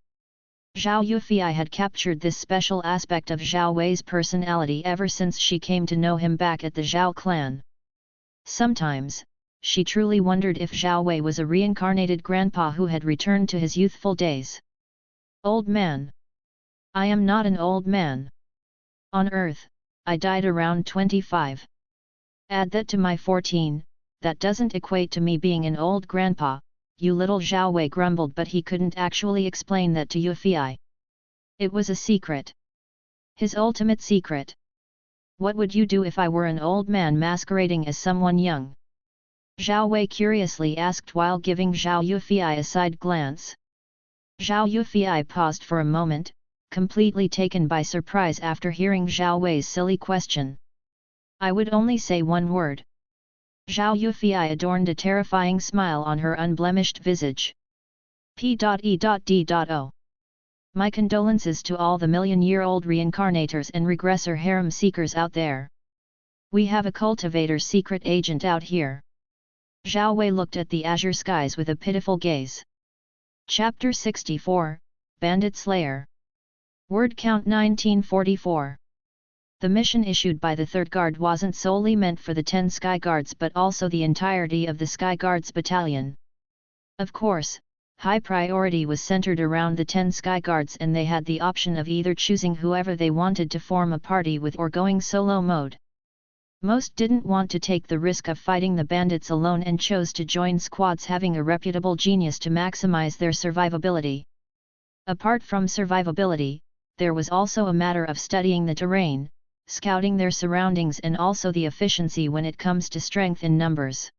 Zhao Yufei had captured this special aspect of Zhao Wei's personality ever since she came to know him back at the Zhao clan. Sometimes, she truly wondered if Zhao Wei was a reincarnated grandpa who had returned to his youthful days. Old man. I am not an old man. On Earth, I died around 25. Add that to my 14, that doesn't equate to me being an old grandpa, you little Zhao Wei grumbled, but he couldn't actually explain that to Yufei. It was a secret. His ultimate secret. What would you do if I were an old man masquerading as someone young? Zhao Wei curiously asked while giving Zhao Yufei a side glance. Zhao Yufei paused for a moment, completely taken by surprise after hearing Zhao Wei's silly question. I would only say one word. Zhao Yufei adorned a terrifying smile on her unblemished visage. P.E.D.O. My condolences to all the million-year-old reincarnators and regressor harem seekers out there. We have a cultivator secret agent out here. Zhao Wei looked at the azure skies with a pitiful gaze. Chapter 64, Bandit Slayer. Word count 1944. The mission issued by the 3rd Guard wasn't solely meant for the 10 Sky Guards but also the entirety of the Sky Guards battalion. Of course, high priority was centered around the 10 Sky Guards and they had the option of either choosing whoever they wanted to form a party with or going solo mode. Most didn't want to take the risk of fighting the bandits alone and chose to join squads having a reputable genius to maximize their survivability. Apart from survivability, there was also a matter of studying the terrain, scouting their surroundings and also the efficiency when it comes to strength in numbers.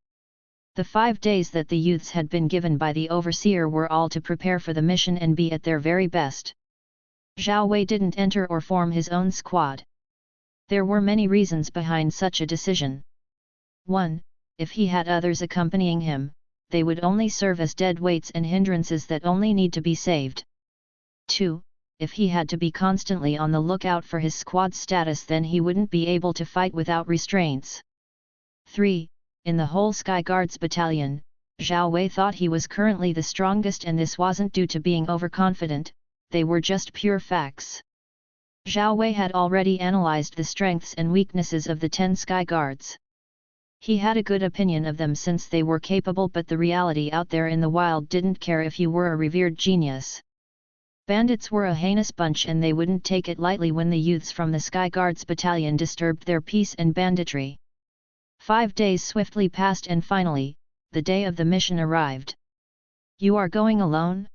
The 5 days that the youths had been given by the overseer were all to prepare for the mission and be at their very best. Zhao Wei didn't enter or form his own squad. There were many reasons behind such a decision. 1. If he had others accompanying him, they would only serve as dead weights and hindrances that only need to be saved. 2. If he had to be constantly on the lookout for his squad status, then he wouldn't be able to fight without restraints. 3. In the whole Sky Guards battalion, Zhao Wei thought he was currently the strongest, and this wasn't due to being overconfident, they were just pure facts. Zhao Wei had already analyzed the strengths and weaknesses of the 10 Sky Guards. He had a good opinion of them since they were capable, but the reality out there in the wild didn't care if you were a revered genius. Bandits were a heinous bunch and they wouldn't take it lightly when the youths from the Sky Guards battalion disturbed their peace and banditry. 5 days swiftly passed and finally, the day of the mission arrived. You are going alone?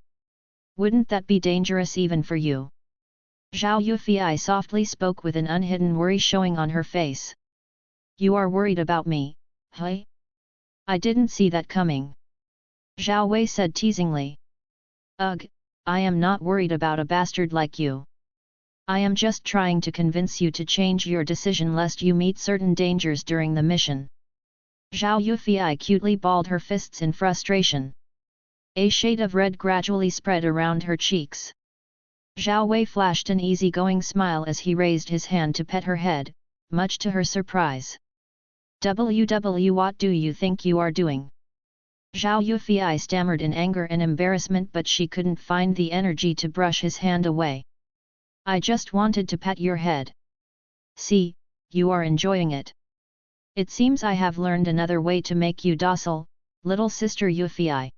Wouldn't that be dangerous even for you? Zhao Yufei softly spoke with an unhidden worry showing on her face. You are worried about me, huh? I didn't see that coming. Zhao Wei said teasingly. Ugh, I am not worried about a bastard like you. I am just trying to convince you to change your decision lest you meet certain dangers during the mission. Zhao Yufei cutely balled her fists in frustration. A shade of red gradually spread around her cheeks. Zhao Wei flashed an easygoing smile as he raised his hand to pet her head, much to her surprise. What do you think you are doing? Zhao Yufei stammered in anger and embarrassment, but she couldn't find the energy to brush his hand away. I just wanted to pat your head. See, you are enjoying it. It seems I have learned another way to make you docile, little sister Yufei.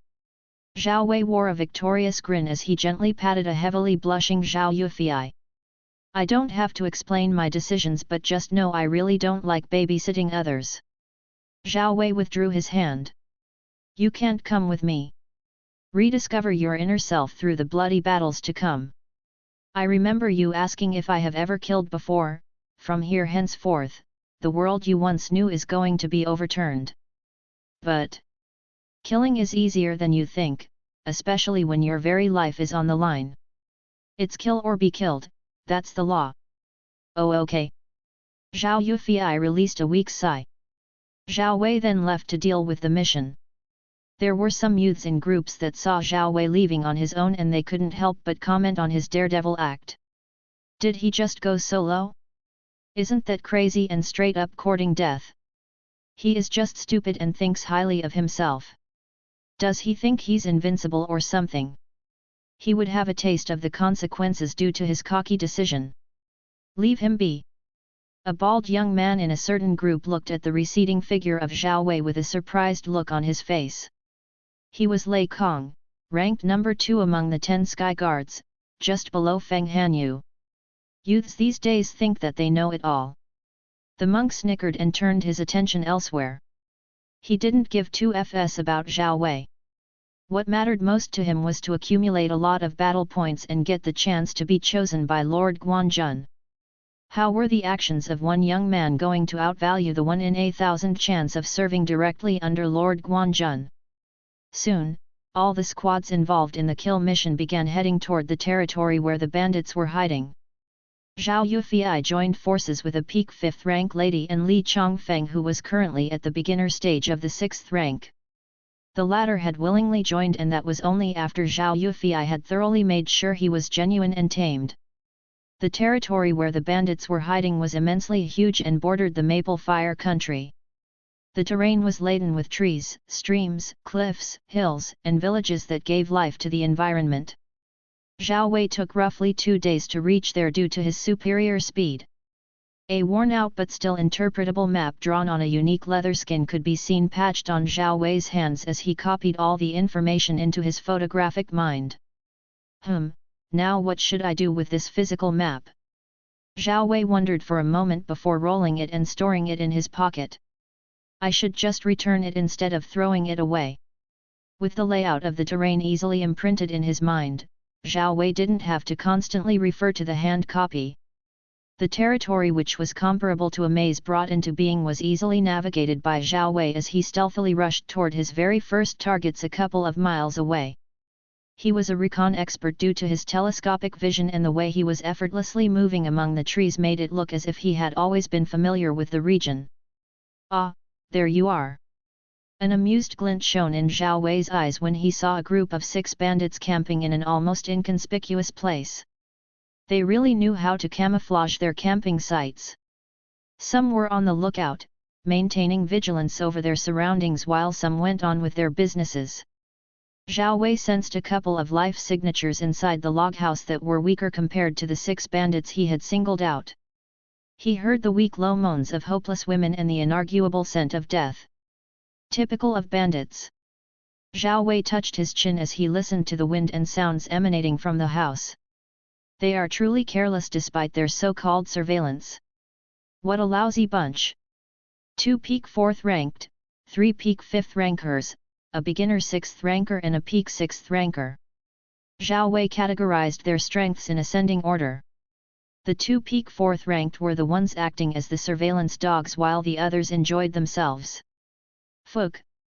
Zhao Wei wore a victorious grin as he gently patted a heavily blushing Zhao Yufei. I don't have to explain my decisions, but just know I really don't like babysitting others. Zhao Wei withdrew his hand. You can't come with me. Rediscover your inner self through the bloody battles to come. I remember you asking if I have ever killed before. From here henceforth, the world you once knew is going to be overturned. But killing is easier than you think, especially when your very life is on the line. It's kill or be killed, that's the law. Oh okay. Zhao Yufei released a weak sigh. Zhao Wei then left to deal with the mission. There were some youths in groups that saw Zhao Wei leaving on his own and they couldn't help but comment on his daredevil act. Did he just go solo? Isn't that crazy and straight up courting death? He is just stupid and thinks highly of himself. Does he think he's invincible or something? He would have a taste of the consequences due to his cocky decision. Leave him be. A bald young man in a certain group looked at the receding figure of Zhao Wei with a surprised look on his face. He was Lei Kong, ranked number 2 among the 10 sky guards, just below Feng Hanyu. Youths these days think that they know it all. The monk snickered and turned his attention elsewhere. He didn't give 2 fs about Zhao Wei. What mattered most to him was to accumulate a lot of battle points and get the chance to be chosen by Lord Guan Jan. How were the actions of one young man going to outvalue the 1 in a thousand chance of serving directly under Lord Guan Jan? Soon, all the squads involved in the kill mission began heading toward the territory where the bandits were hiding. Zhao Yufei joined forces with a peak 5th rank lady and Li Chongfeng, who was currently at the beginner stage of the 6th rank. The latter had willingly joined, and that was only after Zhao Yufei had thoroughly made sure he was genuine and tamed. The territory where the bandits were hiding was immensely huge and bordered the Maple Fire country. The terrain was laden with trees, streams, cliffs, hills, and villages that gave life to the environment. Zhao Wei took roughly 2 days to reach there due to his superior speed. A worn-out but still interpretable map drawn on a unique leather skin could be seen patched on Zhao Wei's hands as he copied all the information into his photographic mind. Now what should I do with this physical map? Zhao Wei wondered for a moment before rolling it and storing it in his pocket. I should just return it instead of throwing it away. With the layout of the terrain easily imprinted in his mind, Zhao Wei didn't have to constantly refer to the hand copy. The territory, which was comparable to a maze brought into being, was easily navigated by Zhao Wei as he stealthily rushed toward his very first targets a couple of miles away. He was a recon expert due to his telescopic vision, and the way he was effortlessly moving among the trees made it look as if he had always been familiar with the region. Ah, there you are. An amused glint shone in Zhao Wei's eyes when he saw a group of 6 bandits camping in an almost inconspicuous place. They really knew how to camouflage their camping sites. Some were on the lookout, maintaining vigilance over their surroundings, while some went on with their businesses. Zhao Wei sensed a couple of life signatures inside the log house that were weaker compared to the 6 bandits he had singled out. He heard the weak low moans of hopeless women and the inarguable scent of death. Typical of bandits. Zhao Wei touched his chin as he listened to the wind and sounds emanating from the house. They are truly careless despite their so-called surveillance. What a lousy bunch. 2 peak 4th ranked, 3 peak 5th rankers, a beginner 6th ranker and a peak 6th ranker. Zhao Wei categorized their strengths in ascending order. The 2 peak 4th ranked were the ones acting as the surveillance dogs, while the others enjoyed themselves. Phew,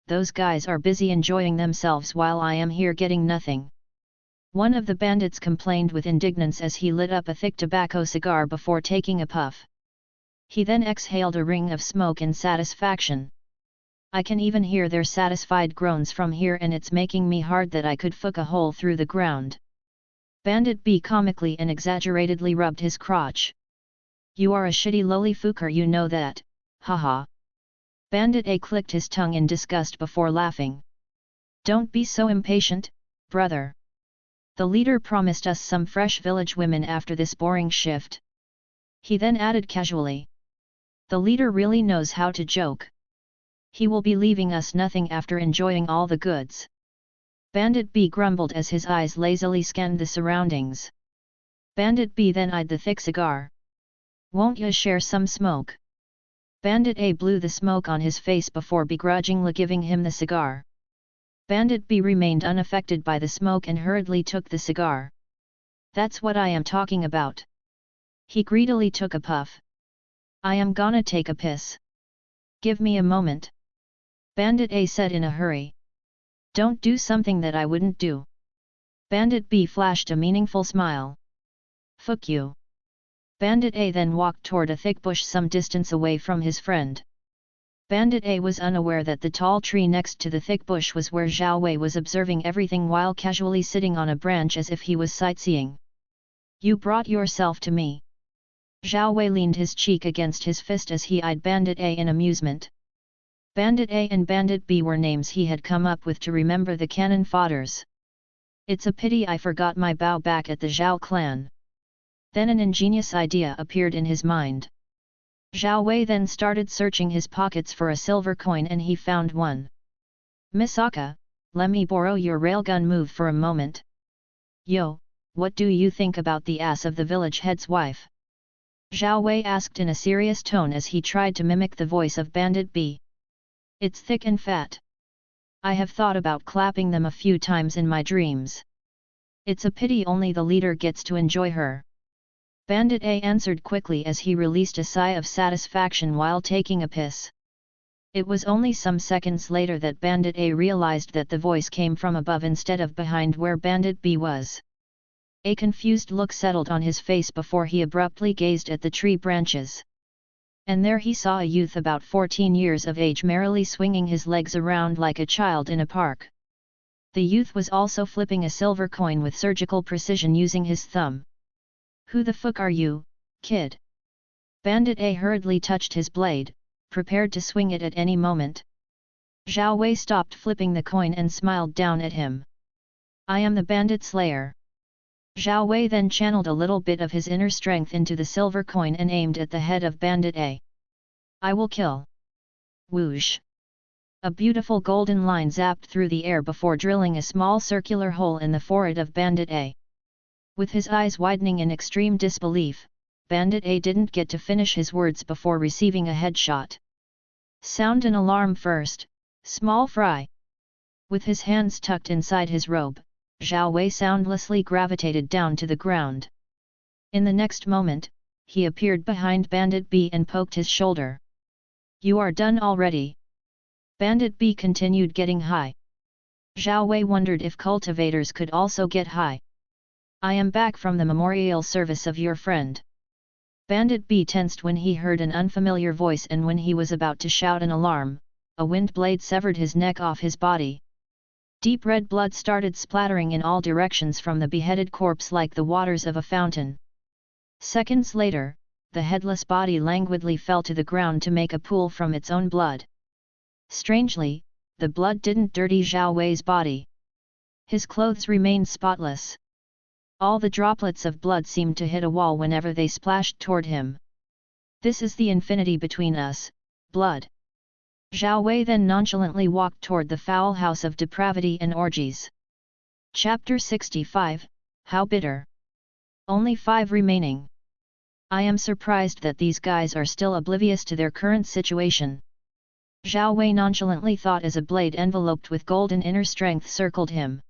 those guys are busy enjoying themselves while I am here getting nothing. One of the bandits complained with indignance as he lit up a thick tobacco cigar before taking a puff. He then exhaled a ring of smoke in satisfaction. I can even hear their satisfied groans from here, and it's making me hard that I could fuck a hole through the ground. Bandit B comically and exaggeratedly rubbed his crotch. You are a shitty lowly fucker, you know that, haha. Bandit A clicked his tongue in disgust before laughing. Don't be so impatient, brother. The leader promised us some fresh village women after this boring shift. He then added casually. The leader really knows how to joke. He will be leaving us nothing after enjoying all the goods. Bandit B grumbled as his eyes lazily scanned the surroundings. Bandit B then eyed the thick cigar. Won't ya share some smoke? Bandit A blew the smoke on his face before begrudgingly giving him the cigar. Bandit B remained unaffected by the smoke and hurriedly took the cigar. That's what I am talking about. He greedily took a puff. I am gonna take a piss. Give me a moment. Bandit A said in a hurry. Don't do something that I wouldn't do. Bandit B flashed a meaningful smile. Fuck you. Bandit A then walked toward a thick bush some distance away from his friend. Bandit A was unaware that the tall tree next to the thick bush was where Zhao Wei was observing everything while casually sitting on a branch as if he was sightseeing. You brought yourself to me. Zhao Wei leaned his cheek against his fist as he eyed Bandit A in amusement. Bandit A and Bandit B were names he had come up with to remember the cannon fodders. It's a pity I forgot my bow back at the Zhao clan. Then an ingenious idea appeared in his mind. Zhao Wei then started searching his pockets for a silver coin and he found one. Misaka, let me borrow your railgun move for a moment. Yo, what do you think about the ass of the village head's wife? Zhao Wei asked in a serious tone as he tried to mimic the voice of Bandit B. It's thick and fat. I have thought about clapping them a few times in my dreams. It's a pity only the leader gets to enjoy her. Bandit A answered quickly as he released a sigh of satisfaction while taking a piss. It was only some seconds later that Bandit A realized that the voice came from above instead of behind where Bandit B was. A confused look settled on his face before he abruptly gazed at the tree branches. And there he saw a youth about 14 years of age merrily swinging his legs around like a child in a park. The youth was also flipping a silver coin with surgical precision using his thumb. Who the fuck are you, kid? Bandit A hurriedly touched his blade, prepared to swing it at any moment. Zhao Wei stopped flipping the coin and smiled down at him. I am the bandit slayer. Zhao Wei then channeled a little bit of his inner strength into the silver coin and aimed at the head of Bandit A. I will kill. Whoosh! A beautiful golden line zapped through the air before drilling a small circular hole in the forehead of Bandit A. With his eyes widening in extreme disbelief, Bandit A didn't get to finish his words before receiving a headshot. Sound an alarm first, small fry. With his hands tucked inside his robe, Zhao Wei soundlessly gravitated down to the ground. In the next moment, he appeared behind Bandit B and poked his shoulder. You are done already. Bandit B continued getting high. Zhao Wei wondered if cultivators could also get high. I am back from the memorial service of your friend. Bandit B tensed when he heard an unfamiliar voice, and when he was about to shout an alarm, a wind blade severed his neck off his body. Deep red blood started splattering in all directions from the beheaded corpse like the waters of a fountain. Seconds later, the headless body languidly fell to the ground to make a pool from its own blood. Strangely, the blood didn't dirty Zhao Wei's body. His clothes remained spotless. All the droplets of blood seemed to hit a wall whenever they splashed toward him. This is the infinity between us, blood. Zhao Wei then nonchalantly walked toward the foul house of depravity and orgies. Chapter 65, How Bitter. Only 5 remaining. I am surprised that these guys are still oblivious to their current situation. Zhao Wei nonchalantly thought as a blade enveloped with golden inner strength circled him.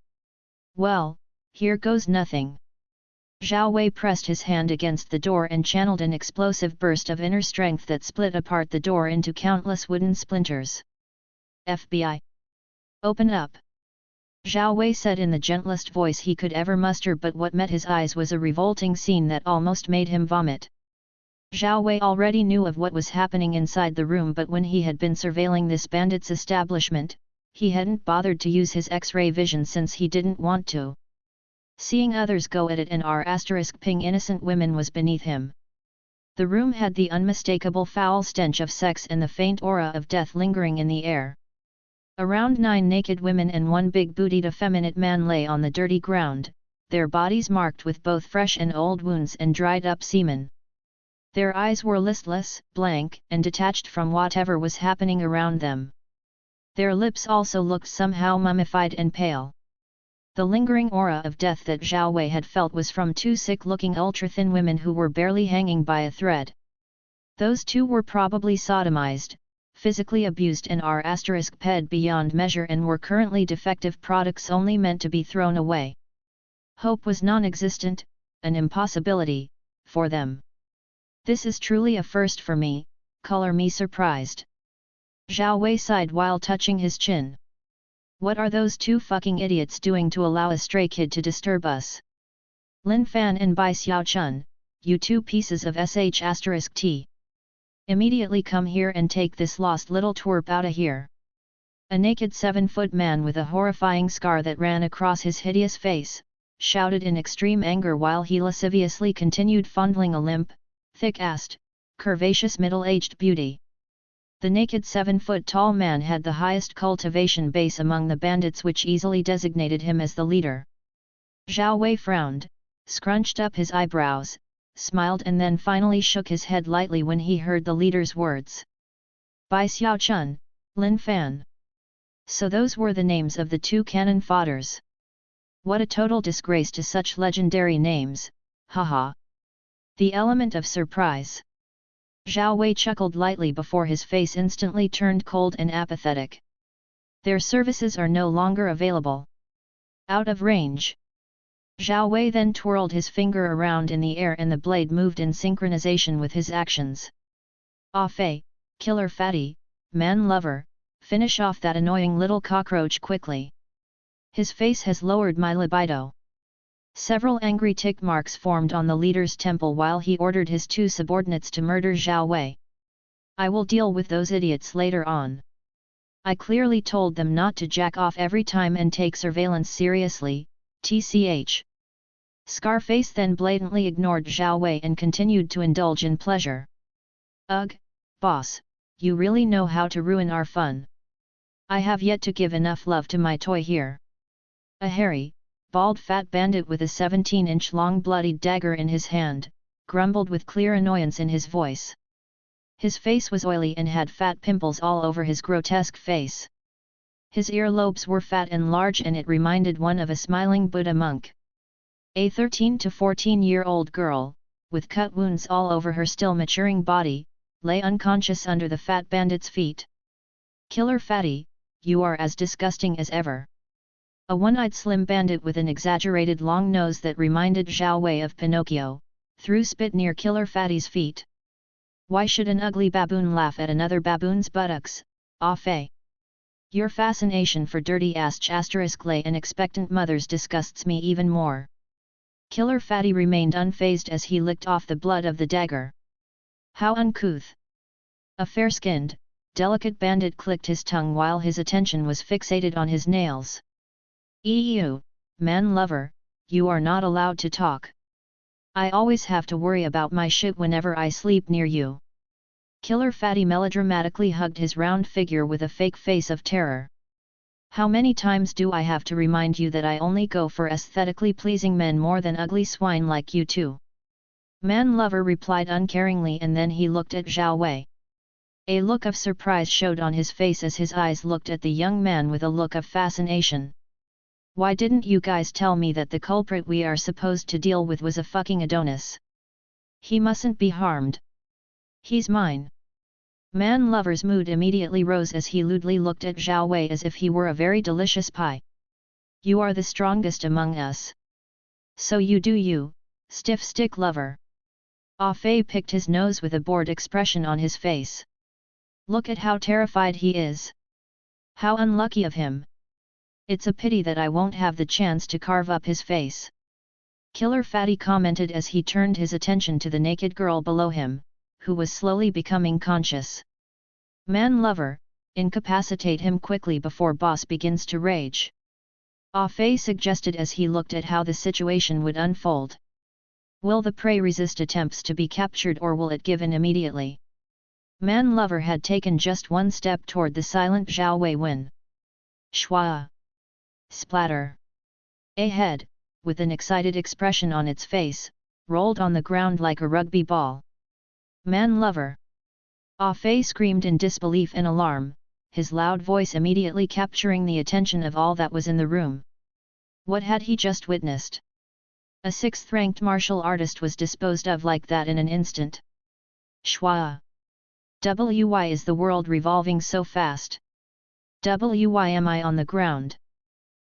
Well, here goes nothing. Zhao Wei pressed his hand against the door and channeled an explosive burst of inner strength that split apart the door into countless wooden splinters. FBI. Open up. Zhao Wei said in the gentlest voice he could ever muster, but what met his eyes was a revolting scene that almost made him vomit. Zhao Wei already knew of what was happening inside the room, but when he had been surveilling this bandit's establishment, he hadn't bothered to use his X-ray vision since he didn't want to. Seeing others go at it and r**ping innocent women was beneath him. The room had the unmistakable foul stench of sex and the faint aura of death lingering in the air. Around 9 naked women and 1 big-bootied effeminate man lay on the dirty ground, their bodies marked with both fresh and old wounds and dried-up semen. Their eyes were listless, blank, and detached from whatever was happening around them. Their lips also looked somehow mummified and pale. The lingering aura of death that Zhao Wei had felt was from 2 sick-looking ultra-thin women who were barely hanging by a thread. Those 2 were probably sodomized, physically abused and r**ped beyond measure and were currently defective products only meant to be thrown away. Hope was non-existent, an impossibility, for them. This is truly a first for me, color me surprised. Zhao Wei sighed while touching his chin. What are those 2 fucking idiots doing to allow a stray kid to disturb us? Lin Fan and Bai Xiaochun, you 2 pieces of sh*t. Immediately come here and take this lost little twerp outta here. A naked 7-foot man with a horrifying scar that ran across his hideous face, shouted in extreme anger while he lasciviously continued fondling a limp, thick-assed, curvaceous middle-aged beauty. The naked 7-foot-tall man had the highest cultivation base among the bandits, which easily designated him as the leader. Zhao Wei frowned, scrunched up his eyebrows, smiled and then finally shook his head lightly when he heard the leader's words. Bai Xiaochun, Lin Fan. So those were the names of the 2 cannon fodders. What a total disgrace to such legendary names, haha. The element of surprise. Zhao Wei chuckled lightly before his face instantly turned cold and apathetic. Their services are no longer available. Out of range. Zhao Wei then twirled his finger around in the air and the blade moved in synchronization with his actions. Ah Fei, killer fatty, man lover, finish off that annoying little cockroach quickly. His face has lowered my libido. Several angry tick marks formed on the leader's temple while he ordered his 2 subordinates to murder Zhao Wei. I will deal with those idiots later on. I clearly told them not to jack off every time and take surveillance seriously, tch. Scarface then blatantly ignored Zhao Wei and continued to indulge in pleasure. Ugh, boss, you really know how to ruin our fun. I have yet to give enough love to my toy here. A hairy, bald fat bandit with a 17-inch long bloodied dagger in his hand, grumbled with clear annoyance in his voice. His face was oily and had fat pimples all over his grotesque face. His earlobes were fat and large and it reminded one of a smiling Buddha monk. A 13 to 14-year-old girl, with cut wounds all over her still maturing body, lay unconscious under the fat bandit's feet. Killer fatty, you are as disgusting as ever. A one-eyed slim bandit with an exaggerated long nose that reminded Zhao Wei of Pinocchio, threw spit near Killer Fatty's feet. Why should an ugly baboon laugh at another baboon's buttocks, ah Fei? Your fascination for dirty-ass *lay and expectant mothers disgusts me even more. Killer Fatty remained unfazed as he licked off the blood of the dagger. How uncouth! A fair-skinned, delicate bandit clicked his tongue while his attention was fixated on his nails. Ew, man lover, you are not allowed to talk. I always have to worry about my shit whenever I sleep near you. Killer Fatty melodramatically hugged his round figure with a fake face of terror. How many times do I have to remind you that I only go for aesthetically pleasing men more than ugly swine like you two? Man lover replied uncaringly and then he looked at Zhao Wei. A look of surprise showed on his face as his eyes looked at the young man with a look of fascination. Why didn't you guys tell me that the culprit we are supposed to deal with was a fucking Adonis? He mustn't be harmed. He's mine. Man lover's mood immediately rose as he lewdly looked at Zhao Wei as if he were a very delicious pie. You are the strongest among us. So you do you, stiff stick lover. Ah Fei picked his nose with a bored expression on his face. Look at how terrified he is. How unlucky of him. It's a pity that I won't have the chance to carve up his face. Killer Fatty commented as he turned his attention to the naked girl below him, who was slowly becoming conscious. Man lover, incapacitate him quickly before boss begins to rage. Ah Fei suggested as he looked at how the situation would unfold. Will the prey resist attempts to be captured or will it give in immediately? Man lover had taken just one step toward the silent Zhao Wei when Shwa! Splatter! A head, with an excited expression on its face, rolled on the ground like a rugby ball. Man lover! Ah Fei screamed in disbelief and alarm, his loud voice immediately capturing the attention of all that was in the room. What had he just witnessed? A 6th-ranked martial artist was disposed of like that in an instant. Shwa! Why is the world revolving so fast? Why am I on the ground?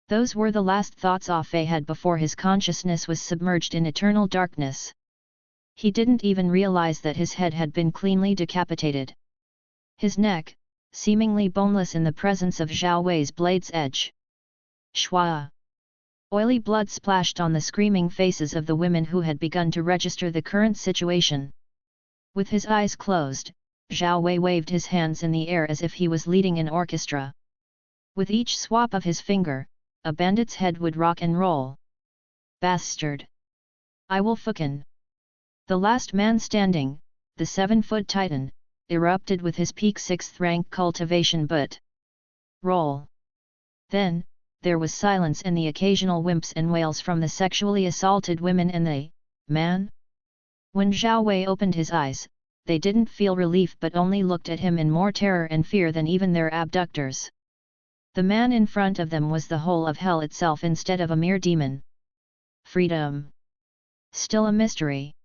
Those were the last thoughts Ah Fei had before his consciousness was submerged in eternal darkness. He didn't even realize that his head had been cleanly decapitated. His neck, seemingly boneless in the presence of Zhao Wei's blade's edge. Shwa! Oily blood splashed on the screaming faces of the women who had begun to register the current situation. With his eyes closed, Zhao Wei waved his hands in the air as if he was leading an orchestra. With each swap of his finger, a bandit's head would rock and roll. Bastard! I will fucking. The last man standing, the 7-foot titan, erupted with his peak 6th-rank cultivation but roll. Then, there was silence and the occasional whimps and wails from the sexually assaulted women and the man. When Zhao Wei opened his eyes, they didn't feel relief but only looked at him in more terror and fear than even their abductors. The man in front of them was the whole of hell itself instead of a mere demon. Freedom! Still a mystery.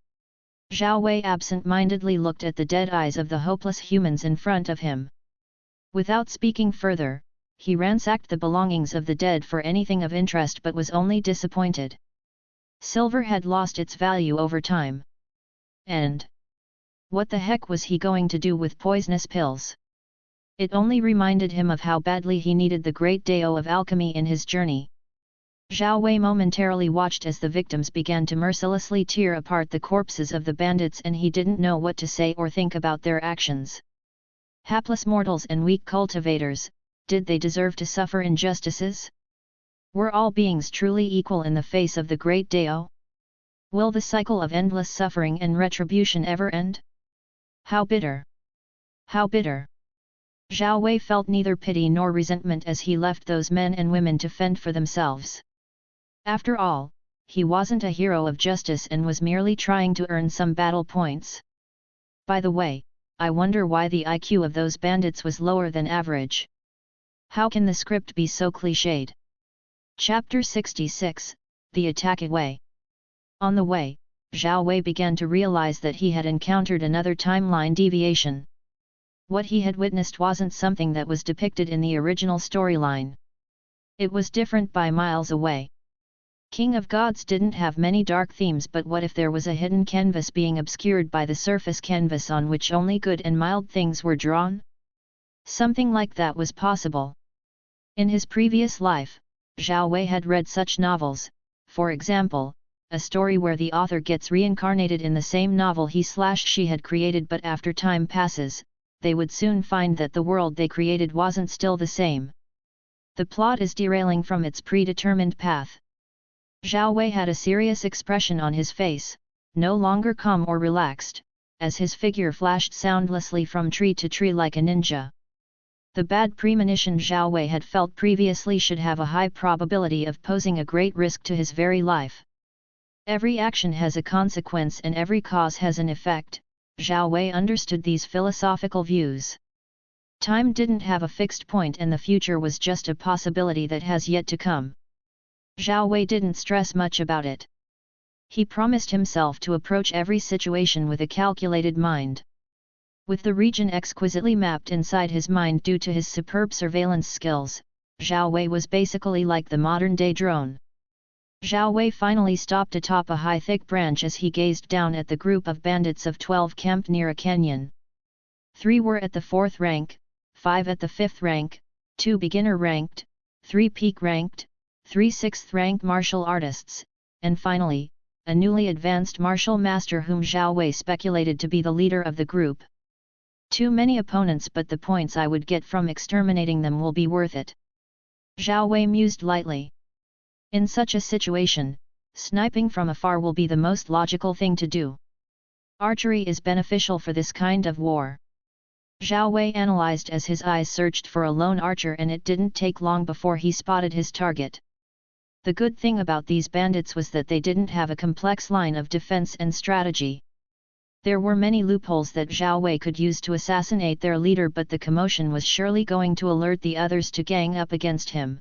Zhao Wei absent-mindedly looked at the dead eyes of the hopeless humans in front of him. Without speaking further, he ransacked the belongings of the dead for anything of interest but was only disappointed. Silver had lost its value over time. And what the heck was he going to do with poisonous pills? It only reminded him of how badly he needed the great Dao of alchemy in his journey. Zhao Wei momentarily watched as the victims began to mercilessly tear apart the corpses of the bandits and he didn't know what to say or think about their actions. Hapless mortals and weak cultivators, did they deserve to suffer injustices? Were all beings truly equal in the face of the great Dao? Will the cycle of endless suffering and retribution ever end? How bitter! How bitter! Zhao Wei felt neither pity nor resentment as he left those men and women to fend for themselves. After all, he wasn't a hero of justice and was merely trying to earn some battle points. By the way, I wonder why the IQ of those bandits was lower than average. How can the script be so cliched? Chapter 66, The Attack Away. On the way, Zhao Wei began to realize that he had encountered another timeline deviation. What he had witnessed wasn't something that was depicted in the original storyline. It was different by miles away. King of Gods didn't have many dark themes, but what if there was a hidden canvas being obscured by the surface canvas on which only good and mild things were drawn? Something like that was possible. In his previous life, Zhao Wei had read such novels, for example, a story where the author gets reincarnated in the same novel he/she had created, but after time passes, they would soon find that the world they created wasn't still the same. The plot is derailing from its predetermined path. Zhao Wei had a serious expression on his face, no longer calm or relaxed, as his figure flashed soundlessly from tree to tree like a ninja. The bad premonition Zhao Wei had felt previously should have a high probability of posing a great risk to his very life. Every action has a consequence and every cause has an effect. Zhao Wei understood these philosophical views. Time didn't have a fixed point and the future was just a possibility that has yet to come. Zhao Wei didn't stress much about it. He promised himself to approach every situation with a calculated mind. With the region exquisitely mapped inside his mind due to his superb surveillance skills, Zhao Wei was basically like the modern-day drone. Zhao Wei finally stopped atop a high thick branch as he gazed down at the group of bandits of 12 camped near a canyon. 3 were at the 4th rank, 5 at the 5th rank, 2 beginner ranked, 3 peak ranked, 3 6th rank martial artists, and finally, a newly advanced martial master whom Zhao Wei speculated to be the leader of the group. Too many opponents, but the points I would get from exterminating them will be worth it. Zhao Wei mused lightly. In such a situation, sniping from afar will be the most logical thing to do. Archery is beneficial for this kind of war. Zhao Wei analyzed as his eyes searched for a lone archer, and it didn't take long before he spotted his target. The good thing about these bandits was that they didn't have a complex line of defense and strategy. There were many loopholes that Zhao Wei could use to assassinate their leader, but the commotion was surely going to alert the others to gang up against him.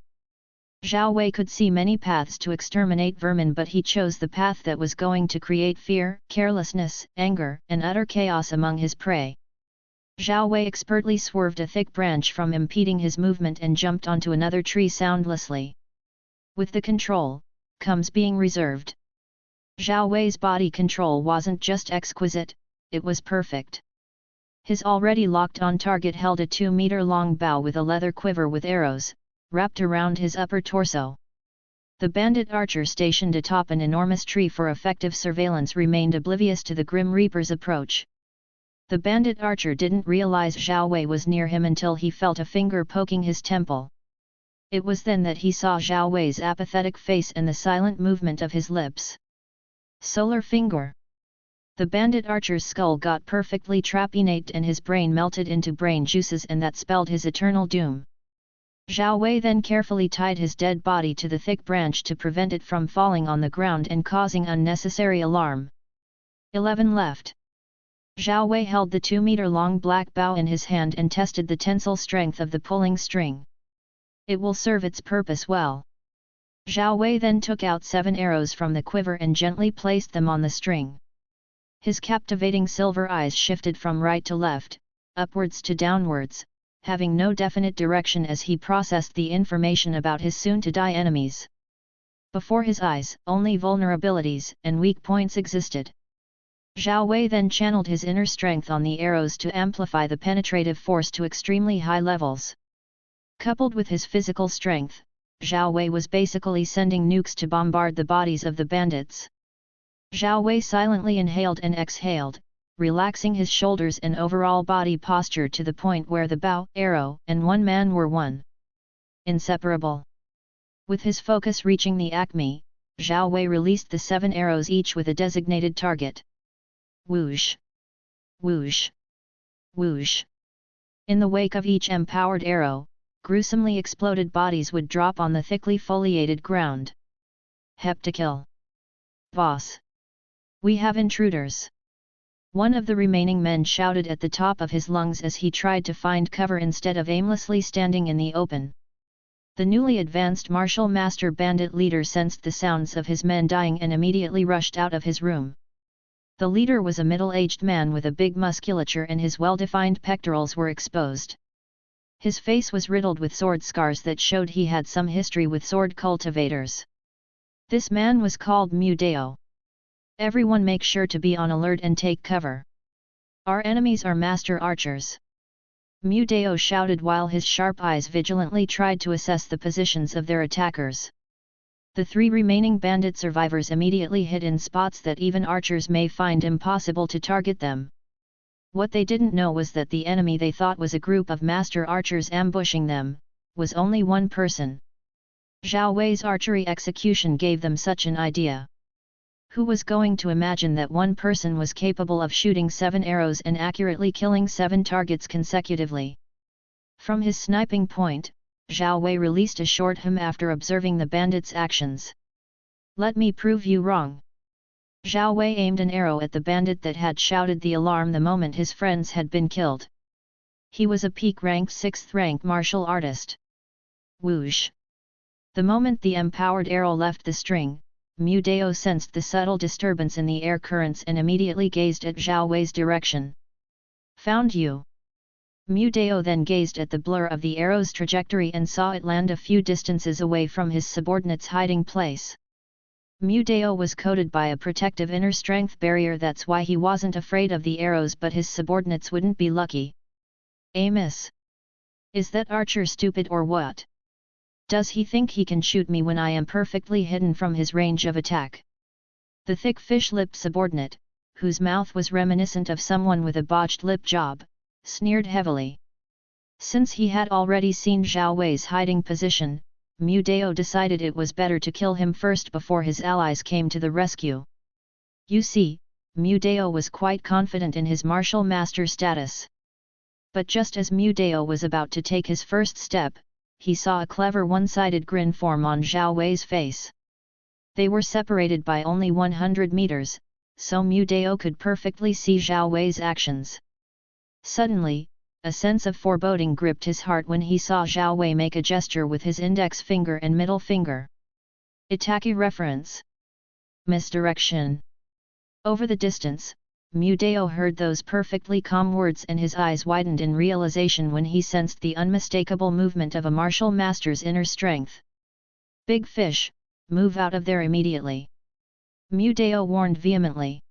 Zhao Wei could see many paths to exterminate vermin, but he chose the path that was going to create fear, carelessness, anger, and utter chaos among his prey. Zhao Wei expertly swerved a thick branch from impeding his movement and jumped onto another tree soundlessly. With the control, comes being reserved. Zhao Wei's body control wasn't just exquisite, it was perfect. His already locked-on target held a 2-meter-long bow with a leather quiver with arrows, wrapped around his upper torso. The bandit archer stationed atop an enormous tree for effective surveillance remained oblivious to the Grim Reaper's approach. The bandit archer didn't realize Zhao Wei was near him until he felt a finger poking his temple. It was then that he saw Zhao Wei's apathetic face and the silent movement of his lips. Solar finger. The bandit archer's skull got perfectly trapinate and his brain melted into brain juices, and that spelled his eternal doom. Zhao Wei then carefully tied his dead body to the thick branch to prevent it from falling on the ground and causing unnecessary alarm. 11 left. Zhao Wei held the 2-meter-long black bow in his hand and tested the tensile strength of the pulling string. It will serve its purpose well. Zhao Wei then took out 7 arrows from the quiver and gently placed them on the string. His captivating silver eyes shifted from right to left, upwards to downwards, having no definite direction as he processed the information about his soon-to-die enemies. Before his eyes, only vulnerabilities and weak points existed. Zhao Wei then channeled his inner strength on the arrows to amplify the penetrative force to extremely high levels. Coupled with his physical strength, Zhao Wei was basically sending nukes to bombard the bodies of the bandits. Zhao Wei silently inhaled and exhaled, relaxing his shoulders and overall body posture to the point where the bow, arrow, and one man were one. Inseparable. With his focus reaching the acme, Zhao Wei released the 7 arrows each with a designated target. Whoosh! Whoosh! Whoosh! In the wake of each empowered arrow, gruesomely exploded bodies would drop on the thickly foliated ground. Heptakill! Boss! We have intruders! One of the remaining men shouted at the top of his lungs as he tried to find cover instead of aimlessly standing in the open. The newly advanced martial master bandit leader sensed the sounds of his men dying and immediately rushed out of his room. The leader was a middle-aged man with a big musculature and his well-defined pectorals were exposed. His face was riddled with sword scars that showed he had some history with sword cultivators. This man was called Mu Dao. Everyone make sure to be on alert and take cover. Our enemies are master archers. Mu Dao shouted while his sharp eyes vigilantly tried to assess the positions of their attackers. The 3 remaining bandit survivors immediately hid in spots that even archers may find impossible to target them. What they didn't know was that the enemy they thought was a group of master archers ambushing them, was only one person. Zhao Wei's archery execution gave them such an idea. Who was going to imagine that one person was capable of shooting 7 arrows and accurately killing 7 targets consecutively? From his sniping point, Zhao Wei released a short hum after observing the bandits' actions. Let me prove you wrong. Zhao Wei aimed an arrow at the bandit that had shouted the alarm the moment his friends had been killed. He was a peak-ranked 6th-rank martial artist. Whoosh! The moment the empowered arrow left the string, Mu Dao sensed the subtle disturbance in the air currents and immediately gazed at Zhao Wei's direction. Found you! Mu Dao then gazed at the blur of the arrow's trajectory and saw it land a few distances away from his subordinate's hiding place. Mu Dao was coated by a protective inner strength barrier, that's why he wasn't afraid of the arrows, but his subordinates wouldn't be lucky. A miss. Is that archer stupid or what? Does he think he can shoot me when I am perfectly hidden from his range of attack? The thick fish-lipped subordinate, whose mouth was reminiscent of someone with a botched lip job, sneered heavily. Since he had already seen Zhao Wei's hiding position, Mu Dao decided it was better to kill him first before his allies came to the rescue. You see, Mu Dao was quite confident in his martial master status. But just as Mu Dao was about to take his first step, he saw a clever one-sided grin form on Zhao Wei's face. They were separated by only 100 meters, so Mu Dao could perfectly see Zhao Wei's actions. Suddenly, a sense of foreboding gripped his heart when he saw Zhao Wei make a gesture with his index finger and middle finger. Itaki reference. Misdirection. Over the distance, Mu Dao heard those perfectly calm words and his eyes widened in realization when he sensed the unmistakable movement of a martial master's inner strength. Big fish, move out of there immediately! Mu Dao warned vehemently.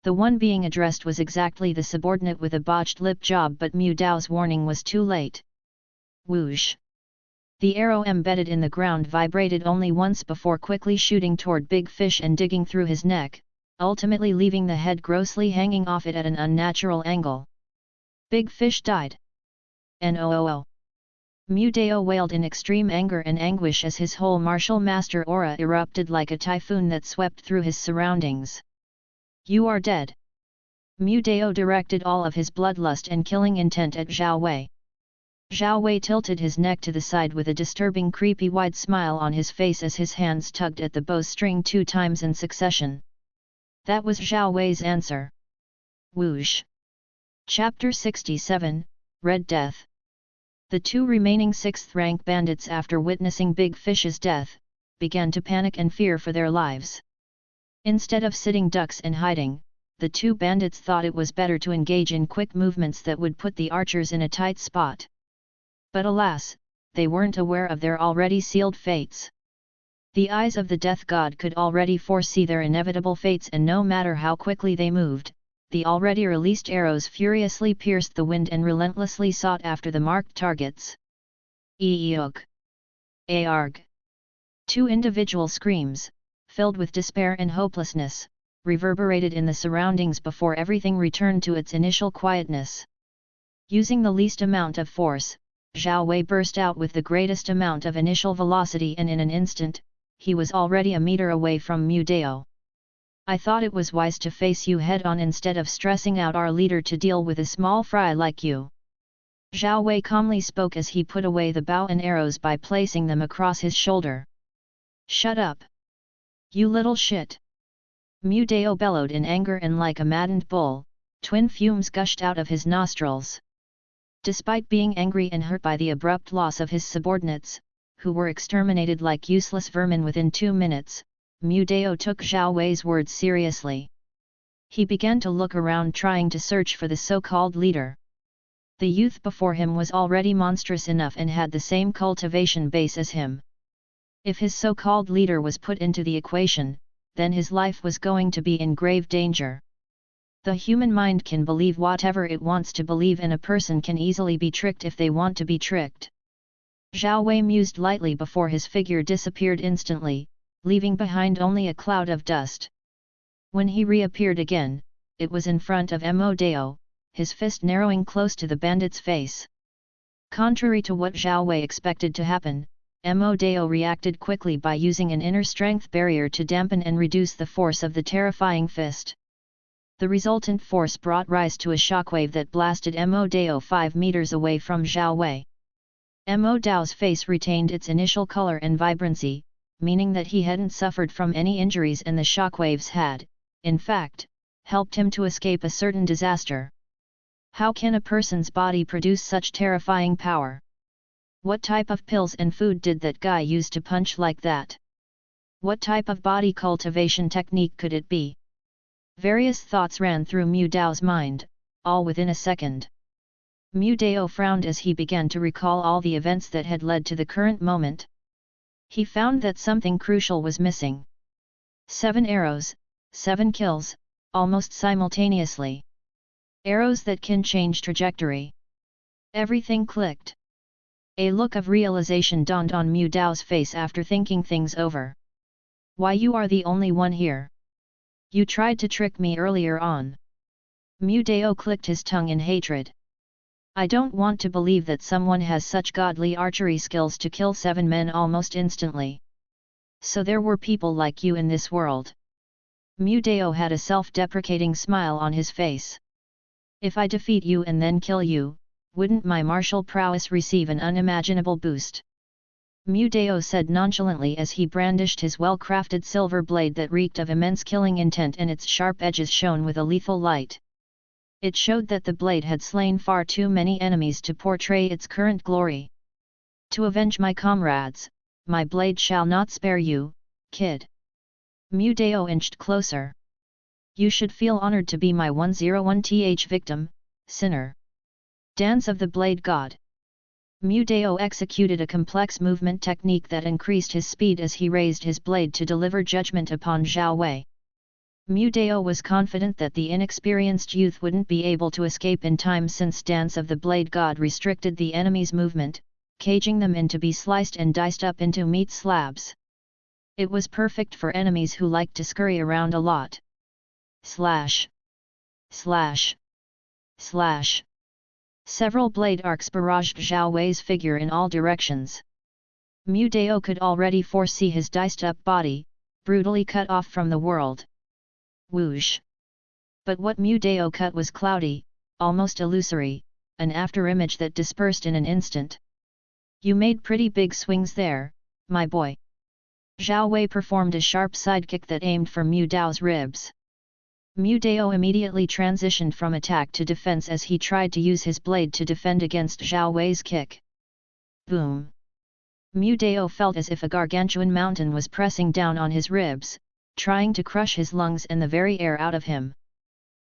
The one being addressed was exactly the subordinate with a botched lip job, but Mu Dao's warning was too late. Whoosh! The arrow embedded in the ground vibrated only once before quickly shooting toward Big Fish and digging through his neck, ultimately leaving the head grossly hanging off it at an unnatural angle. Big Fish died. "No!" Mu Dao wailed in extreme anger and anguish as his whole martial master aura erupted like a typhoon that swept through his surroundings. "You are dead!" Mu Dao directed all of his bloodlust and killing intent at Zhao Wei. Zhao Wei tilted his neck to the side with a disturbing creepy wide smile on his face as his hands tugged at the bowstring 2 times in succession. That was Zhao Wei's answer. Whoosh! Chapter 67, Red Death. The 2 remaining 6th-rank bandits, after witnessing Big Fish's death, began to panic and fear for their lives. Instead of sitting ducks and hiding, the 2 bandits thought it was better to engage in quick movements that would put the archers in a tight spot. But alas, they weren't aware of their already sealed fates. The eyes of the death god could already foresee their inevitable fates, and no matter how quickly they moved, the already released arrows furiously pierced the wind and relentlessly sought after the marked targets. Eeog! Aarg! 2 individual screams, filled with despair and hopelessness, reverberated in the surroundings before everything returned to its initial quietness. Using the least amount of force, Zhao Wei burst out with the greatest amount of initial velocity, and in an instant, he was already a meter away from Mu Dao. "I thought it was wise to face you head-on instead of stressing out our leader to deal with a small fry like you." Zhao Wei calmly spoke as he put away the bow and arrows by placing them across his shoulder. "Shut up! You little shit!" Mu Dao bellowed in anger, and like a maddened bull, twin fumes gushed out of his nostrils. Despite being angry and hurt by the abrupt loss of his subordinates, who were exterminated like useless vermin within 2 minutes, Mu Dao took Zhao Wei's words seriously. He began to look around, trying to search for the so-called leader. The youth before him was already monstrous enough and had the same cultivation base as him. If his so-called leader was put into the equation, then his life was going to be in grave danger. The human mind can believe whatever it wants to believe, and a person can easily be tricked if they want to be tricked. Zhao Wei mused lightly before his figure disappeared instantly, leaving behind only a cloud of dust. When he reappeared again, it was in front of Mo Dao, his fist narrowing close to the bandit's face. Contrary to what Zhao Wei expected to happen, Mo Dao reacted quickly by using an inner strength barrier to dampen and reduce the force of the terrifying fist. The resultant force brought rise to a shockwave that blasted Mo Dao 5 meters away from Zhao Wei. Mo Dao's face retained its initial color and vibrancy, meaning that he hadn't suffered from any injuries, and the shockwaves had, in fact, helped him to escape a certain disaster. How can a person's body produce such terrifying power? What type of pills and food did that guy use to punch like that? What type of body cultivation technique could it be? Various thoughts ran through Mu Dao's mind, all within a second. Mu Dao frowned as he began to recall all the events that had led to the current moment. He found that something crucial was missing. 7 arrows, 7 kills, almost simultaneously. Arrows that can change trajectory. Everything clicked. A look of realization dawned on Mu Dao's face after thinking things over. "Why, you are the only one here. You tried to trick me earlier on. Mu Dao clicked his tongue in hatred. I don't want to believe that someone has such godly archery skills to kill 7 men almost instantly. So there were people like you in this world. Mu Dao had a self-deprecating smile on his face. If I defeat you and then kill you, wouldn't my martial prowess receive an unimaginable boost? Mu Dao said nonchalantly as he brandished his well-crafted silver blade that reeked of immense killing intent, and its sharp edges shone with a lethal light. It showed that the blade had slain far too many enemies to portray its current glory. To avenge my comrades, my blade shall not spare you, kid. Mu Dao inched closer. You should feel honored to be my 101th victim, sinner. Dance of the Blade God. Mu Dao executed a complex movement technique that increased his speed as he raised his blade to deliver judgment upon Zhao Wei. Mu Dao was confident that the inexperienced youth wouldn't be able to escape in time, since Dance of the Blade God restricted the enemy's movement, caging them in to be sliced and diced up into meat slabs. It was perfect for enemies who liked to scurry around a lot. Slash! Slash! Slash! Several blade arcs barraged Zhao Wei's figure in all directions. Mu Dao could already foresee his diced-up body, brutally cut off from the world. Whoosh! But what Mu Dao cut was cloudy, almost illusory, an afterimage that dispersed in an instant. You made pretty big swings there, my boy. Zhao Wei performed a sharp sidekick that aimed for Mu Dao's ribs. Mu Dao immediately transitioned from attack to defense as he tried to use his blade to defend against Zhao Wei's kick. Boom! Mu Dao felt as if a gargantuan mountain was pressing down on his ribs, trying to crush his lungs and the very air out of him.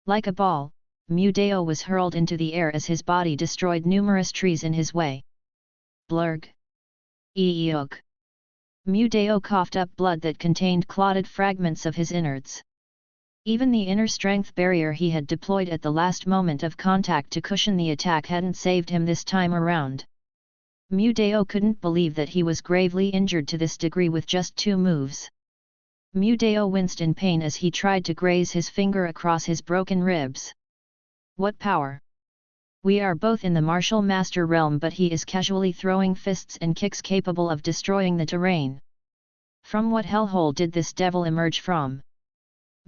Like a ball, Mu Dao was hurled into the air as his body destroyed numerous trees in his way. Blurg! Eeyog! Mu Dao coughed up blood that contained clotted fragments of his innards. Even the inner strength barrier he had deployed at the last moment of contact to cushion the attack hadn't saved him this time around. Mu Dao couldn't believe that he was gravely injured to this degree with just 2 moves. Mu Dao winced in pain as he tried to graze his finger across his broken ribs. What power! We are both in the martial master realm, but he is casually throwing fists and kicks capable of destroying the terrain. From what hellhole did this devil emerge from?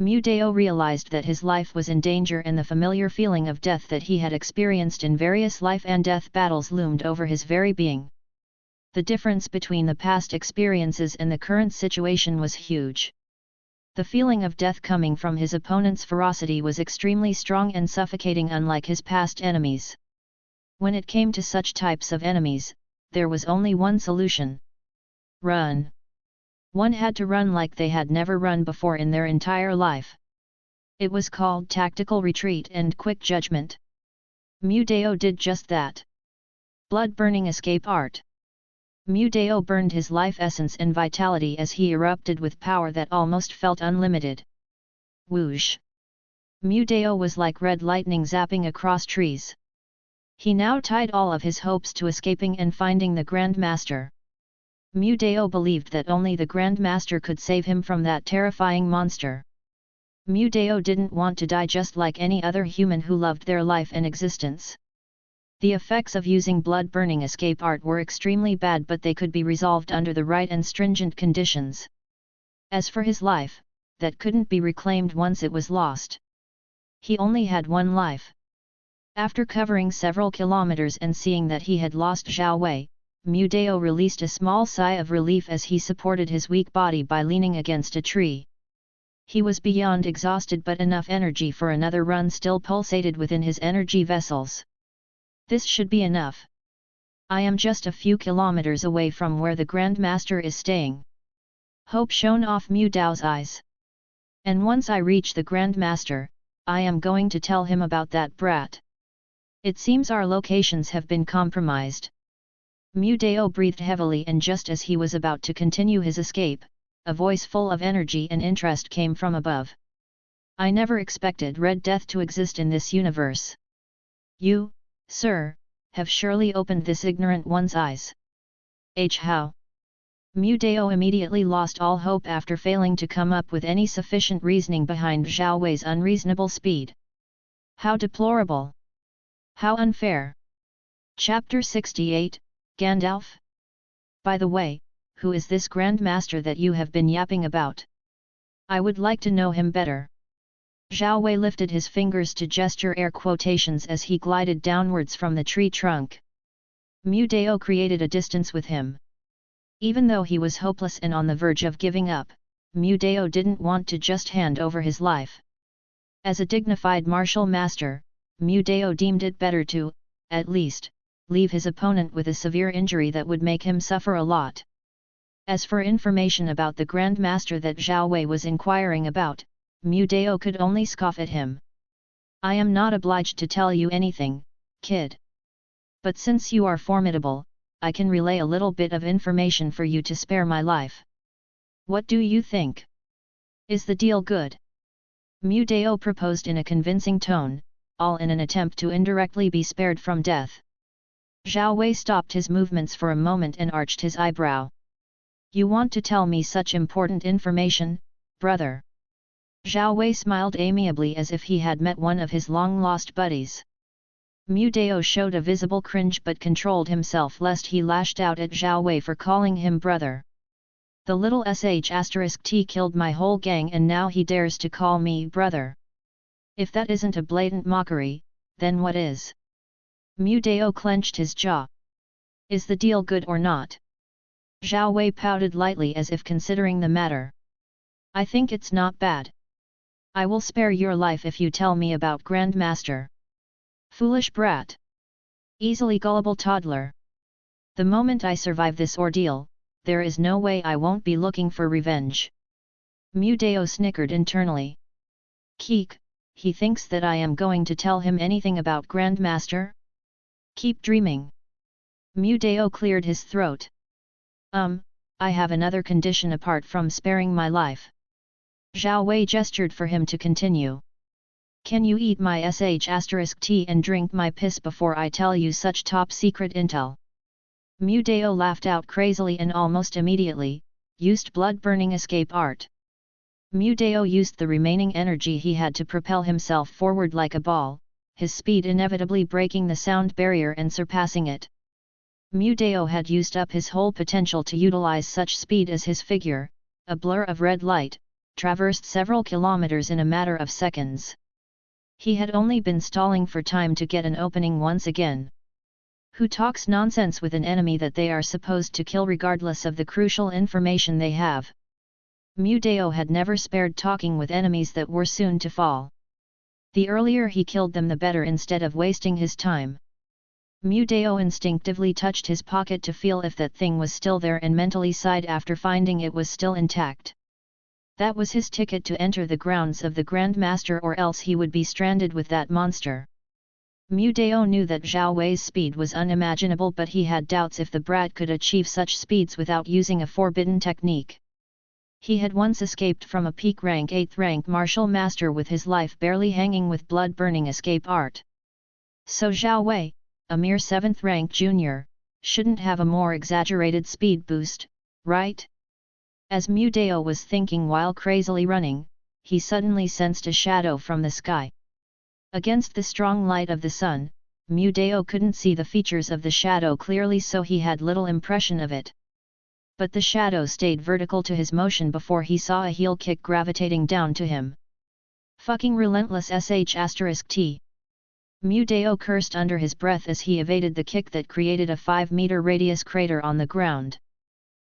Mu Dao realized that his life was in danger, and the familiar feeling of death that he had experienced in various life and death battles loomed over his very being. The difference between the past experiences and the current situation was huge. The feeling of death coming from his opponent's ferocity was extremely strong and suffocating, unlike his past enemies. When it came to such types of enemies, there was only one solution. Run. One had to run like they had never run before in their entire life. It was called tactical retreat and quick judgment. Mu Dao did just that. Blood-burning escape art. Mu Dao burned his life essence and vitality as he erupted with power that almost felt unlimited. Whoosh! Mu Dao was like red lightning zapping across trees. He now tied all of his hopes to escaping and finding the Grandmaster. Mu Dao believed that only the Grandmaster could save him from that terrifying monster. Mu Dao didn't want to die just like any other human who loved their life and existence. The effects of using blood-burning escape art were extremely bad, but they could be resolved under the right and stringent conditions. As for his life, that couldn't be reclaimed once it was lost. He only had one life. After covering several kilometers and seeing that he had lost Zhao Wei, Mu Dao released a small sigh of relief as he supported his weak body by leaning against a tree. He was beyond exhausted, but enough energy for another run still pulsated within his energy vessels. This should be enough. I am just a few kilometers away from where the Grandmaster is staying. Hope shone off Mu Dao's eyes. And once I reach the Grandmaster, I am going to tell him about that brat. It seems our locations have been compromised. Mu Dao breathed heavily, and just as he was about to continue his escape, a voice full of energy and interest came from above. I never expected Red Death to exist in this universe. You, sir, have surely opened this ignorant one's eyes. How? Mu Dao immediately lost all hope after failing to come up with any sufficient reasoning behind Zhao Wei's unreasonable speed. How deplorable! How unfair! Chapter 68, Gandalf? By the way, who is this Grandmaster that you have been yapping about? I would like to know him better. Zhao Wei lifted his fingers to gesture air quotations as he glided downwards from the tree trunk. Mu Dao created a distance with him. Even though he was hopeless and on the verge of giving up, Mu Dao didn't want to just hand over his life. As a dignified martial master, Mu Dao deemed it better to, at least, leave his opponent with a severe injury that would make him suffer a lot. As for information about the Grandmaster that Zhao Wei was inquiring about, Mu Dao could only scoff at him. I am not obliged to tell you anything, kid. But since you are formidable, I can relay a little bit of information for you to spare my life. What do you think? Is the deal good? Mu Dao proposed in a convincing tone, all in an attempt to indirectly be spared from death. Zhao Wei stopped his movements for a moment and arched his eyebrow. You want to tell me such important information, brother? Zhao Wei smiled amiably as if he had met one of his long-lost buddies. Mu Dao showed a visible cringe but controlled himself lest he lashed out at Zhao Wei for calling him brother. The little sh*t killed my whole gang and now he dares to call me brother. If that isn't a blatant mockery, then what is? Mu Dao clenched his jaw. Is the deal good or not? Zhao Wei pouted lightly as if considering the matter. I think it's not bad. I will spare your life if you tell me about Grandmaster. Foolish brat. Easily gullible toddler. The moment I survive this ordeal, there is no way I won't be looking for revenge. Mu Dao snickered internally. Keek, he thinks that I am going to tell him anything about Grandmaster? Keep dreaming. Mu Dao cleared his throat. I have another condition apart from sparing my life. Zhao Wei gestured for him to continue. Can you eat my sh*t and drink my piss before I tell you such top-secret intel? Mu Dao laughed out crazily and almost immediately, used blood-burning escape art. Mu Dao used the remaining energy he had to propel himself forward like a ball, his speed inevitably breaking the sound barrier and surpassing it. Mu Dao had used up his whole potential to utilize such speed as his figure, a blur of red light, traversed several kilometers in a matter of seconds. He had only been stalling for time to get an opening once again. Who talks nonsense with an enemy that they are supposed to kill regardless of the crucial information they have? Mu Dao had never spared talking with enemies that were soon to fall. The earlier he killed them the better instead of wasting his time. Mu Dao instinctively touched his pocket to feel if that thing was still there and mentally sighed after finding it was still intact. That was his ticket to enter the grounds of the Grandmaster, or else he would be stranded with that monster. Mu Dao knew that Zhao Wei's speed was unimaginable, but he had doubts if the brat could achieve such speeds without using a forbidden technique. He had once escaped from a peak rank 8th rank martial master with his life barely hanging with blood-burning escape art. So Zhao Wei, a mere 7th rank junior, shouldn't have a more exaggerated speed boost, right? As Mu Dao was thinking while crazily running, he suddenly sensed a shadow from the sky. Against the strong light of the sun, Mu Dao couldn't see the features of the shadow clearly, so he had little impression of it. But the shadow stayed vertical to his motion before he saw a heel kick gravitating down to him. Fucking relentless sh*t. Mu Dao cursed under his breath as he evaded the kick that created a 5-meter radius crater on the ground.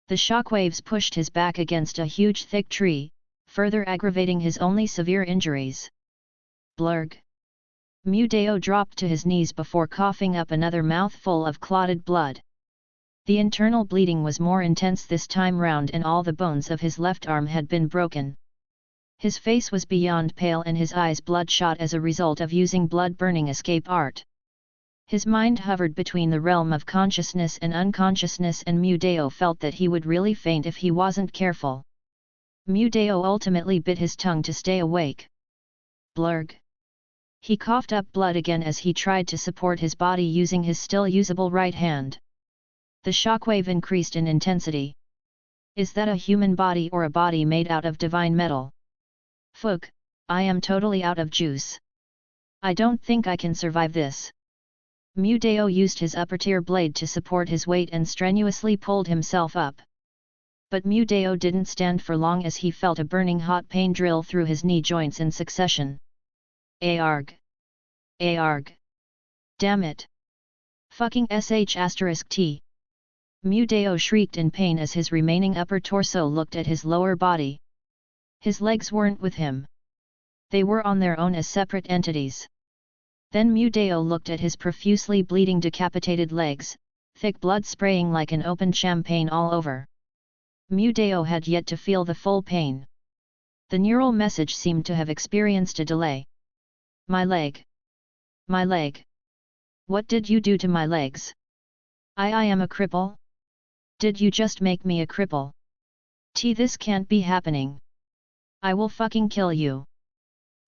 The shockwaves pushed his back against a huge thick tree, further aggravating his only severe injuries. Blurg. Mu Dao dropped to his knees before coughing up another mouthful of clotted blood. The internal bleeding was more intense this time round and all the bones of his left arm had been broken. His face was beyond pale and his eyes bloodshot as a result of using blood-burning escape art. His mind hovered between the realm of consciousness and unconsciousness, and Mu Dao felt that he would really faint if he wasn't careful. Mu Dao ultimately bit his tongue to stay awake. Blurg. He coughed up blood again as he tried to support his body using his still usable right hand. The shockwave increased in intensity. Is that a human body or a body made out of divine metal? Phook, I am totally out of juice. I don't think I can survive this. Mu Dao used his upper-tier blade to support his weight and strenuously pulled himself up. But Mu Dao didn't stand for long as he felt a burning hot pain drill through his knee joints in succession. Arg! Arg! Damn it! Fucking sh*t! Mu Dao shrieked in pain as his remaining upper torso looked at his lower body. His legs weren't with him. They were on their own as separate entities. Then Mu Dao looked at his profusely bleeding decapitated legs, thick blood spraying like an opened champagne all over. Mu Dao had yet to feel the full pain. The neural message seemed to have experienced a delay. My leg. My leg. What did you do to my legs? I am a cripple? Did you just make me a cripple? This can't be happening. I will fucking kill you.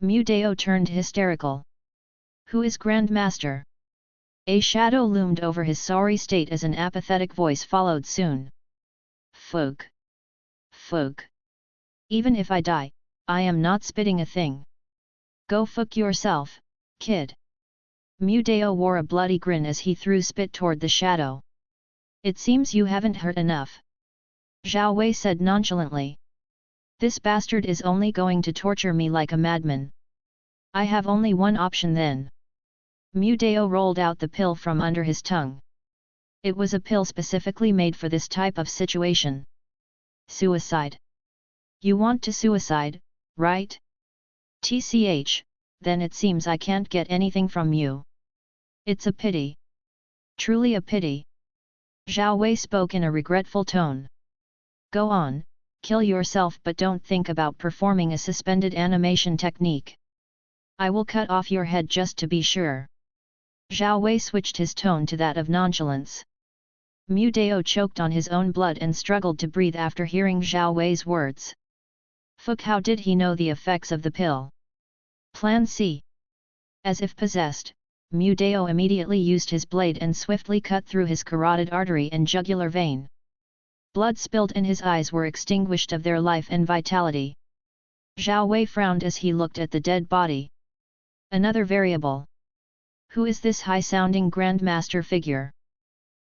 Mu Dao turned hysterical. Who is Grandmaster? A shadow loomed over his sorry state as an apathetic voice followed soon. Phook. Phook. Even if I die, I am not spitting a thing. Go fuck yourself, kid. Mu Dao wore a bloody grin as he threw spit toward the shadow. It seems you haven't hurt enough. Zhao Wei said nonchalantly. This bastard is only going to torture me like a madman. I have only one option then. Mu Dao rolled out the pill from under his tongue. It was a pill specifically made for this type of situation. Suicide. You want to suicide, right? TCH, then it seems I can't get anything from you. It's a pity. Truly a pity. Zhao Wei spoke in a regretful tone. Go on, kill yourself, but don't think about performing a suspended animation technique. I will cut off your head just to be sure. Zhao Wei switched his tone to that of nonchalance. Mu Dao choked on his own blood and struggled to breathe after hearing Zhao Wei's words. Fuck, how did he know the effects of the pill? Plan C. As if possessed, Mu Dao immediately used his blade and swiftly cut through his carotid artery and jugular vein. Blood spilled and his eyes were extinguished of their life and vitality. Zhao Wei frowned as he looked at the dead body. Another variable. Who is this high-sounding Grandmaster figure?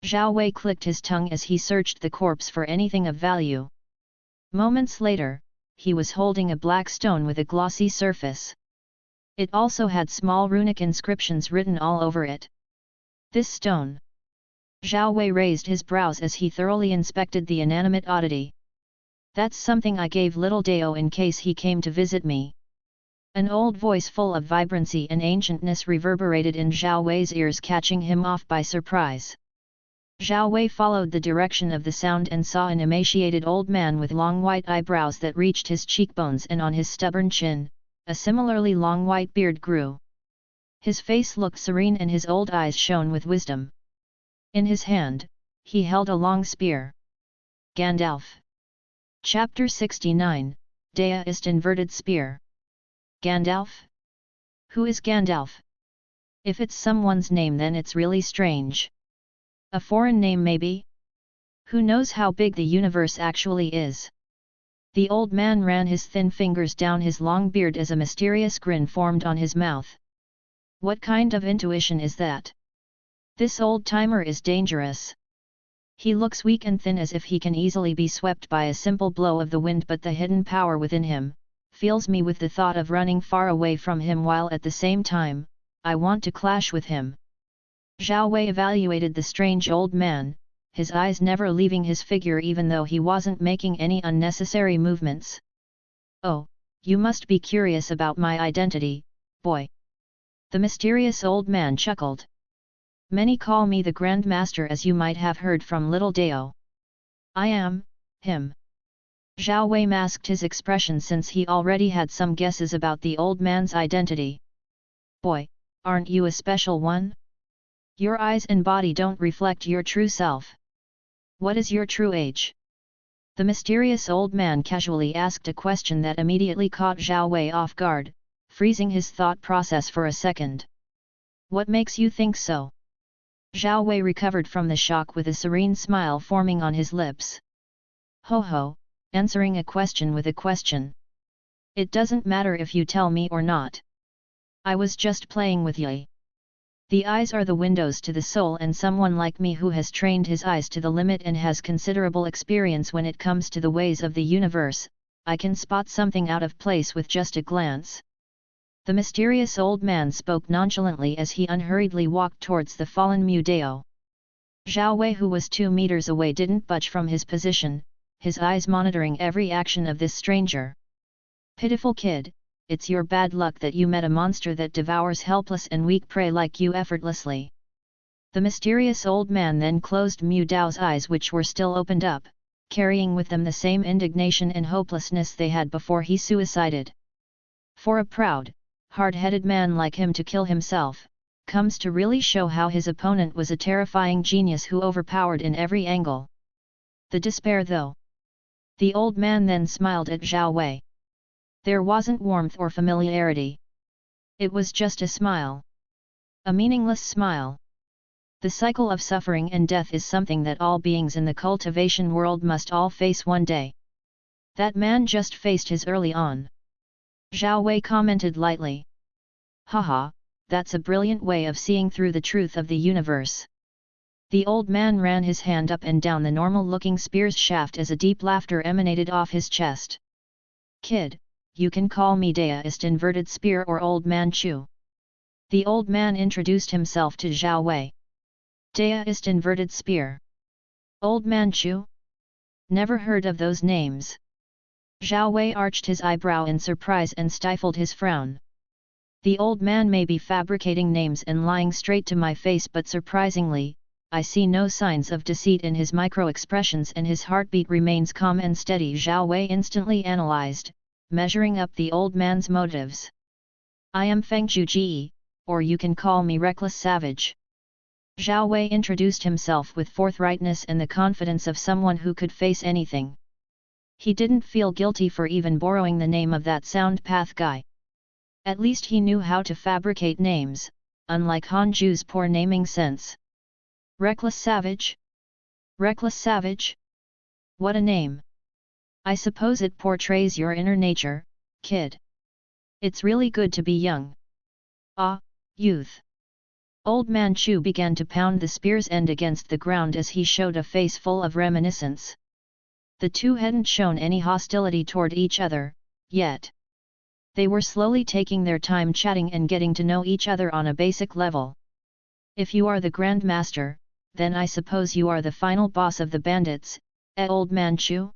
Zhao Wei clicked his tongue as he searched the corpse for anything of value. Moments later, he was holding a black stone with a glossy surface. It also had small runic inscriptions written all over it. This stone. Zhao Wei raised his brows as he thoroughly inspected the inanimate oddity. That's something I gave little Dao in case he came to visit me. An old voice full of vibrancy and ancientness reverberated in Zhao Wei's ears, catching him off by surprise. Zhao Wei followed the direction of the sound and saw an emaciated old man with long white eyebrows that reached his cheekbones, and on his stubborn chin, a similarly long white beard grew. His face looked serene and his old eyes shone with wisdom. In his hand, he held a long spear. Gandalf. Chapter 69, Daoist Inverted Spear. Gandalf? Who is Gandalf? If it's someone's name, then it's really strange. A foreign name maybe? Who knows how big the universe actually is? The old man ran his thin fingers down his long beard as a mysterious grin formed on his mouth. What kind of intuition is that? This old-timer is dangerous. He looks weak and thin, as if he can easily be swept by a simple blow of the wind, but the hidden power within him fills me with the thought of running far away from him, while at the same time, I want to clash with him. Zhao Wei evaluated the strange old man, his eyes never leaving his figure even though he wasn't making any unnecessary movements. Oh, you must be curious about my identity, boy. The mysterious old man chuckled. Many call me the Grandmaster, as you might have heard from little Dao. I am him. Zhao Wei masked his expression since he already had some guesses about the old man's identity. Boy, aren't you a special one? Your eyes and body don't reflect your true self. What is your true age? The mysterious old man casually asked a question that immediately caught Zhao Wei off guard, freezing his thought process for a second. What makes you think so? Zhao Wei recovered from the shock with a serene smile forming on his lips. Ho ho, answering a question with a question. It doesn't matter if you tell me or not. I was just playing with ye. The eyes are the windows to the soul, and someone like me who has trained his eyes to the limit and has considerable experience when it comes to the ways of the universe, I can spot something out of place with just a glance. The mysterious old man spoke nonchalantly as he unhurriedly walked towards the fallen Mu Dao. Zhao Wei, who was 2 meters away, didn't budge from his position, his eyes monitoring every action of this stranger. Pitiful kid, it's your bad luck that you met a monster that devours helpless and weak prey like you effortlessly. The mysterious old man then closed Mu Dao's eyes, which were still opened up, carrying with them the same indignation and hopelessness they had before he suicided. For a proud, hard-headed man like him to kill himself, comes to really show how his opponent was a terrifying genius who overpowered in every angle. The despair though. The old man then smiled at Zhao Wei. There wasn't warmth or familiarity. It was just a smile. A meaningless smile. The cycle of suffering and death is something that all beings in the cultivation world must all face one day. That man just faced his early on. Zhao Wei commented lightly. Haha, that's a brilliant way of seeing through the truth of the universe. The old man ran his hand up and down the normal-looking spear's shaft as a deep laughter emanated off his chest. Kid, you can call me Daoist Inverted Spear or Old Man Chu. The old man introduced himself to Zhao Wei. Daoist Inverted Spear. Old Man Chu? Never heard of those names. Zhao Wei arched his eyebrow in surprise and stifled his frown. The old man may be fabricating names and lying straight to my face, but surprisingly, I see no signs of deceit in his micro-expressions and his heartbeat remains calm and steady. Zhao Wei instantly analyzed, measuring up the old man's motives. I am Feng Zhu, or you can call me Reckless Savage. Zhao Wei introduced himself with forthrightness and the confidence of someone who could face anything. He didn't feel guilty for even borrowing the name of that sound path guy. At least he knew how to fabricate names, unlike Hanju's poor naming sense. Reckless Savage? Reckless Savage? What a name! I suppose it portrays your inner nature, kid. It's really good to be young. Ah, youth. Old Man Chu began to pound the spear's end against the ground as he showed a face full of reminiscence. The two hadn't shown any hostility toward each other, yet. They were slowly taking their time chatting and getting to know each other on a basic level. If you are the Grandmaster, then I suppose you are the final boss of the bandits, Old Man Chu?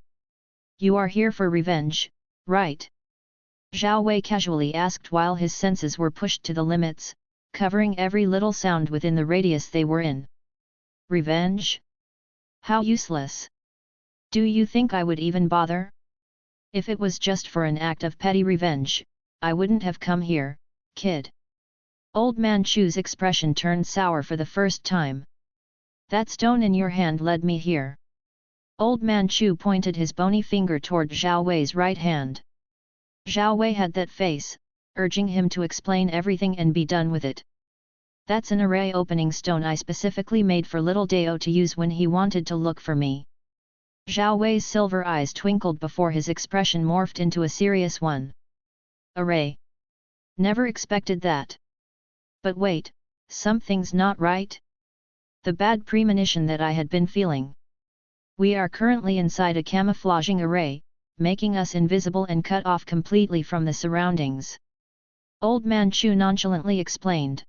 You are here for revenge, right? Zhao Wei casually asked while his senses were pushed to the limits, covering every little sound within the radius they were in. Revenge? How useless! Do you think I would even bother? If it was just for an act of petty revenge, I wouldn't have come here, kid. Old Man Chu's expression turned sour for the first time. That stone in your hand led me here. Old Man Chu pointed his bony finger toward Zhao Wei's right hand. Zhao Wei had that face, urging him to explain everything and be done with it. That's an array opening stone I specifically made for little Dao to use when he wanted to look for me. Zhao Wei's silver eyes twinkled before his expression morphed into a serious one. Array. Never expected that. But wait, something's not right? The bad premonition that I had been feeling. We are currently inside a camouflaging array, making us invisible and cut off completely from the surroundings. Old Man Chu nonchalantly explained.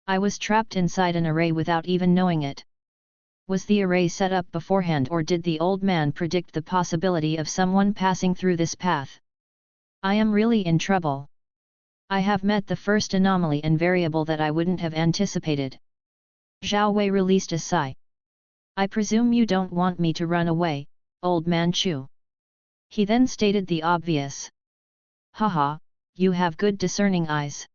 I was trapped inside an array without even knowing it. Was the array set up beforehand, or did the old man predict the possibility of someone passing through this path? I am really in trouble. I have met the first anomaly and variable that I wouldn't have anticipated. Zhao Wei released a sigh. I presume you don't want me to run away, Old Man Chu. He then stated the obvious. Haha, you have good discerning eyes.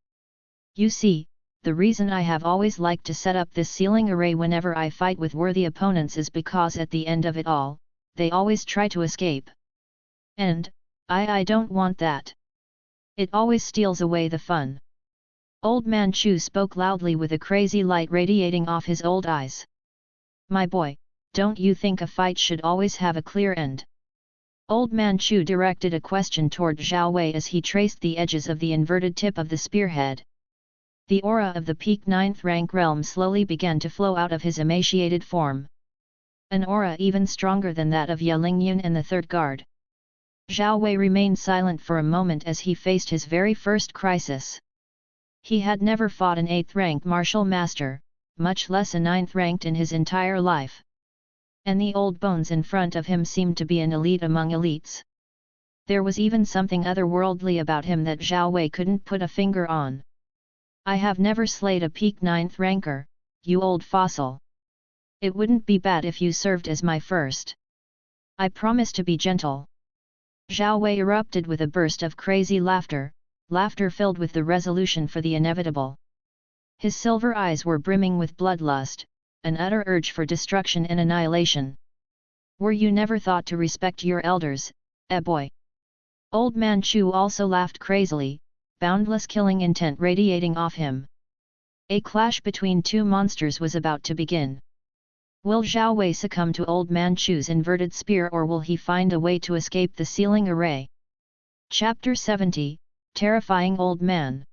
You see, the reason I have always liked to set up this ceiling array whenever I fight with worthy opponents is because at the end of it all, they always try to escape. And, I don't want that. It always steals away the fun. Old Man Chu spoke loudly with a crazy light radiating off his old eyes. My boy, don't you think a fight should always have a clear end? Old Man Chu directed a question toward Zhao Wei as he traced the edges of the inverted tip of the spearhead. The aura of the peak 9th rank realm slowly began to flow out of his emaciated form. An aura even stronger than that of Ya Lingyun and the third guard. Zhao Wei remained silent for a moment as he faced his very first crisis. He had never fought an 8th rank martial master, much less a 9th ranked in his entire life. And the old bones in front of him seemed to be an elite among elites. There was even something otherworldly about him that Zhao Wei couldn't put a finger on. I have never slayed a peak 9th ranker, you old fossil. It wouldn't be bad if you served as my first. I promise to be gentle. Zhao Wei erupted with a burst of crazy laughter, laughter filled with the resolution for the inevitable. His silver eyes were brimming with bloodlust, an utter urge for destruction and annihilation. Were you never thought to respect your elders, boy? Old Man Chu also laughed crazily, boundless killing intent radiating off him. A clash between two monsters was about to begin. Will Zhao Wei succumb to Old Man Chu's inverted spear, or will he find a way to escape the sealing array? Chapter 70, Terrifying Old Man.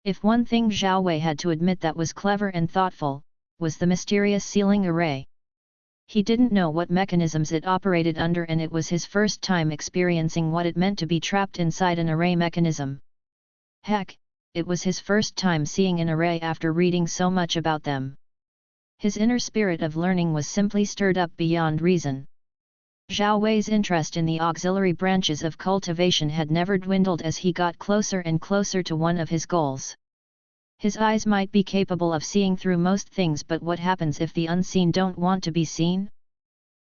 If one thing Zhao Wei had to admit that was clever and thoughtful, was the mysterious sealing array. He didn't know what mechanisms it operated under, and it was his first time experiencing what it meant to be trapped inside an array mechanism. Heck, it was his first time seeing an array after reading so much about them. His inner spirit of learning was simply stirred up beyond reason. Zhao Wei's interest in the auxiliary branches of cultivation had never dwindled as he got closer and closer to one of his goals. His eyes might be capable of seeing through most things, but what happens if the unseen don't want to be seen?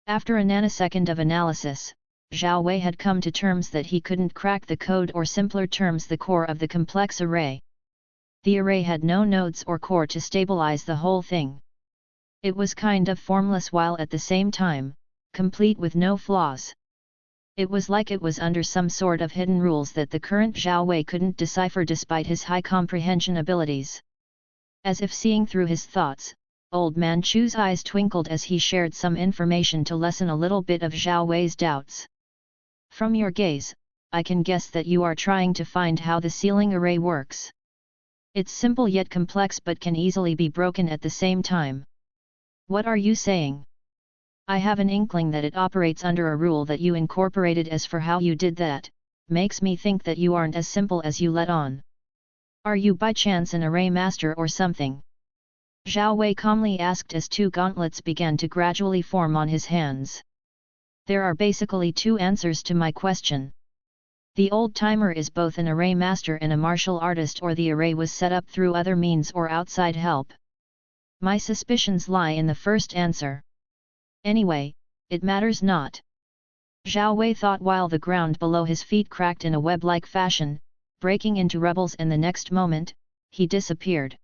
After a nanosecond of analysis, Zhao Wei had come to terms that he couldn't crack the code, or simpler terms the core of the complex array. The array had no nodes or core to stabilize the whole thing. It was kind of formless while at the same time, complete with no flaws. It was like it was under some sort of hidden rules that the current Zhao Wei couldn't decipher despite his high comprehension abilities. As if seeing through his thoughts, Old Man Chu's eyes twinkled as he shared some information to lessen a little bit of Zhao Wei's doubts. From your gaze, I can guess that you are trying to find how the sealing array works. It's simple yet complex, but can easily be broken at the same time. What are you saying? I have an inkling that it operates under a rule that you incorporated. As for how you did that, makes me think that you aren't as simple as you let on. Are you by chance an array master or something? Zhao Wei calmly asked as two gauntlets began to gradually form on his hands. There are basically two answers to my question. The old-timer is both an array master and a martial artist, or the array was set up through other means or outside help. My suspicions lie in the first answer. Anyway, it matters not. Zhao Wei thought while the ground below his feet cracked in a web-like fashion, breaking into rubbles, and the next moment, he disappeared.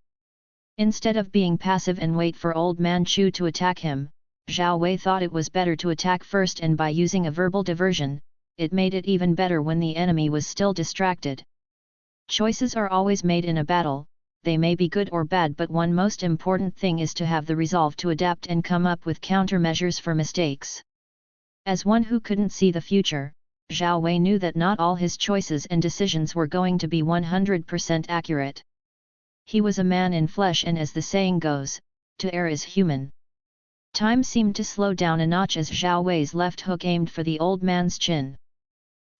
Instead of being passive and wait for Old Man Chu to attack him, Zhao Wei thought it was better to attack first, and by using a verbal diversion, it made it even better when the enemy was still distracted. Choices are always made in a battle. They may be good or bad, but one most important thing is to have the resolve to adapt and come up with countermeasures for mistakes. As one who couldn't see the future, Zhao Wei knew that not all his choices and decisions were going to be 100% accurate. He was a man in flesh, and as the saying goes, to err is human. Time seemed to slow down a notch as Zhao Wei's left hook aimed for the old man's chin.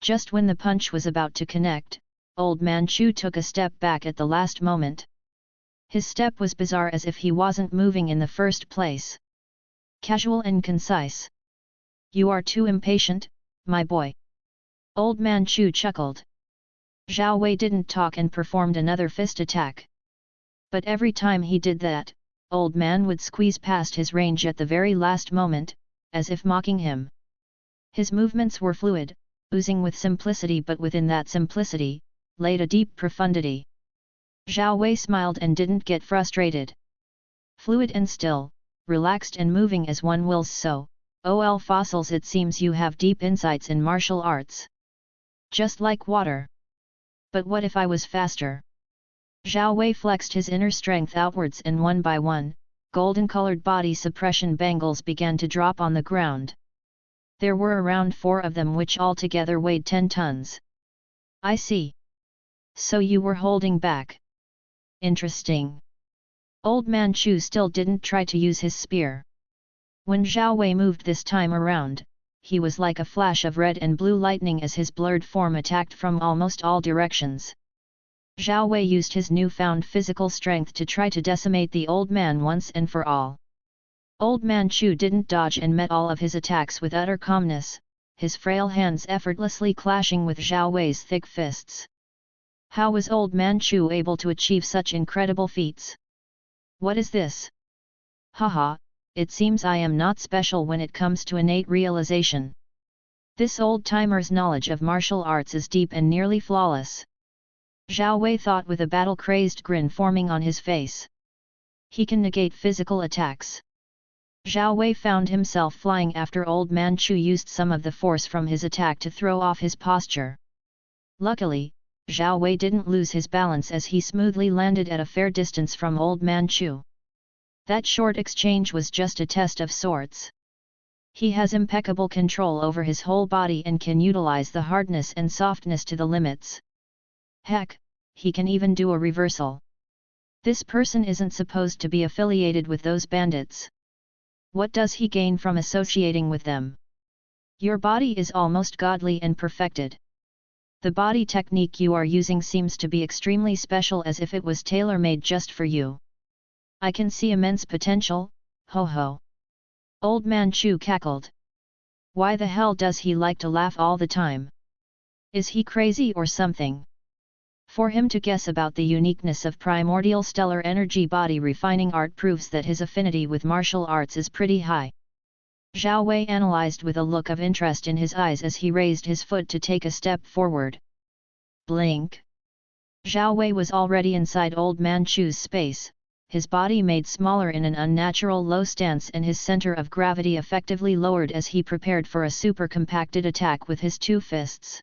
Just when the punch was about to connect, Old Man Chu took a step back at the last moment. His step was bizarre, as if he wasn't moving in the first place. Casual and concise. You are too impatient, my boy. Old Man Chu chuckled. Zhao Wei didn't talk and performed another fist attack. But every time he did that, Old Man would squeeze past his range at the very last moment, as if mocking him. His movements were fluid, oozing with simplicity, but within that simplicity, laid a deep profundity. Zhao Wei smiled and didn't get frustrated. Fluid and still, relaxed and moving as one wills, so, ol fossils, it seems you have deep insights in martial arts. Just like water. But what if I was faster? Zhao Wei flexed his inner strength outwards, and one by one, golden-colored body suppression bangles began to drop on the ground. There were around 4 of them, which altogether weighed 10 tons. I see. So you were holding back. Interesting. Old Man Chu still didn't try to use his spear. When Zhao Wei moved this time around, he was like a flash of red and blue lightning as his blurred form attacked from almost all directions. Zhao Wei used his newfound physical strength to try to decimate the old man once and for all. Old Man Chu didn't dodge and met all of his attacks with utter calmness, his frail hands effortlessly clashing with Zhao Wei's thick fists. How was Old Man Chu able to achieve such incredible feats? What is this? Haha, it seems I am not special when it comes to innate realization. This old-timer's knowledge of martial arts is deep and nearly flawless. Zhao Wei thought with a battle-crazed grin forming on his face. He can negate physical attacks. Zhao Wei found himself flying after Old Man Chu used some of the force from his attack to throw off his posture. Luckily, Zhao Wei didn't lose his balance as he smoothly landed at a fair distance from Old Man Chu. That short exchange was just a test of sorts. He has impeccable control over his whole body and can utilize the hardness and softness to the limits. Heck, he can even do a reversal. This person isn't supposed to be affiliated with those bandits. What does he gain from associating with them? Your body is almost godly and perfected. The body technique you are using seems to be extremely special, as if it was tailor-made just for you. I can see immense potential, ho ho. Old Man Chu cackled. Why the hell does he like to laugh all the time? Is he crazy or something? For him to guess about the uniqueness of primordial stellar energy body refining art proves that his affinity with martial arts is pretty high. Zhao Wei analyzed with a look of interest in his eyes as he raised his foot to take a step forward. Blink! Zhao Wei was already inside Old Man Chu's space, his body made smaller in an unnatural low stance and his center of gravity effectively lowered as he prepared for a super-compacted attack with his 2 fists.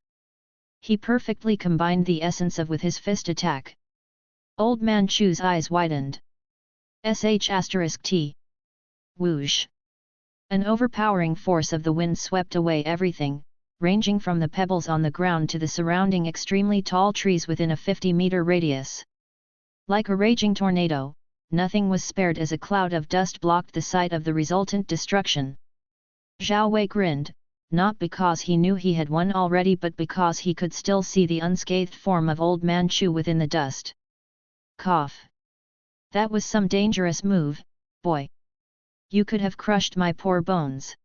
He perfectly combined the essence of with his fist attack. Old Man Chu's eyes widened. *T. Whoosh! An overpowering force of the wind swept away everything, ranging from the pebbles on the ground to the surrounding extremely tall trees within a 50-meter radius. Like a raging tornado, nothing was spared as a cloud of dust blocked the sight of the resultant destruction. Zhao Wei grinned, not because he knew he had won already but because he could still see the unscathed form of Old Man Chu within the dust. Cough! That was some dangerous move, boy. You could have crushed my poor bones.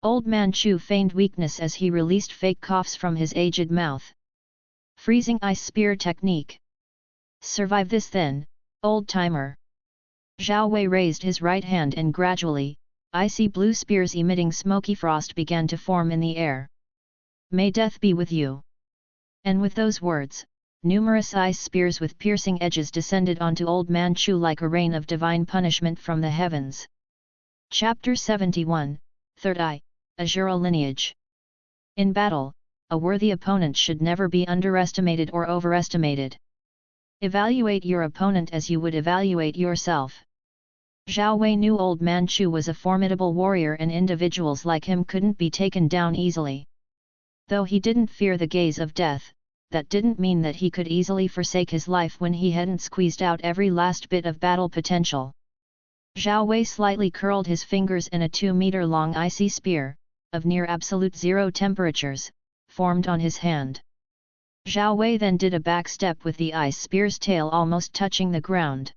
Old Man Chu feigned weakness as he released fake coughs from his aged mouth. Freezing ice spear technique. Survive this then, old-timer. Zhao Wei raised his right hand and gradually, icy blue spears emitting smoky frost began to form in the air. May death be with you. And with those words, numerous ice spears with piercing edges descended onto Old Man Chu like a rain of divine punishment from the heavens. Chapter 71, Third Eye, Azura Lineage. In battle, a worthy opponent should never be underestimated or overestimated. Evaluate your opponent as you would evaluate yourself. Zhao Wei knew Old Man Chu was a formidable warrior and individuals like him couldn't be taken down easily. Though he didn't fear the gaze of death, that didn't mean that he could easily forsake his life when he hadn't squeezed out every last bit of battle potential. Zhao Wei slightly curled his fingers and a 2-meter-long icy spear, of near absolute zero temperatures, formed on his hand. Zhao Wei then did a back step with the ice spear's tail almost touching the ground.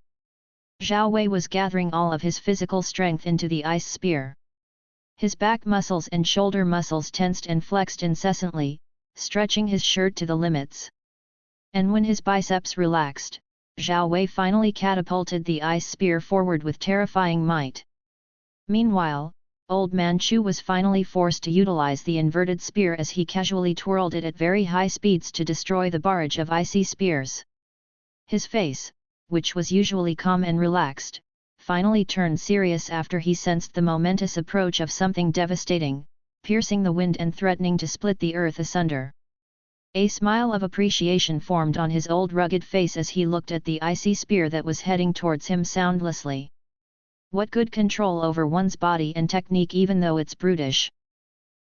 Zhao Wei was gathering all of his physical strength into the ice spear. His back muscles and shoulder muscles tensed and flexed incessantly, stretching his shirt to the limits. And when his biceps relaxed, Zhao Wei finally catapulted the ice spear forward with terrifying might. Meanwhile, Old Man Chu was finally forced to utilize the inverted spear as he casually twirled it at very high speeds to destroy the barrage of icy spears. His face, which was usually calm and relaxed, finally turned serious after he sensed the momentous approach of something devastating, piercing the wind and threatening to split the earth asunder. A smile of appreciation formed on his old rugged face as he looked at the icy spear that was heading towards him soundlessly. What good control over one's body and technique even though it's brutish.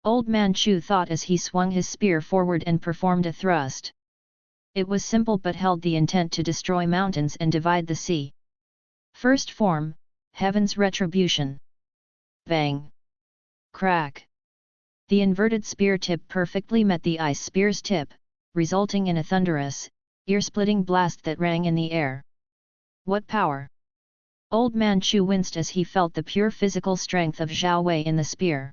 Old Man Chu thought as he swung his spear forward and performed a thrust. It was simple but held the intent to destroy mountains and divide the sea. First form, Heaven's Retribution. Bang! Crack! The inverted spear tip perfectly met the ice spear's tip, resulting in a thunderous, ear-splitting blast that rang in the air. What power! Old Man Chu winced as he felt the pure physical strength of Zhao Wei in the spear.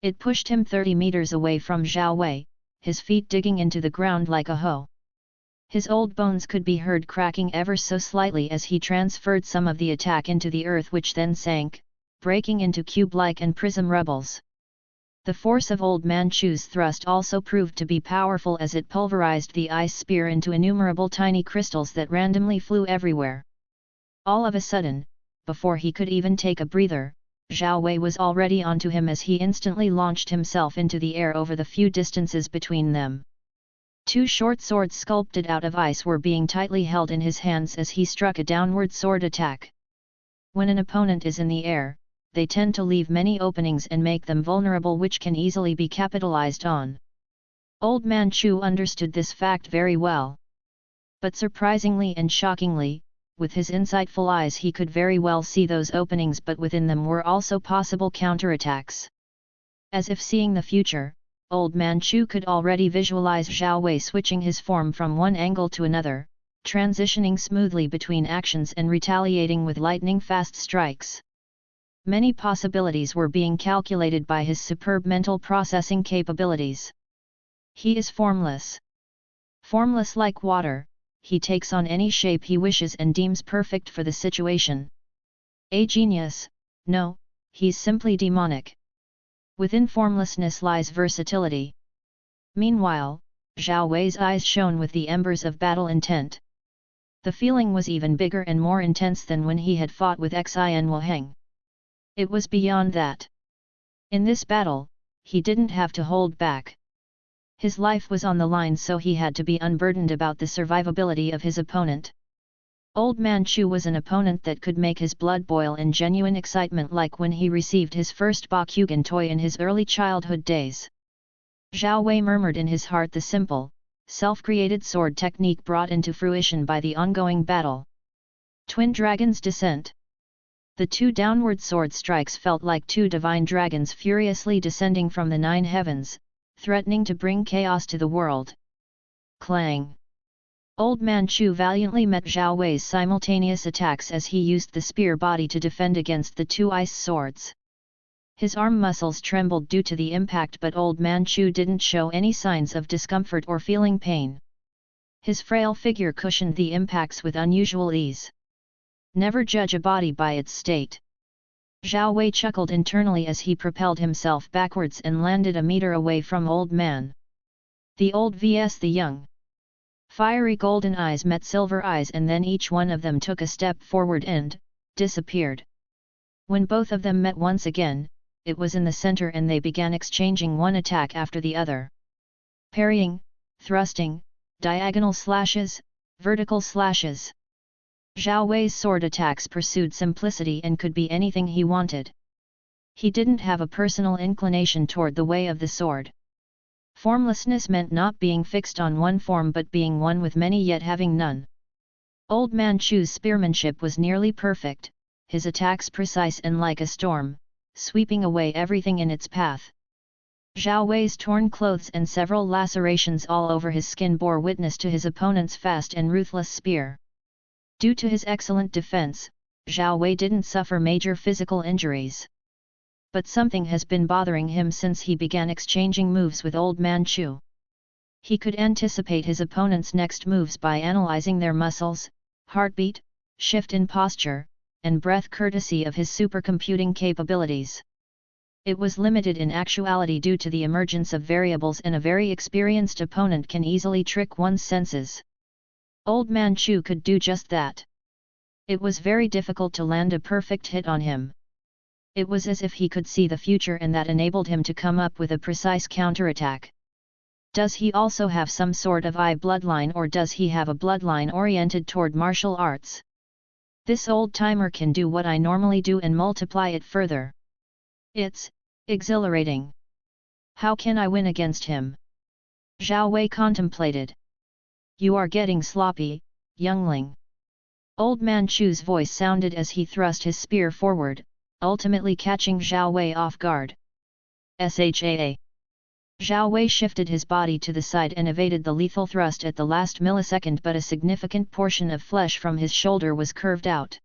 It pushed him 30 meters away from Zhao Wei, his feet digging into the ground like a hoe. His old bones could be heard cracking ever so slightly as he transferred some of the attack into the earth, which then sank, breaking into cube-like and prism rebels. The force of Old Man Chu's thrust also proved to be powerful as it pulverized the ice spear into innumerable tiny crystals that randomly flew everywhere. All of a sudden, before he could even take a breather, Zhao Wei was already onto him as he instantly launched himself into the air over the few distances between them. Two short swords sculpted out of ice were being tightly held in his hands as he struck a downward sword attack. When an opponent is in the air, they tend to leave many openings and make them vulnerable, which can easily be capitalized on. Old Man Chu understood this fact very well. But surprisingly and shockingly, with his insightful eyes he could very well see those openings, but within them were also possible counterattacks. As if seeing the future, Old Man Chu could already visualize Zhao Wei switching his form from one angle to another, transitioning smoothly between actions and retaliating with lightning-fast strikes. Many possibilities were being calculated by his superb mental processing capabilities. He is formless. Formless like water, he takes on any shape he wishes and deems perfect for the situation. A genius? No, he's simply demonic. Within formlessness lies versatility. Meanwhile, Zhao Wei's eyes shone with the embers of battle intent. The feeling was even bigger and more intense than when he had fought with Xin Waheng. It was beyond that. In this battle, he didn't have to hold back. His life was on the line, so he had to be unburdened about the survivability of his opponent. Old Man Chu was an opponent that could make his blood boil in genuine excitement, like when he received his first Bakugan toy in his early childhood days. Zhao Wei murmured in his heart the simple, self-created sword technique brought into fruition by the ongoing battle. Twin Dragons Descent. The two downward sword strikes felt like two divine dragons furiously descending from the 9 heavens, threatening to bring chaos to the world. Clang! Old Man Chu valiantly met Zhao Wei's simultaneous attacks as he used the spear body to defend against the two ice swords. His arm muscles trembled due to the impact, but Old Man Chu didn't show any signs of discomfort or feeling pain. His frail figure cushioned the impacts with unusual ease. Never judge a body by its state. Zhao Wei chuckled internally as he propelled himself backwards and landed a meter away from Old Man. The old vs the young. Fiery golden eyes met silver eyes, and then each one of them took a step forward and disappeared. When both of them met once again, it was in the center, and they began exchanging one attack after the other. Parrying, thrusting, diagonal slashes, vertical slashes. Zhao Wei's sword attacks pursued simplicity and could be anything he wanted. He didn't have a personal inclination toward the way of the sword. Formlessness meant not being fixed on one form but being one with many yet having none. Old Man Chu's spearmanship was nearly perfect, his attacks precise and like a storm, sweeping away everything in its path. Zhao Wei's torn clothes and several lacerations all over his skin bore witness to his opponent's fast and ruthless spear. Due to his excellent defense, Zhao Wei didn't suffer major physical injuries. But something has been bothering him since he began exchanging moves with Old Man Chu. He could anticipate his opponent's next moves by analyzing their muscles, heartbeat, shift in posture, and breath, courtesy of his supercomputing capabilities. It was limited in actuality due to the emergence of variables, and a very experienced opponent can easily trick one's senses. Old Man Chu could do just that. It was very difficult to land a perfect hit on him. It was as if he could see the future, and that enabled him to come up with a precise counterattack. Does he also have some sort of I bloodline, or does he have a bloodline oriented toward martial arts? This old-timer can do what I normally do and multiply it further. It's exhilarating. How can I win against him? Zhao Wei contemplated. You are getting sloppy, youngling. Old Man Chu's voice sounded as he thrust his spear forward, ultimately catching Zhao Wei off guard. Shaa. Zhao Wei shifted his body to the side and evaded the lethal thrust at the last millisecond, but a significant portion of flesh from his shoulder was curved out.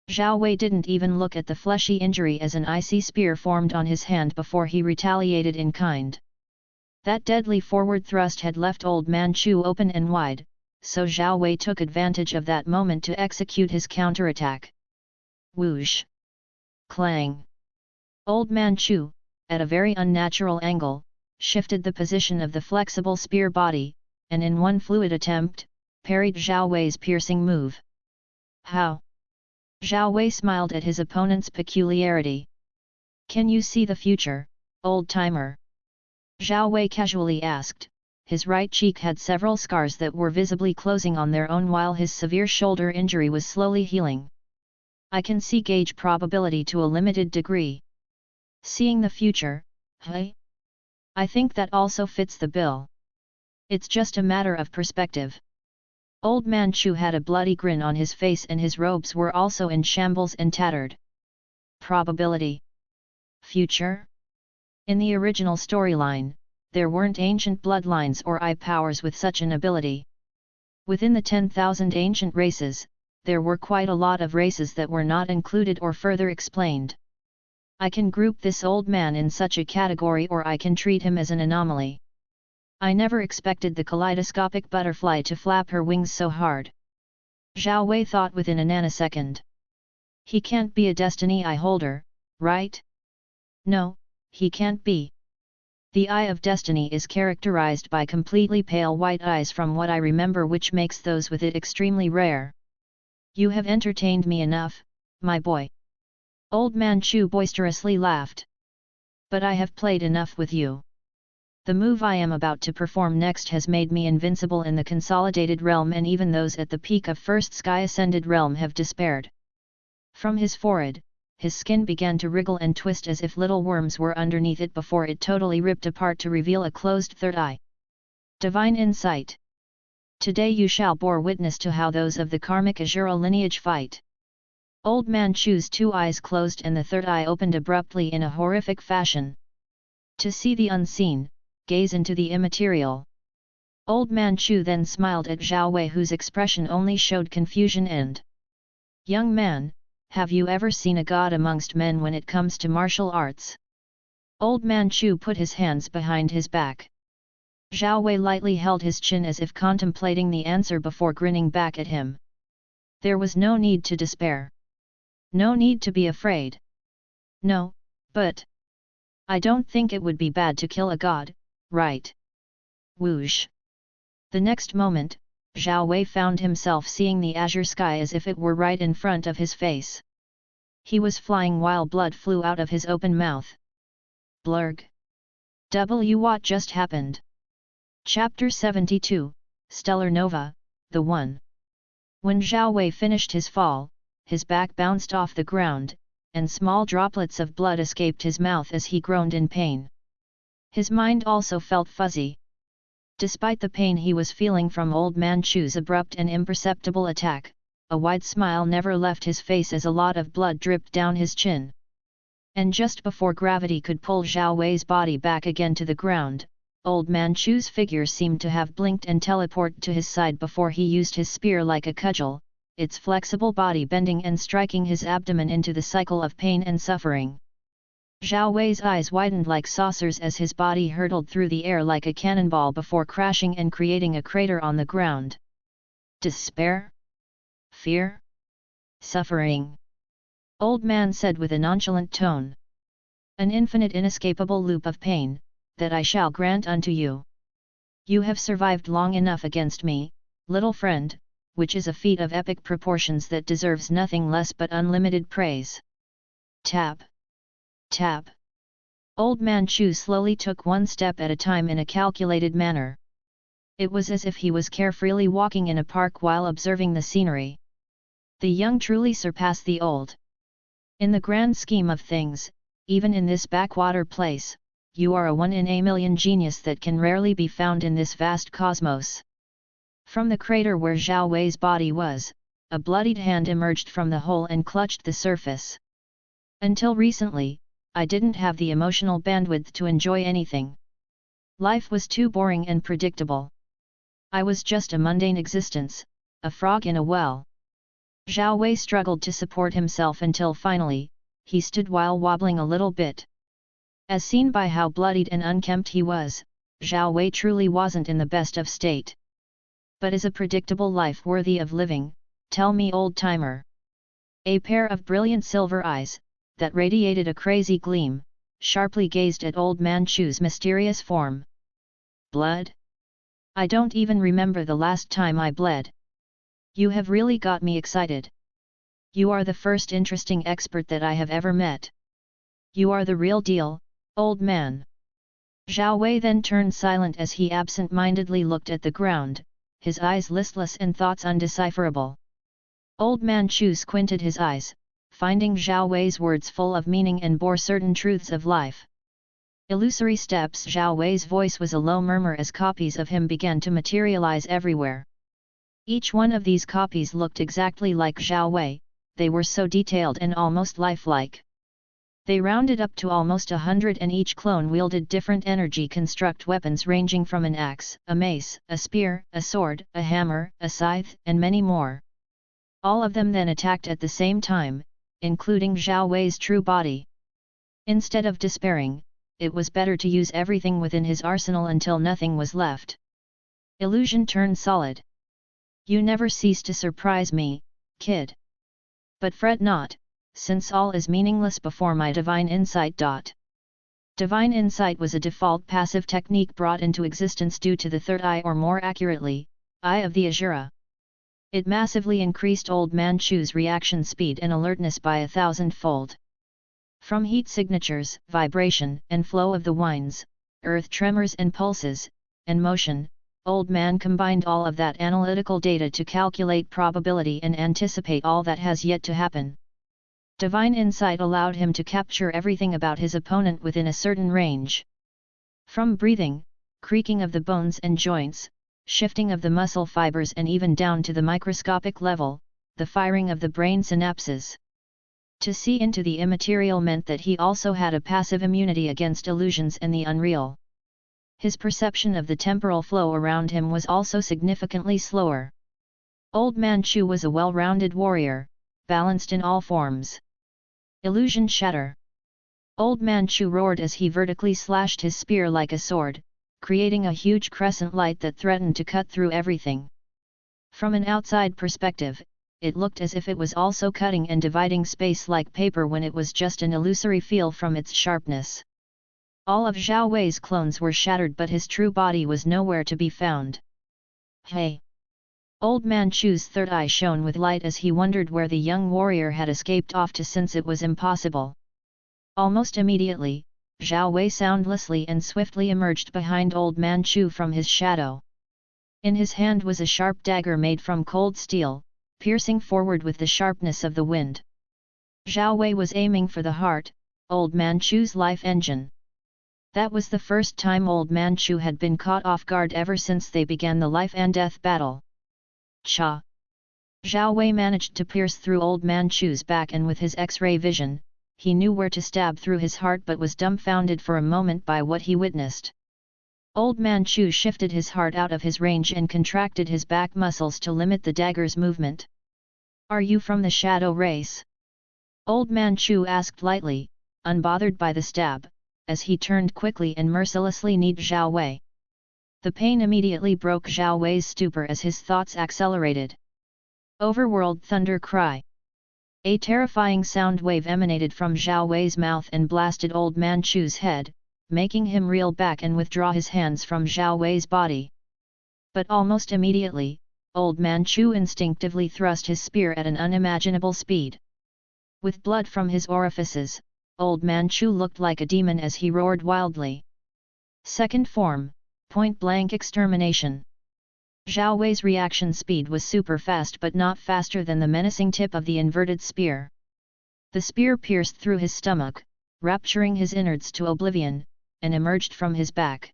Zhao Wei didn't even look at the fleshy injury as an icy spear formed on his hand before he retaliated in kind. That deadly forward thrust had left Old Man Chu open and wide, so Zhao Wei took advantage of that moment to execute his counterattack. Whoosh! Clang! Old Man Chu, at a very unnatural angle, shifted the position of the flexible spear body, and in one fluid attempt, parried Zhao Wei's piercing move. How? Zhao Wei smiled at his opponent's peculiarity. Can you see the future, old-timer? Zhao Wei casually asked. His right cheek had several scars that were visibly closing on their own while his severe shoulder injury was slowly healing. I can see gauge probability to a limited degree. Seeing the future, hey? I think that also fits the bill. It's just a matter of perspective. Old Man Chu had a bloody grin on his face and his robes were also in shambles and tattered. Probability. Future? In the original storyline, there weren't ancient bloodlines or eye powers with such an ability. Within the 10,000 ancient races, there were quite a lot of races that were not included or further explained. I can group this old man in such a category or I can treat him as an anomaly. I never expected the kaleidoscopic butterfly to flap her wings so hard. Zhao Wei thought within a nanosecond. He can't be a destiny eye holder, right? No, he can't be. The eye of destiny is characterized by completely pale white eyes from what I remember, which makes those with it extremely rare. You have entertained me enough, my boy. Old Man Chu boisterously laughed. But I have played enough with you. The move I am about to perform next has made me invincible in the consolidated realm, and even those at the peak of First Sky Ascended Realm have despaired. From his forehead, his skin began to wriggle and twist as if little worms were underneath it before it totally ripped apart to reveal a closed third eye. Divine insight. Today you shall bear witness to how those of the karmic Azura lineage fight. Old Man Chu's two eyes closed and the third eye opened abruptly in a horrific fashion. To see the unseen, gaze into the immaterial. Old Man Chu then smiled at Zhao Wei, whose expression only showed confusion and, young man, have you ever seen a god amongst men when it comes to martial arts? Old Man Chu put his hands behind his back. Zhao Wei lightly held his chin as if contemplating the answer before grinning back at him. There was no need to despair. No need to be afraid. No, but I don't think it would be bad to kill a god, right? Whoosh! The next moment, Zhao Wei found himself seeing the azure sky as if it were right in front of his face. He was flying while blood flew out of his open mouth. Blurg! What just happened? Chapter 72, Stellar Nova, the One. When Zhao Wei finished his fall, his back bounced off the ground, and small droplets of blood escaped his mouth as he groaned in pain. His mind also felt fuzzy. Despite the pain he was feeling from Old Man Chu's abrupt and imperceptible attack, a wide smile never left his face as a lot of blood dripped down his chin. And just before gravity could pull Zhao Wei's body back again to the ground, Old Man Chu's figure seemed to have blinked and teleported to his side before he used his spear like a cudgel, its flexible body bending and striking his abdomen into the cycle of pain and suffering. Zhao Wei's eyes widened like saucers as his body hurtled through the air like a cannonball before crashing and creating a crater on the ground. Despair? Fear? Suffering? Old Man said with a nonchalant tone. An infinite inescapable loop of pain, that I shall grant unto you. You have survived long enough against me, little friend, which is a feat of epic proportions that deserves nothing less but unlimited praise. Tap. Tap. Old Man Chu slowly took one step at a time in a calculated manner. It was as if he was carefreely walking in a park while observing the scenery. The young truly surpass the old. In the grand scheme of things, even in this backwater place, you are a one-in-a-million genius that can rarely be found in this vast cosmos. From the crater where Zhao Wei's body was, a bloodied hand emerged from the hole and clutched the surface. Until recently, I didn't have the emotional bandwidth to enjoy anything. Life was too boring and predictable. I was just a mundane existence, a frog in a well. Zhao Wei struggled to support himself until finally, he stood while wobbling a little bit. As seen by how bloodied and unkempt he was, Zhao Wei truly wasn't in the best of state. But is a predictable life worthy of living, tell me, old-timer? A pair of brilliant silver eyes, that radiated a crazy gleam, sharply gazed at Old Man Chu's mysterious form. Blood? I don't even remember the last time I bled. You have really got me excited. You are the first interesting expert that I have ever met. You are the real deal, old man. Zhao Wei then turned silent as he absent-mindedly looked at the ground, his eyes listless and thoughts undecipherable. Old Man Chu squinted his eyes, finding Zhao Wei's words full of meaning and bore certain truths of life. Illusory steps. Zhao Wei's voice was a low murmur as copies of him began to materialize everywhere. Each one of these copies looked exactly like Zhao Wei, they were so detailed and almost lifelike. They rounded up to almost 100 and each clone wielded different energy construct weapons ranging from an axe, a mace, a spear, a sword, a hammer, a scythe, and many more. All of them then attacked at the same time, including Zhao Wei's true body. Instead of despairing, it was better to use everything within his arsenal until nothing was left. Illusion turned solid. You never cease to surprise me, kid. But fret not, since all is meaningless before my divine insight. Divine insight was a default passive technique brought into existence due to the third eye, or more accurately, eye of the Azura. It massively increased Old Man Chu's reaction speed and alertness by 1,000-fold. From heat signatures, vibration and flow of the winds, earth tremors and pulses, and motion, Old Man combined all of that analytical data to calculate probability and anticipate all that has yet to happen. Divine insight allowed him to capture everything about his opponent within a certain range. From breathing, creaking of the bones and joints, shifting of the muscle fibers, and even down to the microscopic level, the firing of the brain synapses. To see into the immaterial meant that he also had a passive immunity against illusions and the unreal. His perception of the temporal flow around him was also significantly slower. Old Man Chu was a well-rounded warrior, balanced in all forms. Illusion shatter. Old Man Chu roared as he vertically slashed his spear like a sword, creating a huge crescent light that threatened to cut through everything. From an outside perspective, it looked as if it was also cutting and dividing space like paper when it was just an illusory feel from its sharpness. All of Zhao Wei's clones were shattered, but his true body was nowhere to be found. Hey! Old Man Chu's third eye shone with light as he wondered where the young warrior had escaped off to, since it was impossible. Almost immediately, Zhao Wei soundlessly and swiftly emerged behind Old Man Chu from his shadow. In his hand was a sharp dagger made from cold steel, piercing forward with the sharpness of the wind. Zhao Wei was aiming for the heart, Old Man Chu's life engine. That was the first time Old Man Chu had been caught off guard ever since they began the life and death battle. Cha! Zhao Wei managed to pierce through Old Man Chu's back, and with his X-ray vision, he knew where to stab through his heart, but was dumbfounded for a moment by what he witnessed. Old Man Chu shifted his heart out of his range and contracted his back muscles to limit the dagger's movement. Are you from the Shadow race? Old Man Chu asked lightly, unbothered by the stab, as he turned quickly and mercilessly kneed Zhao Wei. The pain immediately broke Zhao Wei's stupor as his thoughts accelerated. Overworld thunder cry. A terrifying sound wave emanated from Zhao Wei's mouth and blasted Old Man Chu's head, making him reel back and withdraw his hands from Zhao Wei's body. But almost immediately, Old Man Chu instinctively thrust his spear at an unimaginable speed. With blood from his orifices, Old Man Chu looked like a demon as he roared wildly. Second form, point-blank extermination. Zhao Wei's reaction speed was super fast, but not faster than the menacing tip of the inverted spear. The spear pierced through his stomach, rapturing his innards to oblivion, and emerged from his back.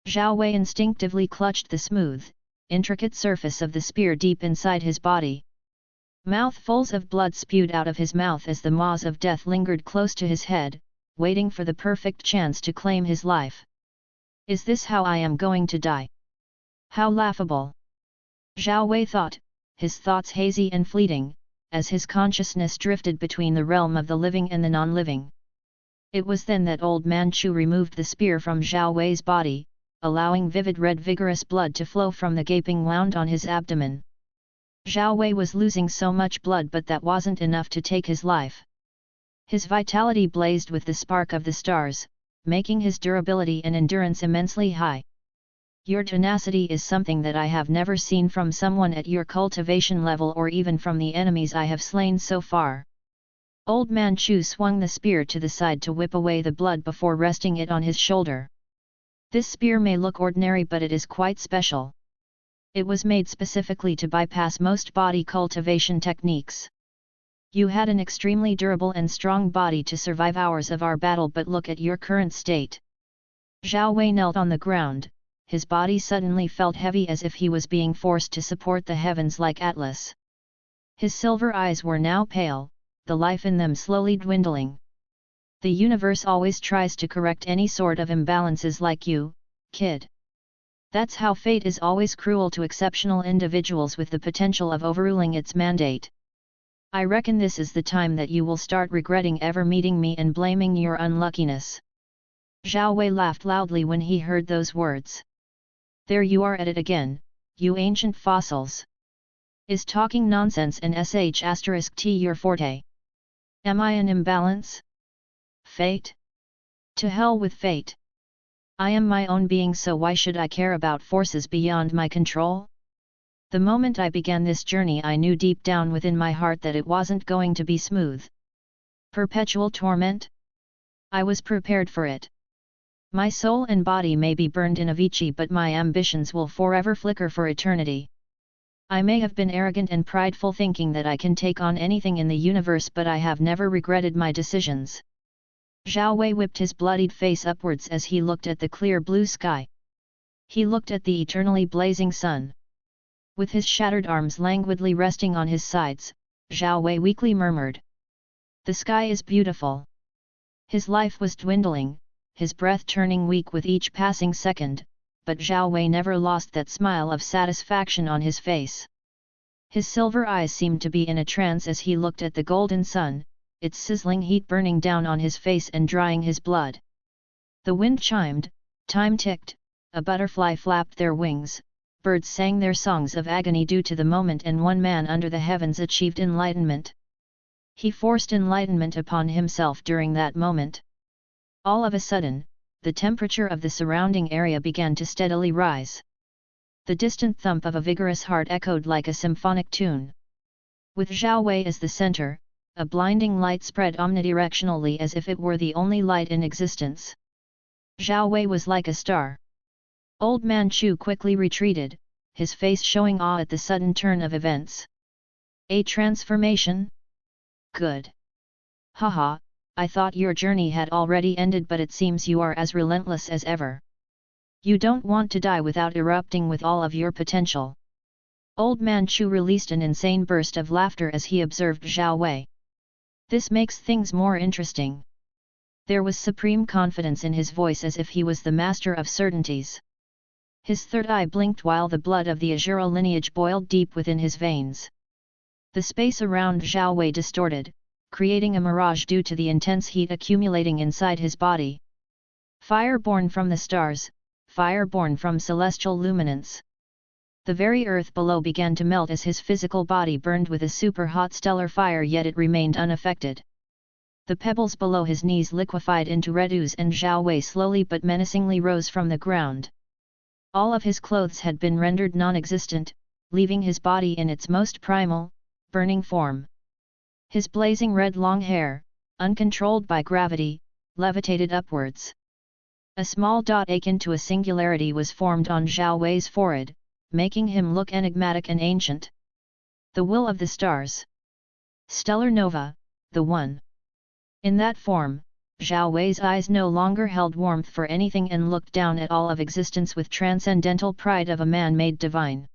Zhao Wei instinctively clutched the smooth, intricate surface of the spear deep inside his body. Mouthfuls of blood spewed out of his mouth as the maws of death lingered close to his head, waiting for the perfect chance to claim his life. Is this how I am going to die? How laughable! Zhao Wei thought, his thoughts hazy and fleeting, as his consciousness drifted between the realm of the living and the non-living. It was then that Old Man Chu removed the spear from Zhao Wei's body, allowing vivid red vigorous blood to flow from the gaping wound on his abdomen. Zhao Wei was losing so much blood, but that wasn't enough to take his life. His vitality blazed with the spark of the stars, making his durability and endurance immensely high. Your tenacity is something that I have never seen from someone at your cultivation level or even from the enemies I have slain so far. Old Man Chu swung the spear to the side to whip away the blood before resting it on his shoulder. This spear may look ordinary, but it is quite special. It was made specifically to bypass most body cultivation techniques. You had an extremely durable and strong body to survive hours of our battle, but look at your current state. Zhao Wei knelt on the ground, his body suddenly felt heavy as if he was being forced to support the heavens like Atlas. His silver eyes were now pale, the life in them slowly dwindling. The universe always tries to correct any sort of imbalances like you, kid. That's how fate is always cruel to exceptional individuals with the potential of overruling its mandate. I reckon this is the time that you will start regretting ever meeting me and blaming your unluckiness. Zhao Wei laughed loudly when he heard those words. There you are at it again, you ancient fossils. Is talking nonsense and sh*t your forte? Am I an imbalance? Fate? To hell with fate. I am my own being, so why should I care about forces beyond my control? The moment I began this journey, I knew deep down within my heart that it wasn't going to be smooth. Perpetual torment? I was prepared for it. My soul and body may be burned in Avicii, but my ambitions will forever flicker for eternity. I may have been arrogant and prideful, thinking that I can take on anything in the universe, but I have never regretted my decisions. Zhao Wei whipped his bloodied face upwards as he looked at the clear blue sky. He looked at the eternally blazing sun. With his shattered arms languidly resting on his sides, Zhao Wei weakly murmured. The sky is beautiful. His life was dwindling, his breath turning weak with each passing second, but Zhao Wei never lost that smile of satisfaction on his face. His silver eyes seemed to be in a trance as he looked at the golden sun, its sizzling heat burning down on his face and drying his blood. The wind chimed, time ticked, a butterfly flapped their wings, birds sang their songs of agony due to the moment, and one man under the heavens achieved enlightenment. He forced enlightenment upon himself during that moment. All of a sudden, the temperature of the surrounding area began to steadily rise. The distant thump of a vigorous heart echoed like a symphonic tune. With Zhao Wei as the center, a blinding light spread omnidirectionally as if it were the only light in existence. Zhao Wei was like a star. Old Man Chu quickly retreated, his face showing awe at the sudden turn of events. A transformation? Good. Haha, I thought your journey had already ended, but it seems you are as relentless as ever. You don't want to die without erupting with all of your potential. Old Man Chu released an insane burst of laughter as he observed Zhao Wei. This makes things more interesting. There was supreme confidence in his voice, as if he was the master of certainties. His third eye blinked while the blood of the Azura lineage boiled deep within his veins. The space around Zhao Wei distorted, creating a mirage due to the intense heat accumulating inside his body. Fire born from the stars, fire born from celestial luminance. The very earth below began to melt as his physical body burned with a super-hot stellar fire, yet it remained unaffected. The pebbles below his knees liquefied into red ooze, and Zhao Wei slowly but menacingly rose from the ground. All of his clothes had been rendered non-existent, leaving his body in its most primal, burning form. His blazing red long hair, uncontrolled by gravity, levitated upwards. A small dot akin to a singularity was formed on Zhao Wei's forehead, making him look enigmatic and ancient. The will of the stars. Stellar nova, the one. In that form, Zhao Wei's eyes no longer held warmth for anything and looked down at all of existence with transcendental pride of a man made divine.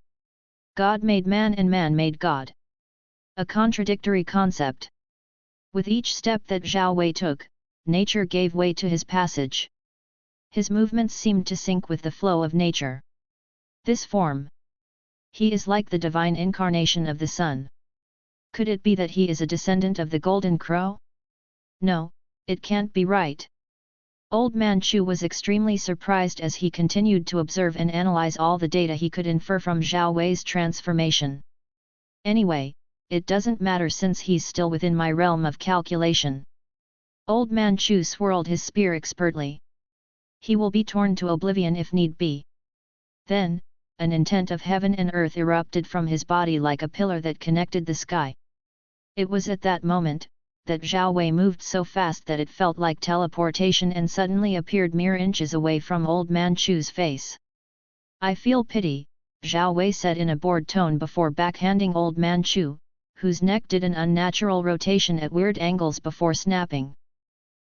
God made man and man made God. A contradictory concept. With each step that Zhao Wei took, nature gave way to his passage. His movements seemed to sync with the flow of nature. This form. He is like the divine incarnation of the sun. Could it be that he is a descendant of the golden crow? No, it can't be right. Old Man Chu was extremely surprised as he continued to observe and analyze all the data he could infer from Zhao Wei's transformation. Anyway, it doesn't matter since he's still within my realm of calculation. Old Man Chu swirled his spear expertly. He will be torn to oblivion if need be. Then, an intent of heaven and earth erupted from his body like a pillar that connected the sky. It was at that moment that Zhao Wei moved so fast that it felt like teleportation and suddenly appeared mere inches away from Old Man Chu's face. I feel pity, Zhao Wei said in a bored tone before backhanding Old Man Chu, whose neck did an unnatural rotation at weird angles before snapping.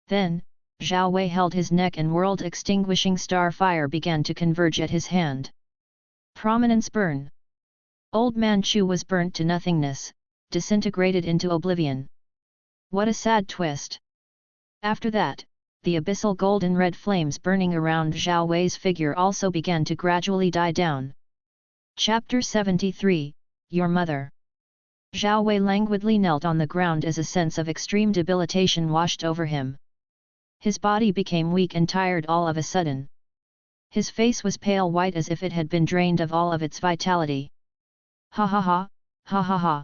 Then, Zhao Wei held his neck and world-extinguishing star fire began to converge at his hand. Prominence burn. Old Man Chu was burnt to nothingness, disintegrated into oblivion. What a sad twist! After that, the abyssal golden red flames burning around Zhao Wei's figure also began to gradually die down. Chapter 73, Your Mother. Zhao Wei languidly knelt on the ground as a sense of extreme debilitation washed over him. His body became weak and tired all of a sudden. His face was pale white as if it had been drained of all of its vitality. Ha ha ha, ha ha ha.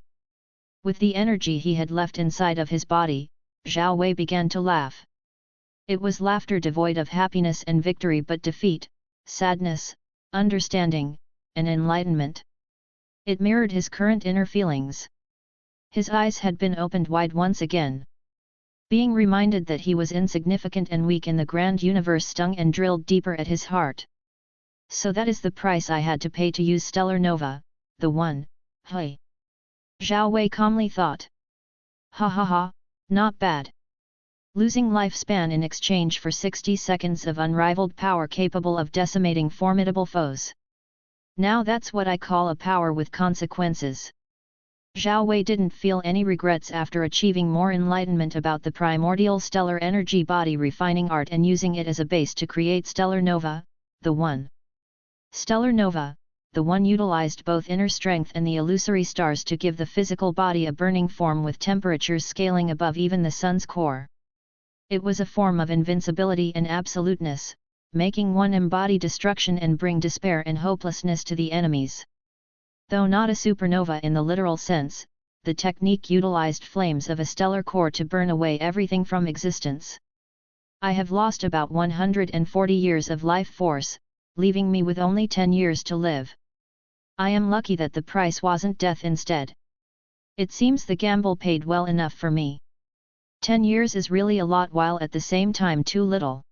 With the energy he had left inside of his body, Zhao Wei began to laugh. It was laughter devoid of happiness and victory but defeat, sadness, understanding, and enlightenment. It mirrored his current inner feelings. His eyes had been opened wide once again. Being reminded that he was insignificant and weak in the grand universe stung and drilled deeper at his heart. So that is the price I had to pay to use Stellar Nova, the one, hey. Zhao Wei calmly thought. Ha ha ha, not bad. Losing lifespan in exchange for 60 seconds of unrivaled power capable of decimating formidable foes. Now that's what I call a power with consequences. Zhao Wei didn't feel any regrets after achieving more enlightenment about the primordial stellar energy body refining art and using it as a base to create Stellar Nova, the One. Stellar Nova, the One utilized both inner strength and the illusory stars to give the physical body a burning form with temperatures scaling above even the sun's core. It was a form of invincibility and absoluteness, making one embody destruction and bring despair and hopelessness to the enemies. Though not a supernova in the literal sense, the technique utilized flames of a stellar core to burn away everything from existence. I have lost about 140 years of life force, leaving me with only 10 years to live. I am lucky that the price wasn't death instead. It seems the gamble paid well enough for me. 10 years is really a lot while at the same time too little.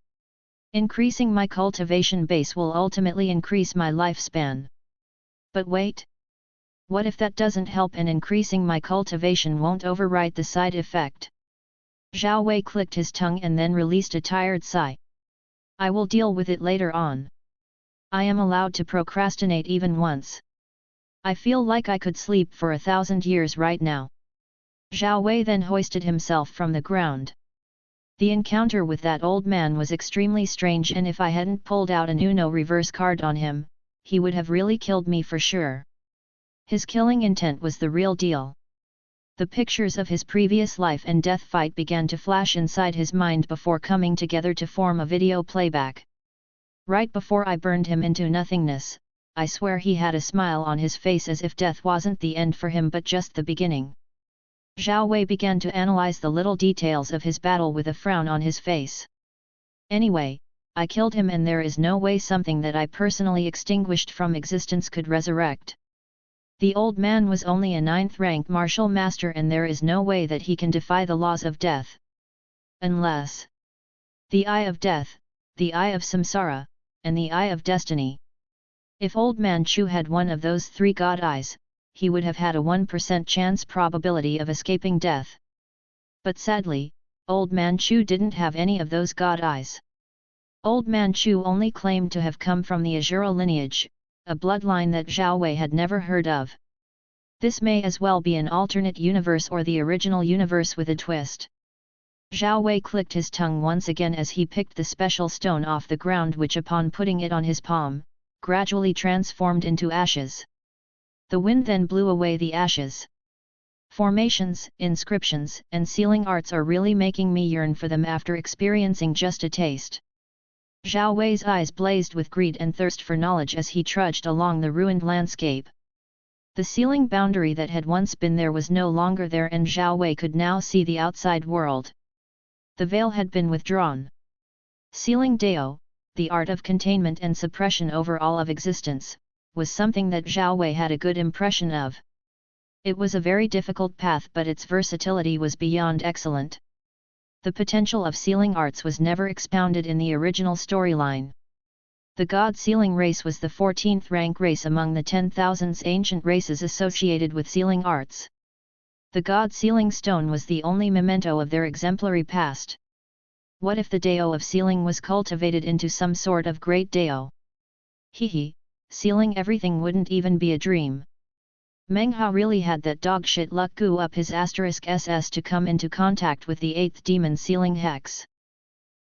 Increasing my cultivation base will ultimately increase my lifespan. But wait! What if that doesn't help and increasing my cultivation won't overwrite the side effect? Zhao Wei clicked his tongue and then released a tired sigh. I will deal with it later on. I am allowed to procrastinate even once. I feel like I could sleep for 1,000 years right now. Zhao Wei then hoisted himself from the ground. The encounter with that old man was extremely strange, and if I hadn't pulled out an Uno reverse card on him, he would have really killed me for sure. His killing intent was the real deal. The pictures of his previous life and death fight began to flash inside his mind before coming together to form a video playback. Right before I burned him into nothingness, I swear he had a smile on his face as if death wasn't the end for him but just the beginning. Zhao Wei began to analyze the little details of his battle with a frown on his face. Anyway, I killed him and there is no way something that I personally extinguished from existence could resurrect. The old man was only a 9th rank martial master and there is no way that he can defy the laws of death. Unless the Eye of Death, the Eye of Samsara, and the Eye of Destiny. If Old Man Chu had one of those 3 god eyes, he would have had a 1% chance probability of escaping death. But sadly, Old Man Chu didn't have any of those god eyes. Old Man Chu only claimed to have come from the Azura lineage, a bloodline that Zhao Wei had never heard of. This may as well be an alternate universe or the original universe with a twist. Zhao Wei clicked his tongue once again as he picked the special stone off the ground, which upon putting it on his palm, gradually transformed into ashes. The wind then blew away the ashes. Formations, inscriptions, and sealing arts are really making me yearn for them after experiencing just a taste. Zhao Wei's eyes blazed with greed and thirst for knowledge as he trudged along the ruined landscape. The sealing boundary that had once been there was no longer there, and Zhao Wei could now see the outside world. The veil had been withdrawn. Sealing Dao, the art of containment and suppression over all of existence, was something that Zhao Wei had a good impression of. It was a very difficult path, but its versatility was beyond excellent. The potential of sealing arts was never expounded in the original storyline. The God Sealing race was the 14th rank race among the 10,000 ancient races associated with sealing arts. The God Sealing Stone was the only memento of their exemplary past. What if the Dao of sealing was cultivated into some sort of great Dao? Hehe, sealing everything wouldn't even be a dream. Meng Hao really had that dogshit luck goo up his *SS to come into contact with the 8th demon sealing hex.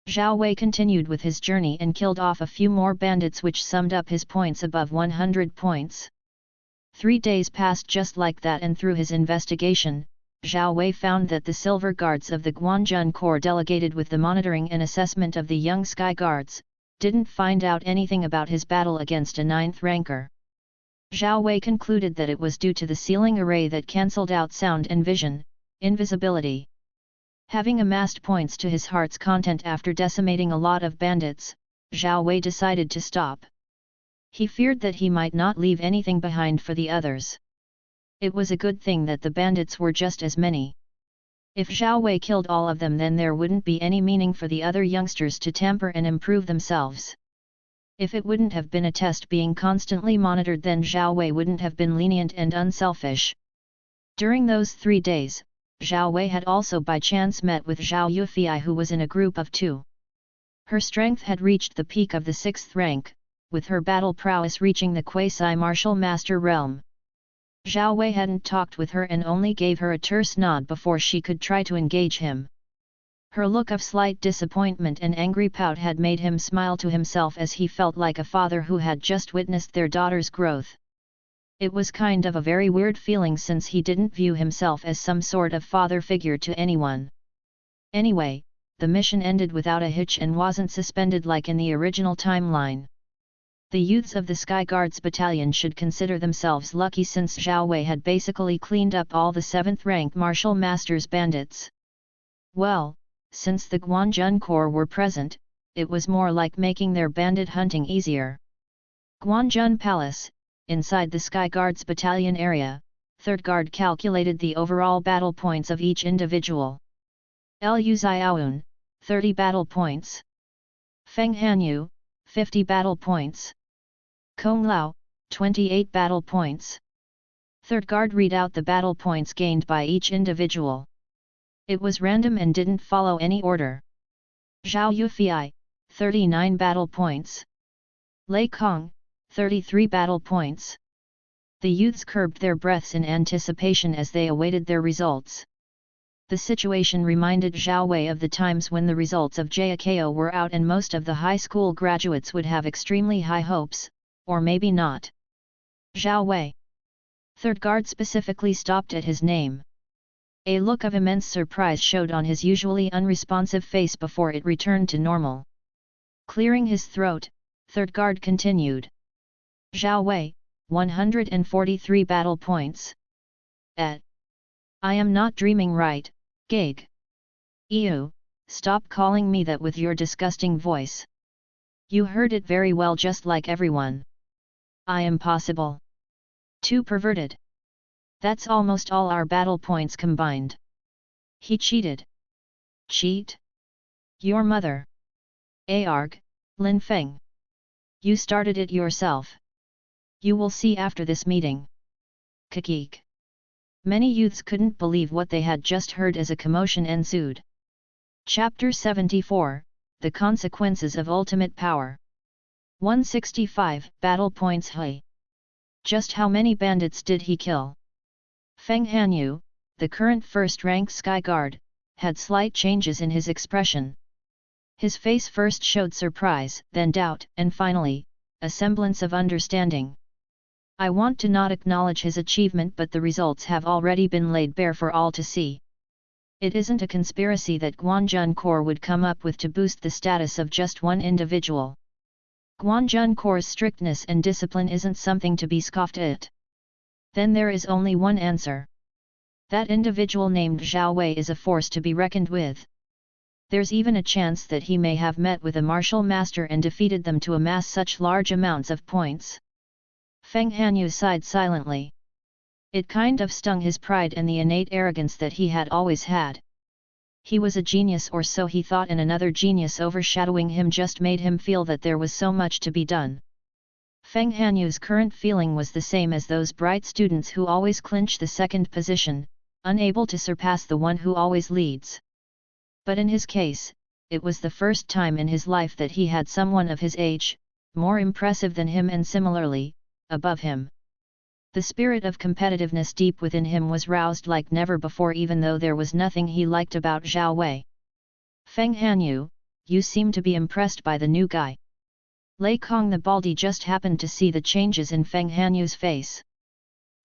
Zhao Wei continued with his journey and killed off a few more bandits, which summed up his points above 100 points. 3 days passed just like that, and through his investigation, Zhao Wei found that the Silver Guards of the Guan Jan Corps, delegated with the monitoring and assessment of the young Sky Guards, didn't find out anything about his battle against a 9th ranker. Zhao Wei concluded that it was due to the sealing array that cancelled out sound and vision, invisibility. Having amassed points to his heart's content after decimating a lot of bandits, Zhao Wei decided to stop. He feared that he might not leave anything behind for the others. It was a good thing that the bandits were just as many. If Zhao Wei killed all of them, then there wouldn't be any meaning for the other youngsters to tamper and improve themselves. If it wouldn't have been a test being constantly monitored, then Zhao Wei wouldn't have been lenient and unselfish. During those 3 days, Zhao Wei had also by chance met with Zhao Yufei, who was in a group of 2. Her strength had reached the peak of the 6th rank, with her battle prowess reaching the quasi-martial master realm. Zhao Wei hadn't talked with her and only gave her a terse nod before she could try to engage him. Her look of slight disappointment and angry pout had made him smile to himself, as he felt like a father who had just witnessed their daughter's growth. It was kind of a very weird feeling, since he didn't view himself as some sort of father figure to anyone. Anyway, the mission ended without a hitch and wasn't suspended like in the original timeline. The youths of the Sky Guards Battalion should consider themselves lucky, since Zhao Wei had basically cleaned up all the 7th rank Martial Masters bandits. Well, since the Guan Jan Corps were present, it was more like making their bandit hunting easier. Guan Jan Palace, inside the Sky Guards Battalion area, 3rd Guard calculated the overall battle points of each individual. Lu Xiaoyun, 30 battle points. Feng Hanyu, 50 battle points. Kong Lao, 28 battle points. 3rd Guard read out the battle points gained by each individual. It was random and didn't follow any order. Zhao Yufei, 39 battle points. Lei Kong, 33 battle points. The youths curbed their breaths in anticipation as they awaited their results. The situation reminded Zhao Wei of the times when the results of JAKO were out and most of the high school graduates would have extremely high hopes, or maybe not. Zhao Wei. 3rd Guard specifically stopped at his name. A look of immense surprise showed on his usually unresponsive face before it returned to normal. Clearing his throat, 3rd Guard continued. Zhao Wei, 143 battle points. I am not dreaming, right, Gag? Ew, stop calling me that with your disgusting voice. You heard it very well, just like everyone. I am possible. Too perverted. That's almost all our battle points combined. He cheated. Cheat? Your mother. Arg, Lin Feng. You started it yourself. You will see after this meeting. Kikik. Many youths couldn't believe what they had just heard as a commotion ensued. Chapter 74, The Consequences of Ultimate Power. 165, Battle Points. He. Just how many bandits did he kill? Feng Hanyu, the current first-rank Sky Guard, had slight changes in his expression. His face first showed surprise, then doubt, and finally, a semblance of understanding. I want to not acknowledge his achievement, but the results have already been laid bare for all to see. It isn't a conspiracy that Guan Jan Corps would come up with to boost the status of just one individual. Guan Jan Corps' strictness and discipline isn't something to be scoffed at. Then there is only one answer. That individual named Zhao Wei is a force to be reckoned with. There's even a chance that he may have met with a martial master and defeated them to amass such large amounts of points. Feng Hanyu sighed silently. It kind of stung his pride and the innate arrogance that he had always had. He was a genius, or so he thought, and another genius overshadowing him just made him feel that there was so much to be done. Feng Hanyu's current feeling was the same as those bright students who always clinch the second position, unable to surpass the one who always leads. But in his case, it was the first time in his life that he had someone of his age, more impressive than him and similarly, above him. The spirit of competitiveness deep within him was roused like never before, even though there was nothing he liked about Zhao Wei. Feng Hanyu, you seem to be impressed by the new guy. Lei Kong the Baldy just happened to see the changes in Feng Hanyu's face.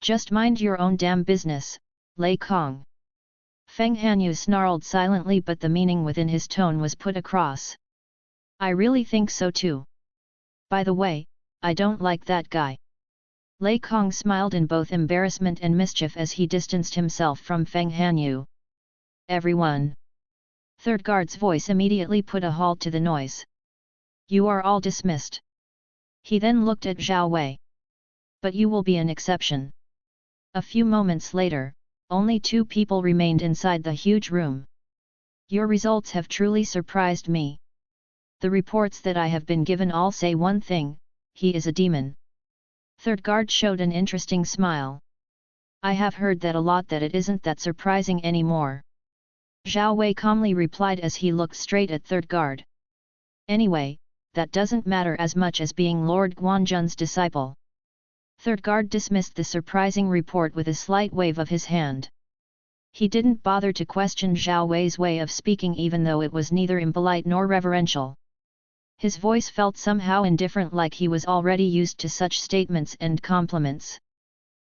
Just mind your own damn business, Lei Kong. Feng Hanyu snarled silently, but the meaning within his tone was put across. I really think so too. By the way, I don't like that guy. Lei Kong smiled in both embarrassment and mischief as he distanced himself from Feng Hanyu. Everyone! Third Guard's voice immediately put a halt to the noise. You are all dismissed. He then looked at Zhao Wei. But you will be an exception. A few moments later, only 2 people remained inside the huge room. Your results have truly surprised me. The reports that I have been given all say one thing: he is a demon. Third Guard showed an interesting smile. I have heard that a lot, that it isn't that surprising anymore. Zhao Wei calmly replied as he looked straight at Third Guard. Anyway, that doesn't matter as much as being Lord Guanjun's disciple. Third Guard dismissed the surprising report with a slight wave of his hand. He didn't bother to question Zhao Wei's way of speaking, even though it was neither impolite nor reverential. His voice felt somehow indifferent, like he was already used to such statements and compliments.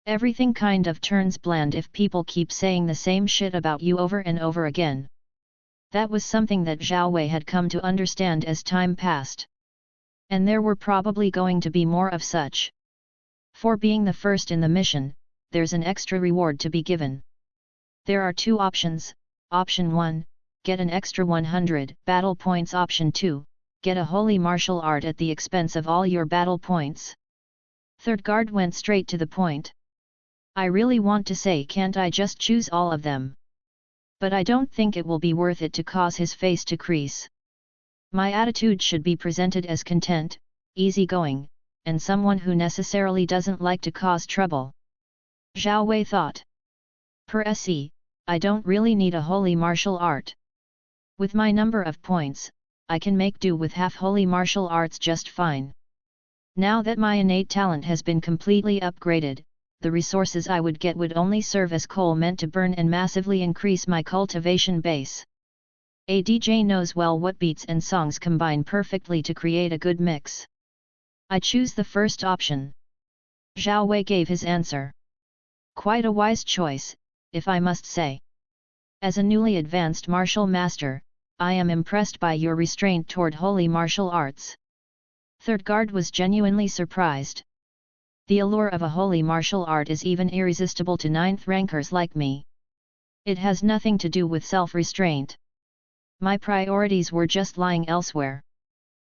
Everything kind of turns bland if people keep saying the same shit about you over and over again. That was something that Zhao Wei had come to understand as time passed. And there were probably going to be more of such. For being the first in the mission, there's an extra reward to be given. There are 2 options. Option 1, get an extra 100 battle points. Option 2, get a holy martial art at the expense of all your battle points. Third Guard went straight to the point. I really want to say, can't I just choose all of them? But I don't think it will be worth it to cause his face to crease. My attitude should be presented as content, easygoing, and someone who necessarily doesn't like to cause trouble. Zhao Wei thought. Per se, I don't really need a holy martial art. With my number of points, I can make do with half holy martial arts just fine. Now that my innate talent has been completely upgraded, the resources I would get would only serve as coal meant to burn and massively increase my cultivation base. A DJ knows well what beats and songs combine perfectly to create a good mix. I choose the first option. Zhao Wei gave his answer. Quite a wise choice, if I must say. As a newly advanced martial master, I am impressed by your restraint toward holy martial arts. Third Guard was genuinely surprised. The allure of a holy martial art is even irresistible to 9th rankers like me. It has nothing to do with self-restraint. My priorities were just lying elsewhere.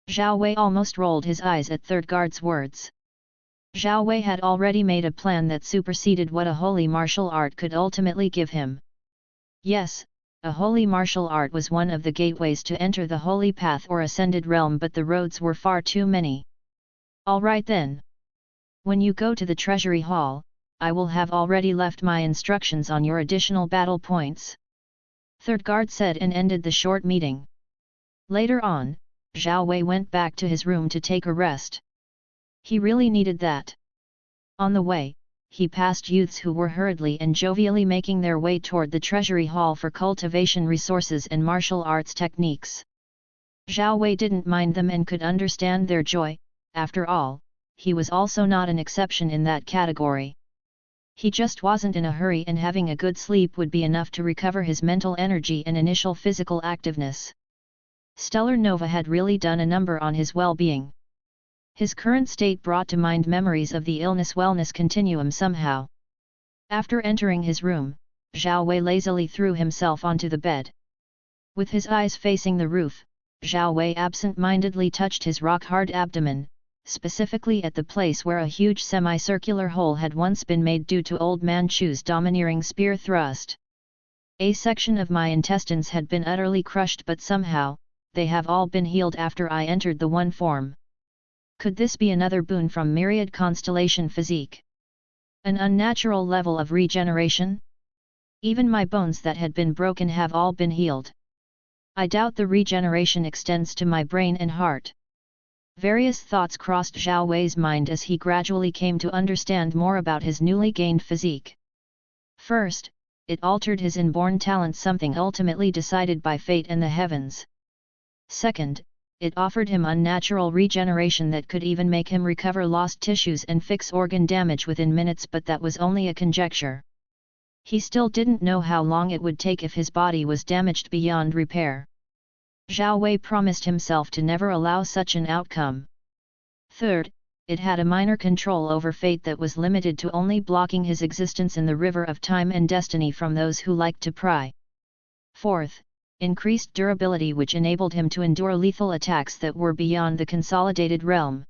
Zhao Wei almost rolled his eyes at Third Guard's words. Zhao Wei had already made a plan that superseded what a holy martial art could ultimately give him. Yes, a holy martial art was one of the gateways to enter the holy path or ascended realm, but the roads were far too many. All right then. When you go to the treasury hall, I will have already left my instructions on your additional battle points. Third guard said and ended the short meeting. Later on, Zhao Wei went back to his room to take a rest. He really needed that. On the way, he passed youths who were hurriedly and jovially making their way toward the treasury hall for cultivation resources and martial arts techniques. Zhao Wei didn't mind them and could understand their joy. After all, he was also not an exception in that category. He just wasn't in a hurry, and having a good sleep would be enough to recover his mental energy and initial physical activeness. Stellar Nova had really done a number on his well-being. His current state brought to mind memories of the illness-wellness continuum somehow. After entering his room, Zhao Wei lazily threw himself onto the bed. With his eyes facing the roof, Zhao Wei absent-mindedly touched his rock-hard abdomen, specifically at the place where a huge semicircular hole had once been made due to Old Man Chu's domineering spear thrust. A section of my intestines had been utterly crushed, but somehow, they have all been healed after I entered the One form. Could this be another boon from myriad constellation physique? An unnatural level of regeneration? Even my bones that had been broken have all been healed. I doubt the regeneration extends to my brain and heart. Various thoughts crossed Zhao Wei's mind as he gradually came to understand more about his newly gained physique. First, it altered his inborn talent, something ultimately decided by fate and the heavens. Second, it offered him unnatural regeneration that could even make him recover lost tissues and fix organ damage within minutes, but that was only a conjecture. He still didn't know how long it would take if his body was damaged beyond repair. Zhao Wei promised himself to never allow such an outcome. Third, it had a minor control over fate that was limited to only blocking his existence in the river of time and destiny from those who liked to pry. Fourth, increased durability, which enabled him to endure lethal attacks that were beyond the consolidated realm.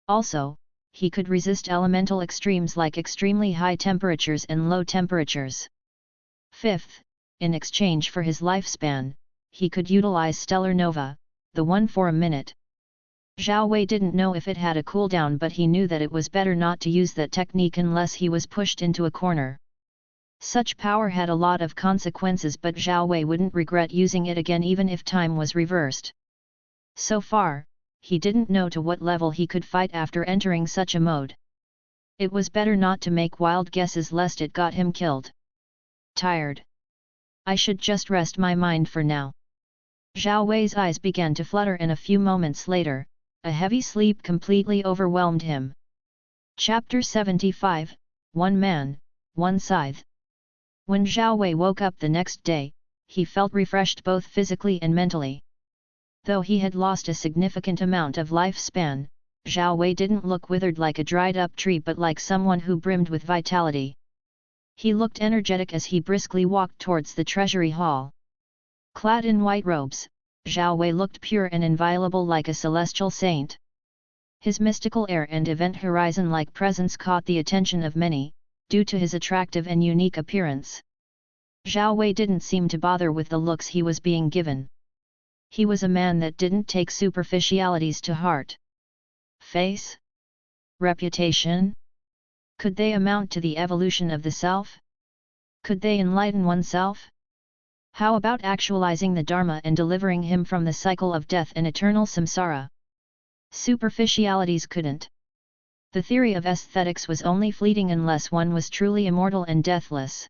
Also, he could resist elemental extremes like extremely high temperatures and low temperatures. Fifth, in exchange for his lifespan, he could utilize Stellar Nova, the one for a minute. Zhao Wei didn't know if it had a cooldown, but he knew that it was better not to use that technique unless he was pushed into a corner. Such power had a lot of consequences, but Zhao Wei wouldn't regret using it again even if time was reversed. So far, he didn't know to what level he could fight after entering such a mode. It was better not to make wild guesses lest it got him killed. Tired. I should just rest my mind for now. Zhao Wei's eyes began to flutter, and a few moments later, a heavy sleep completely overwhelmed him. Chapter 75, One Man, One Scythe. When Zhao Wei woke up the next day, he felt refreshed both physically and mentally. Though he had lost a significant amount of lifespan, Zhao Wei didn't look withered like a dried-up tree, but like someone who brimmed with vitality. He looked energetic as he briskly walked towards the treasury hall. Clad in white robes, Zhao Wei looked pure and inviolable like a celestial saint. His mystical air and event horizon-like presence caught the attention of many, due to his attractive and unique appearance. Zhao Wei didn't seem to bother with the looks he was being given. He was a man that didn't take superficialities to heart. Face? Reputation? Could they amount to the evolution of the self? Could they enlighten oneself? How about actualizing the Dharma and delivering him from the cycle of death and eternal samsara? Superficialities couldn't. The theory of aesthetics was only fleeting unless one was truly immortal and deathless.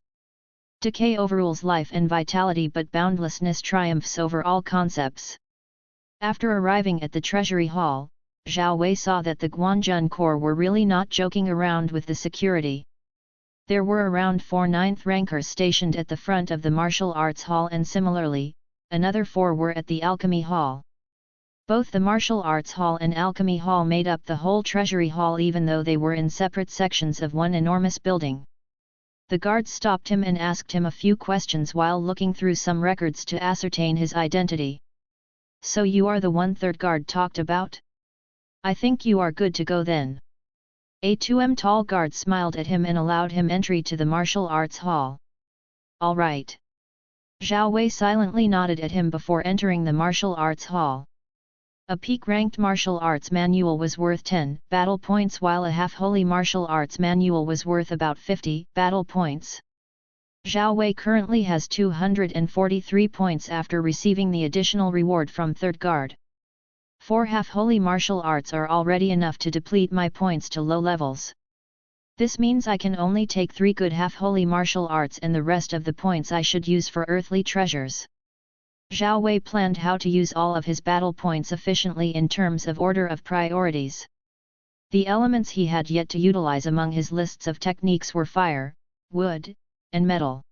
Decay overrules life and vitality, but boundlessness triumphs over all concepts. After arriving at the treasury hall, Zhao Wei saw that the Guan Jan Corps were really not joking around with the security. There were around 4 ninth rankers stationed at the front of the martial arts hall, and similarly, another 4 were at the alchemy hall. Both the martial arts hall and alchemy hall made up the whole treasury hall, even though they were in separate sections of one enormous building. The guards stopped him and asked him a few questions while looking through some records to ascertain his identity. So you are the one third guard talked about? I think you are good to go then. A 2m tall guard smiled at him and allowed him entry to the martial arts hall. All right. Zhao Wei silently nodded at him before entering the martial arts hall. A peak-ranked martial arts manual was worth 10 battle points, while a half-holy martial arts manual was worth about 50 battle points. Zhao Wei currently has 243 points after receiving the additional reward from third guard. 4 half-holy martial arts are already enough to deplete my points to low levels. This means I can only take 3 good half-holy martial arts and the rest of the points I should use for earthly treasures. Zhao Wei planned how to use all of his battle points efficiently in terms of order of priorities. The elements he had yet to utilize among his lists of techniques were fire, wood, and metal.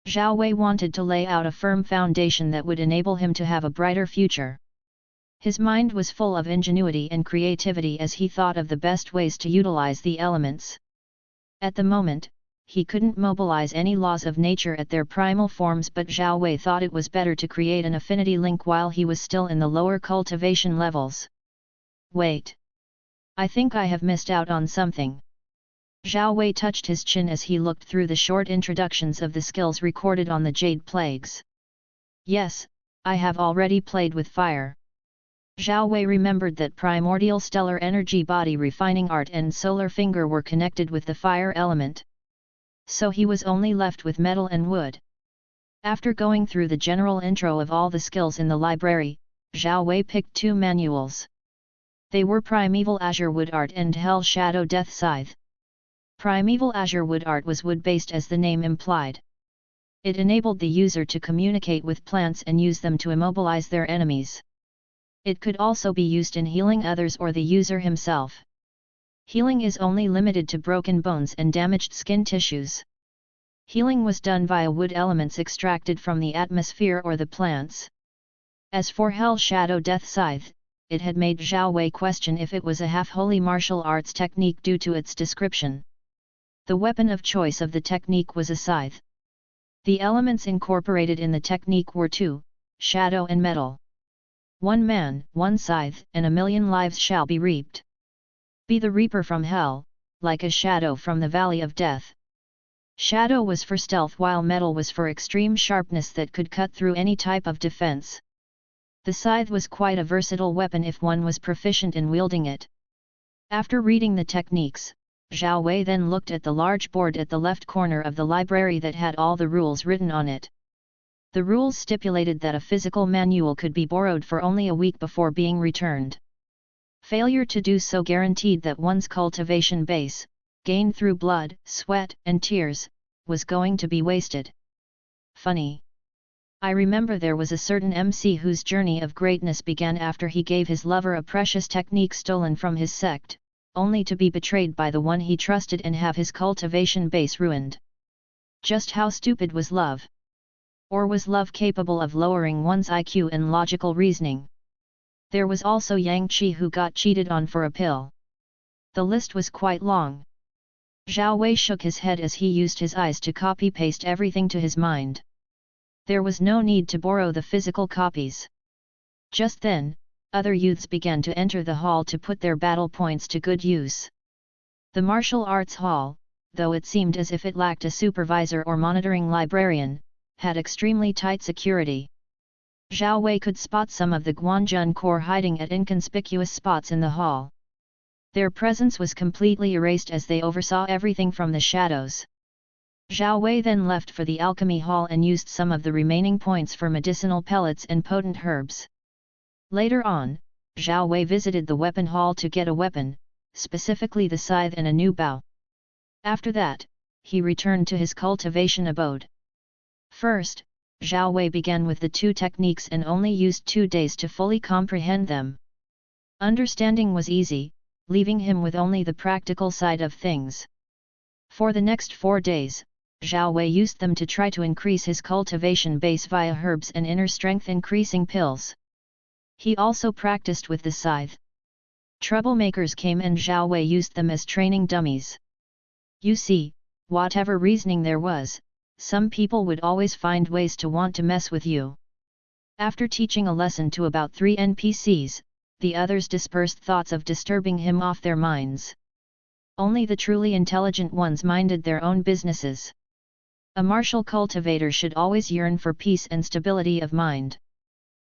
Zhao Wei wanted to lay out a firm foundation that would enable him to have a brighter future. His mind was full of ingenuity and creativity as he thought of the best ways to utilize the elements. At the moment, he couldn't mobilize any laws of nature at their primal forms, but Zhao Wei thought it was better to create an affinity link while he was still in the lower cultivation levels. Wait! I think I have missed out on something. Zhao Wei touched his chin as he looked through the short introductions of the skills recorded on the Jade Plagues. Yes, I have already played with fire. Zhao Wei remembered that primordial stellar energy body refining art and solar finger were connected with the fire element. So he was only left with metal and wood. After going through the general intro of all the skills in the library, Zhao Wei picked 2 manuals. They were Primeval Azure Wood Art and Hell Shadow Death Scythe. Primeval Azure Wood Art was wood-based as the name implied. It enabled the user to communicate with plants and use them to immobilize their enemies. It could also be used in healing others or the user himself. Healing is only limited to broken bones and damaged skin tissues. Healing was done via wood elements extracted from the atmosphere or the plants. As for Hell Shadow Death Scythe, it had made Zhao Wei question if it was a half-holy martial arts technique due to its description. The weapon of choice of the technique was a scythe. The elements incorporated in the technique were 2, shadow and metal. 1 man, 1 scythe, and 1,000,000 lives shall be reaped. Be the reaper from hell, like a shadow from the valley of death. Shadow was for stealth while metal was for extreme sharpness that could cut through any type of defense. The scythe was quite a versatile weapon if one was proficient in wielding it. After reading the techniques, Zhao Wei then looked at the large board at the left corner of the library that had all the rules written on it. The rules stipulated that a physical manual could be borrowed for only a week before being returned. Failure to do so guaranteed that one's cultivation base, gained through blood, sweat, and tears, was going to be wasted. Funny. I remember there was a certain MC whose journey of greatness began after he gave his lover a precious technique stolen from his sect, only to be betrayed by the one he trusted and have his cultivation base ruined. Just how stupid was love? Or was love capable of lowering one's IQ and logical reasoning? There was also Yang Qi who got cheated on for a pill. The list was quite long. Zhao Wei shook his head as he used his eyes to copy-paste everything to his mind. There was no need to borrow the physical copies. Just then, other youths began to enter the hall to put their battle points to good use. The martial arts hall, though it seemed as if it lacked a supervisor or monitoring librarian, had extremely tight security. Zhao Wei could spot some of the Guan Jan Corps hiding at inconspicuous spots in the hall. Their presence was completely erased as they oversaw everything from the shadows. Zhao Wei then left for the alchemy hall and used some of the remaining points for medicinal pellets and potent herbs. Later on, Zhao Wei visited the weapon hall to get a weapon, specifically the scythe and a new bow. After that, he returned to his cultivation abode. First, Zhao Wei began with the 2 techniques and only used 2 days to fully comprehend them. Understanding was easy, leaving him with only the practical side of things. For the next 4 days, Zhao Wei used them to try to increase his cultivation base via herbs and inner strength increasing pills. He also practiced with the scythe. Troublemakers came and Zhao Wei used them as training dummies. You see, whatever reasoning there was, some people would always find ways to want to mess with you. After teaching a lesson to about 3 NPCs, the others dispersed thoughts of disturbing him off their minds. Only the truly intelligent ones minded their own businesses. A martial cultivator should always yearn for peace and stability of mind.